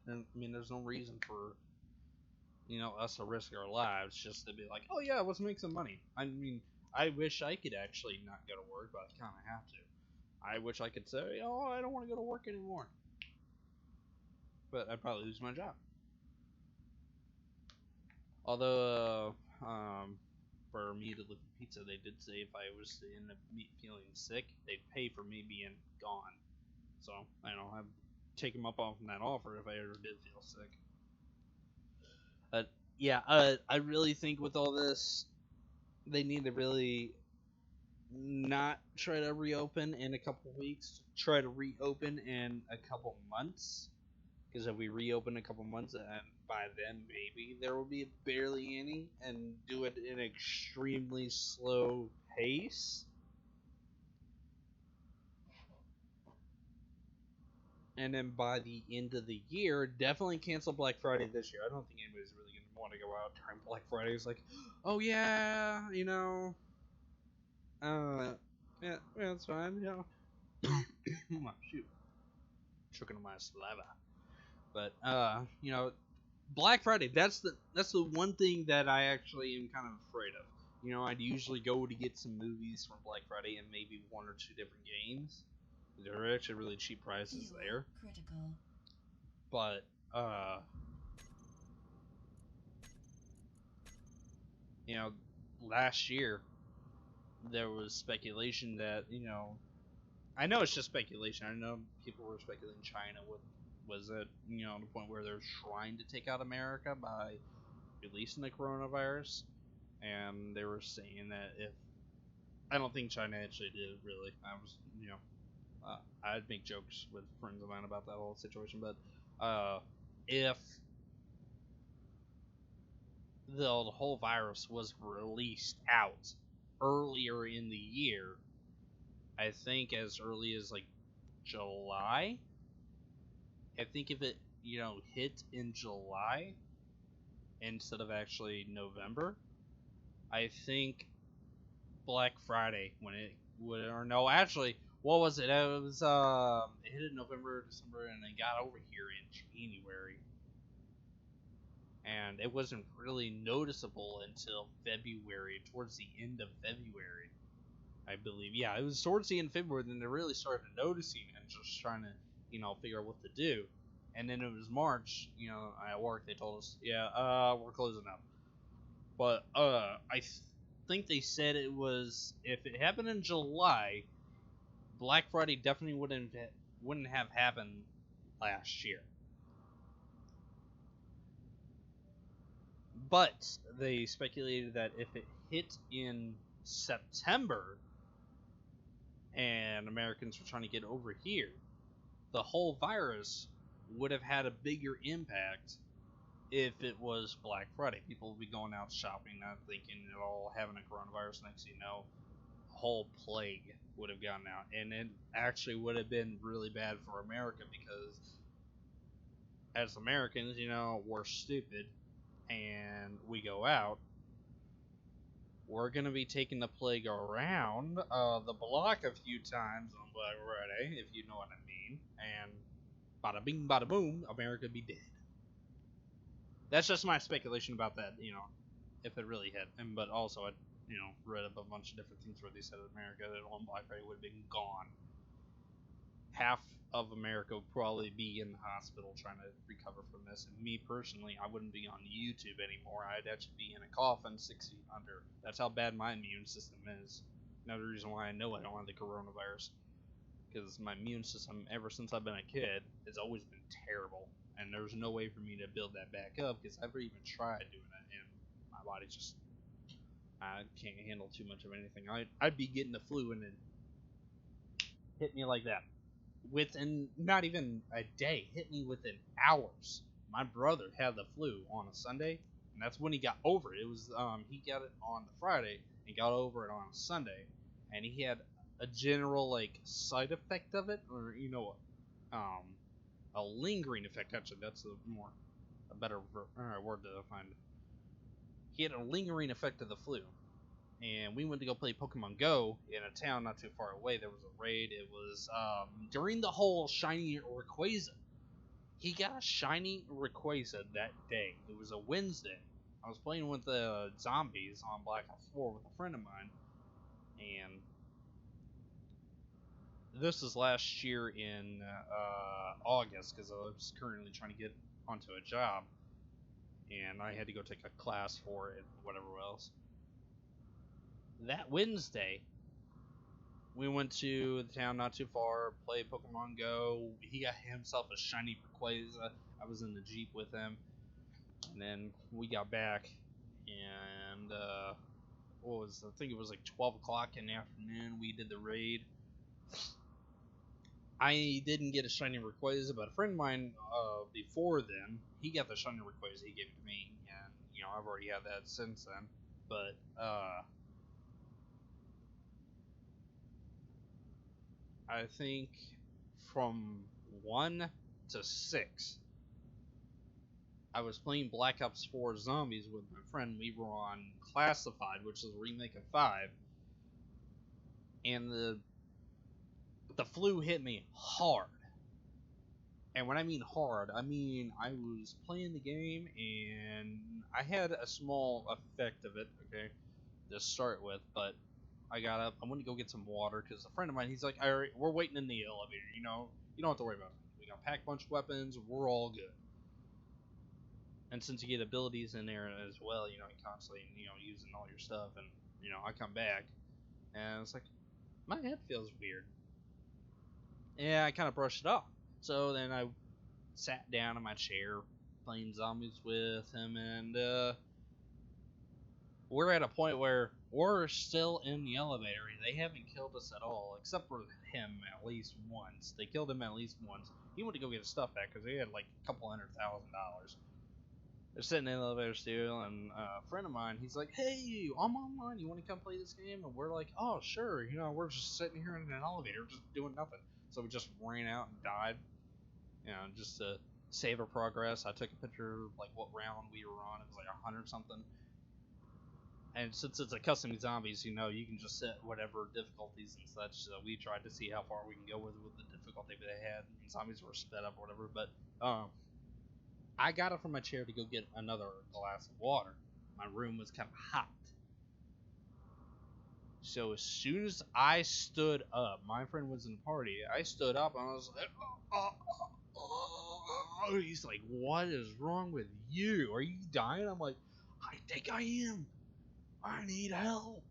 And I mean, there's no reason for us to risk our lives just to be like, oh yeah, let's make some money. I mean, I wish I could actually not go to work, but I kind of have to. I wish I could say, oh, I don't want to go to work anymore, but I'd probably lose my job. Although, for me to deliver pizza, they did say if I was to end up feeling sick, they'd pay for me being gone. So I'd take them up on that offer if I ever did feel sick. But yeah, I really think with all this, they need to really not try to reopen in a couple weeks. Try to reopen in a couple months. Because if we reopen a couple months, and by then maybe there will be barely any, and do it in an extremely slow pace. And then by the end of the year, definitely cancel Black Friday this year. I don't think anybody's really going to want to go out during Black Friday. It's like, oh yeah, yeah, it's fine, oh, shoot, choking on my saliva. But Black Friday, that's the one thing that I actually am kind of afraid of. I'd usually go to get some movies from Black Friday and maybe one or two different games. There are actually really cheap prices there. Critical. But last year there was speculation that I know it's just speculation. I know people were speculating China was at the point where they're trying to take out America by releasing the coronavirus, and they were saying that if I don't think China actually did really. I was I'd make jokes with friends of mine about that whole situation, but if the whole virus was released out earlier in the year, I think as early as like July. I think if it hit in July instead of actually November, I think Black Friday when it would, or no, actually, what was it? It was it hit in November, December, and it got over here in January, and it wasn't really noticeable until February, towards the end of February, I believe. Yeah, it was towards the end of February then they really started noticing and just trying to figure out what to do. And then it was March, at work they told us, yeah, we're closing up. But I think they said it was if it happened in July, Black Friday definitely wouldn't have happened last year. But they speculated that if it hit in September and Americans were trying to get over here, the whole virus would have had a bigger impact if it was Black Friday. People would be going out shopping, not thinking at all, having a coronavirus. Next thing you know, a whole plague would have gotten out, and it actually would have been really bad for America because as Americans, we're stupid, and we go out. We're gonna be taking the plague around the block a few times on Black Friday, if you know what I mean, and bada bing, bada boom, America be dead. That's just my speculation about that, if it really hit. But also, I, read up a bunch of different things where they said America that on Black Friday would have been gone. Half of America would probably be in the hospital trying to recover from this. And me personally, I wouldn't be on YouTube anymore. I'd actually be in a coffin 6 feet under. That's how bad my immune system is. Another reason why I know I don't have the coronavirus. Because my immune system, ever since I've been a kid, has always been terrible. And there's no way for me to build that back up because I've even tried doing it, and my body just I can't handle too much of anything. I'd be getting the flu and it hit me like that within not even a day. Hit me within hours. My brother had the flu on a Sunday, and that's when he got over it. It was he got it on the Friday and got over it on a Sunday, and he had a general like side effect of it, or a lingering effect. Actually, that's a better word to find. He had a lingering effect of the flu. And we went to go play Pokemon Go in a town not too far away. There was a raid. It was during the whole shiny Rayquaza. He got a shiny Rayquaza that day. It was a Wednesday. I was playing with the zombies on Black Ops 4 with a friend of mine, and this is last year in August because I was currently trying to get onto a job, and I had to go take a class for it, whatever else. That Wednesday, we went to the town not too far, played Pokemon Go. He got himself a shiny Rayquaza. I was in the Jeep with him. And then we got back, and I think it was like 12 o'clock in the afternoon. We did the raid. I didn't get a shiny Rayquaza, but a friend of mine before then, he got the shiny Rayquaza. He gave it to me, and I've already had that since then. But I think from 1 to 6, I was playing Black Ops 4 Zombies with my friend. We were on Classified, which is a remake of 5, and the flu hit me hard. And when I mean hard, I mean I was playing the game and I had a small effect of it, okay, to start with, but I got up. I went to go get some water because a friend of mine, he's like, all right, we're waiting in the elevator, you don't have to worry about it. We got packed bunch of weapons, we're all good. And since you get abilities in there as well, you're constantly, using all your stuff, and, I come back, and it's like, my head feels weird. Yeah, I kind of brushed it off. So then I sat down in my chair, playing zombies with him, and we're at a point where we're still in the elevator. They haven't killed us at all, except for him at least once. They killed him at least once. He went to go get his stuff back because he had like a couple $100,000. They're sitting in the elevator still, and a friend of mine, he's like, hey, I'm online. You want to come play this game? And we're like, oh, sure. We're just sitting here in an elevator just doing nothing. So we just ran out and died, just to save our progress. I took a picture of like what round we were on. It was like 100 something. And since it's a custom zombies, you can just set whatever difficulties and such. So we tried to see how far we can go with the difficulty they had. And zombies were sped up or whatever. But I got up from my chair to go get another glass of water. My room was kind of hot. So as soon as I stood up, my friend was in the party. I stood up and I was like, oh. He's like, what is wrong with you? Are you dying? I'm like, I think I am. I need help.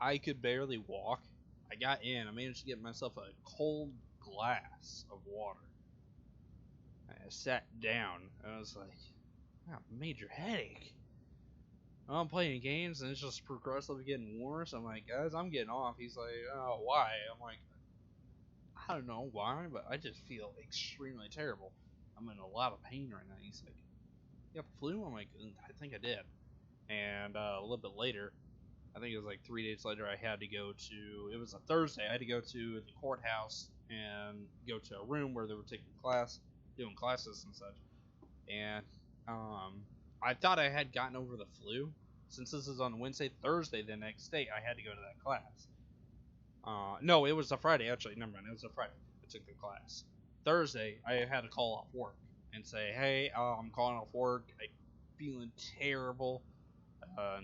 I could barely walk. I got in. I managed to get myself a cold glass of water. I sat down. I was like, major headache. I'm playing games and it's just progressively getting worse. I'm like, guys, I'm getting off. He's like, oh, why? I'm like, I don't know why, but I just feel extremely terrible. I'm in a lot of pain right now. He's like, you got the flu? I'm like, I think I did. And a little bit later, I think it was like 3 days later, I had to go to, it was a Thursday, I had to go to the courthouse and go to a room where they were doing classes and such. And I thought I had gotten over the flu. Since this is on Wednesday, Thursday, the next day, I had to go to that class. No, it was a Friday, actually. Never mind, it was a Friday. I took the class. Thursday, I had to call off work and say, hey, I'm calling off work. I'm feeling terrible.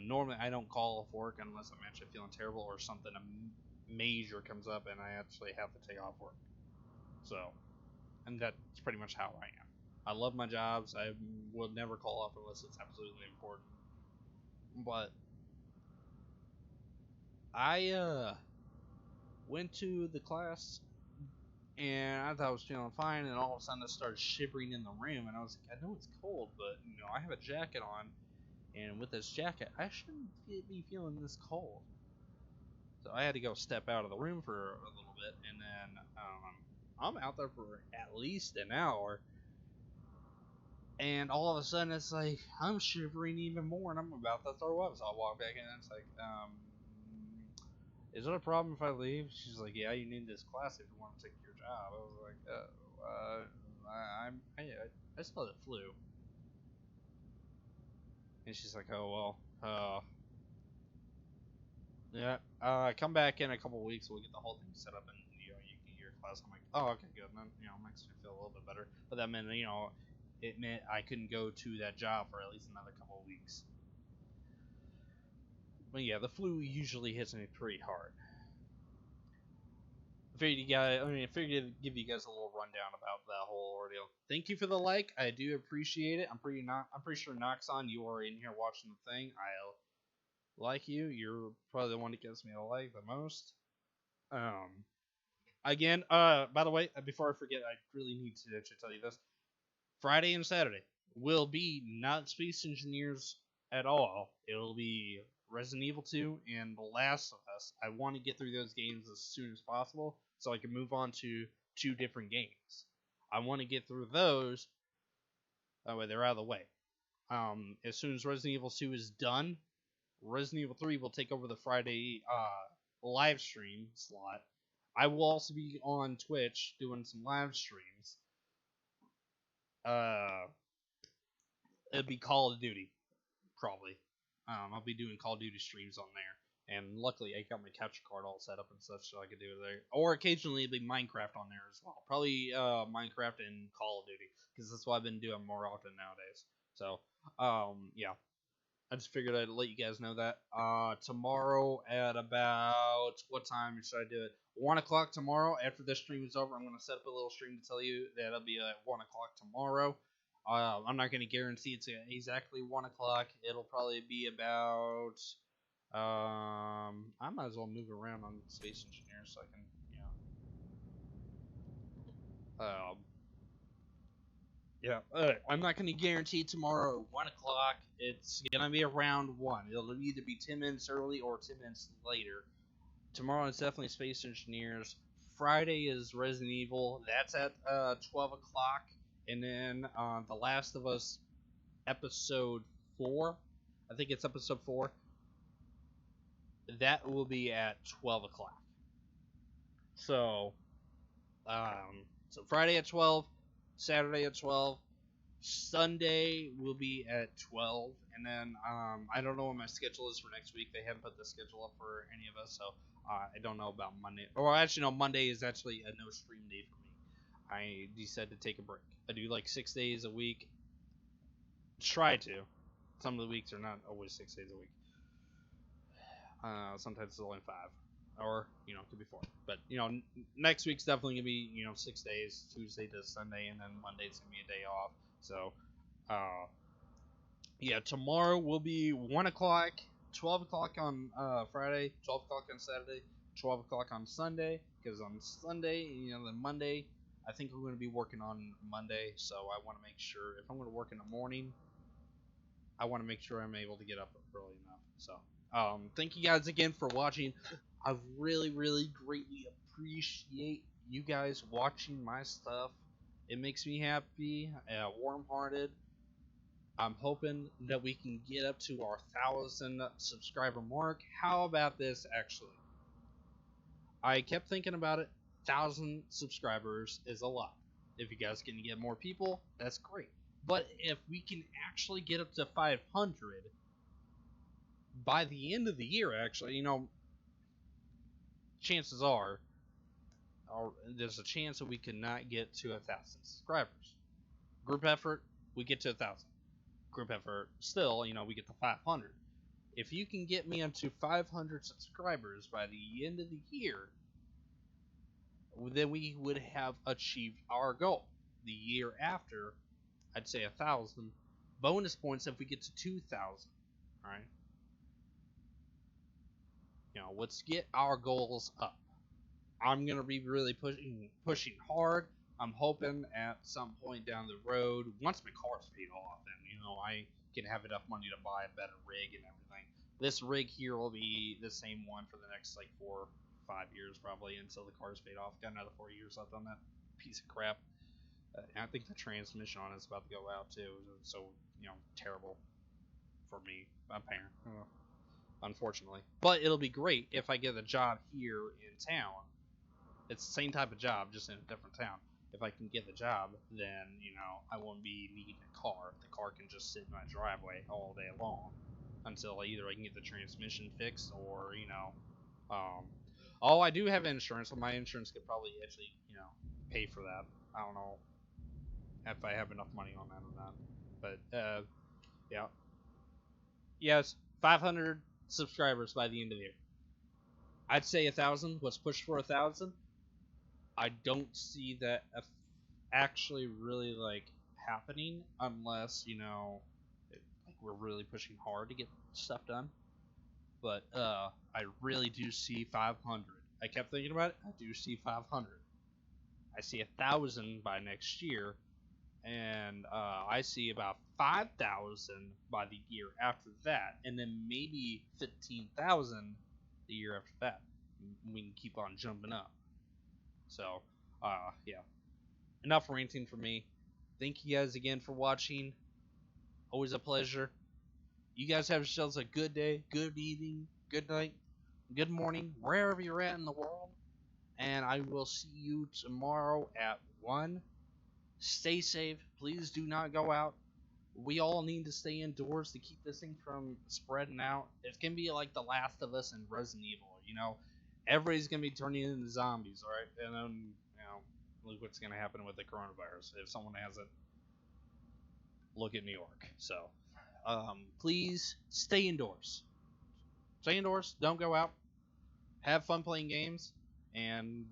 Normally, I don't call off work unless I'm actually feeling terrible or something major comes up and I actually have to take off work. So, and that's pretty much how I am. I love my jobs. I will never call off unless it's absolutely important. But I went to the class and I thought I was feeling fine, and all of a sudden I started shivering in the room, and I was like, I know it's cold, but I have a jacket on, and with this jacket, I shouldn't be feeling this cold. So I had to go step out of the room for a little bit, and then I'm out there for at least an hour, and all of a sudden it's like I'm shivering even more, and I'm about to throw up. So I walk back in, and it's like, is it a problem if I leave? She's like, yeah, you need this class if you want to take your job. I was like, I still have the flu. And she's like, oh, well, yeah, come back in a couple weeks. We'll get the whole thing set up and, you can get your class. I'm like, oh, okay, good. And then, makes me feel a little bit better. But that meant, it meant I couldn't go to that job for at least another couple of weeks. But yeah, the flu usually hits me pretty hard. I figured to give you guys a little rundown about that whole ordeal. Thank you for the like. I do appreciate it. I'm pretty sure Noxon, you are in here watching the thing. I like you. You're probably the one that gives me a like the most. Again, by the way, before I forget, I really need to actually tell you this. Friday and Saturday will be not Space Engineers at all. It'll be Resident Evil 2 and The Last of Us. I want to get through those games as soon as possible so I can move on to 2 different games. I want to get through those. That way they're out of the way. As soon as Resident Evil 2 is done, Resident Evil 3 will take over the Friday live stream slot. I will also be on Twitch doing some live streams. It'll be Call of Duty, probably. I'll be doing Call of Duty streams on there. And luckily, I got my capture card all set up and such, so I can do it there. Or occasionally, it'll be Minecraft on there as well. Probably Minecraft and Call of Duty, because that's what I've been doing more often nowadays. So, yeah. I just figured I'd let you guys know that. Tomorrow at about, what time should I do it? 1 o'clock tomorrow. After this stream is over, I'm going to set up a little stream to tell you that it'll be at 1 o'clock tomorrow. I'm not going to guarantee it's exactly 1 o'clock. It'll probably be about, I might as well move around on Space Engineer so I can, yeah, I'm not going to guarantee tomorrow 1 o'clock. It's going to be around 1. It'll either be 10 minutes early or 10 minutes later. Tomorrow is definitely Space Engineers. Friday is Resident Evil. That's at 12 o'clock. And then The Last of Us episode 4. I think it's episode 4. That will be at 12 o'clock. So Friday at 12, Saturday at 12, Sunday will be at 12, and then I don't know what my schedule is for next week. They haven't put the schedule up for any of us, so I don't know about Monday. Or actually, no, Monday is actually a no stream day for me. I decided to take a break. I do like 6 days a week. Try to. Some of the weeks are not always 6 days a week. Sometimes it's only 5. Or, it could be 4. But, next week's definitely going to be, 6 days, Tuesday to Sunday, and then Monday's going to be a day off. So, yeah, tomorrow will be 1 o'clock, 12 o'clock on Friday, 12 o'clock on Saturday, 12 o'clock on Sunday. Because on Sunday, then Monday, I think we're going to be working on Monday. So I want to make sure, if I'm going to work in the morning, I want to make sure I'm able to get up early enough. So, thank you guys again for watching. I really, really greatly appreciate you guys watching my stuff. It makes me happy, warm-hearted. I'm hoping that we can get up to our 1,000 subscriber mark. How about this, actually? I kept thinking about it. 1,000 subscribers is a lot. If you guys can get more people, that's great. But if we can actually get up to 500 by the end of the year, actually, chances are there's a chance that we could not get to 1,000 subscribers. Group effort, we get to 1,000. Group effort, still, we get to 500. If you can get me up to 500 subscribers by the end of the year, then we would have achieved our goal. The year after, I'd say 1,000. Bonus points if we get to 2,000. Alright? Let's get our goals up. I'm going to be really pushing hard. I'm hoping at some point down the road, once my car's paid off, and I can have enough money to buy a better rig and everything. This rig here will be the same one for the next 4 or 5 years probably until the car's paid off. Got another 4 years left on that piece of crap. I think the transmission on it's about to go out too. So terrible for me. I'm a parent. unfortunately. But it'll be great if I get a job here in town. It's the same type of job, just in a different town. If I can get the job, then I won't be needing a car. The car can just sit in my driveway all day long until either I can get the transmission fixed or um. Oh, I do have insurance, so my insurance could probably actually pay for that. I don't know if I have enough money on that or not, but yeah. Yes, 500 subscribers by the end of the year. I'd say 1,000. Let's push for 1,000. I don't see that actually really happening unless like we're really pushing hard to get stuff done. But I really do see 500. I kept thinking about it. I do see 500. I see 1,000 by next year, and I see about 5,000 by the year after that, and then maybe 15,000 the year after that. We can keep on jumping up. So, yeah. Enough ranting for me. Thank you guys again for watching. Always a pleasure. You guys have yourselves a good day, good evening, good night, good morning, wherever you're at in the world. And I will see you tomorrow at 1. Stay safe. Please do not go out. We all need to stay indoors to keep this thing from spreading out. It's going to be like The Last of Us and Resident Evil, Everybody's going to be turning into zombies, alright? And then, look what's going to happen with the coronavirus. If someone has it, look at New York. So, please stay indoors. Stay indoors. Don't go out. Have fun playing games. And,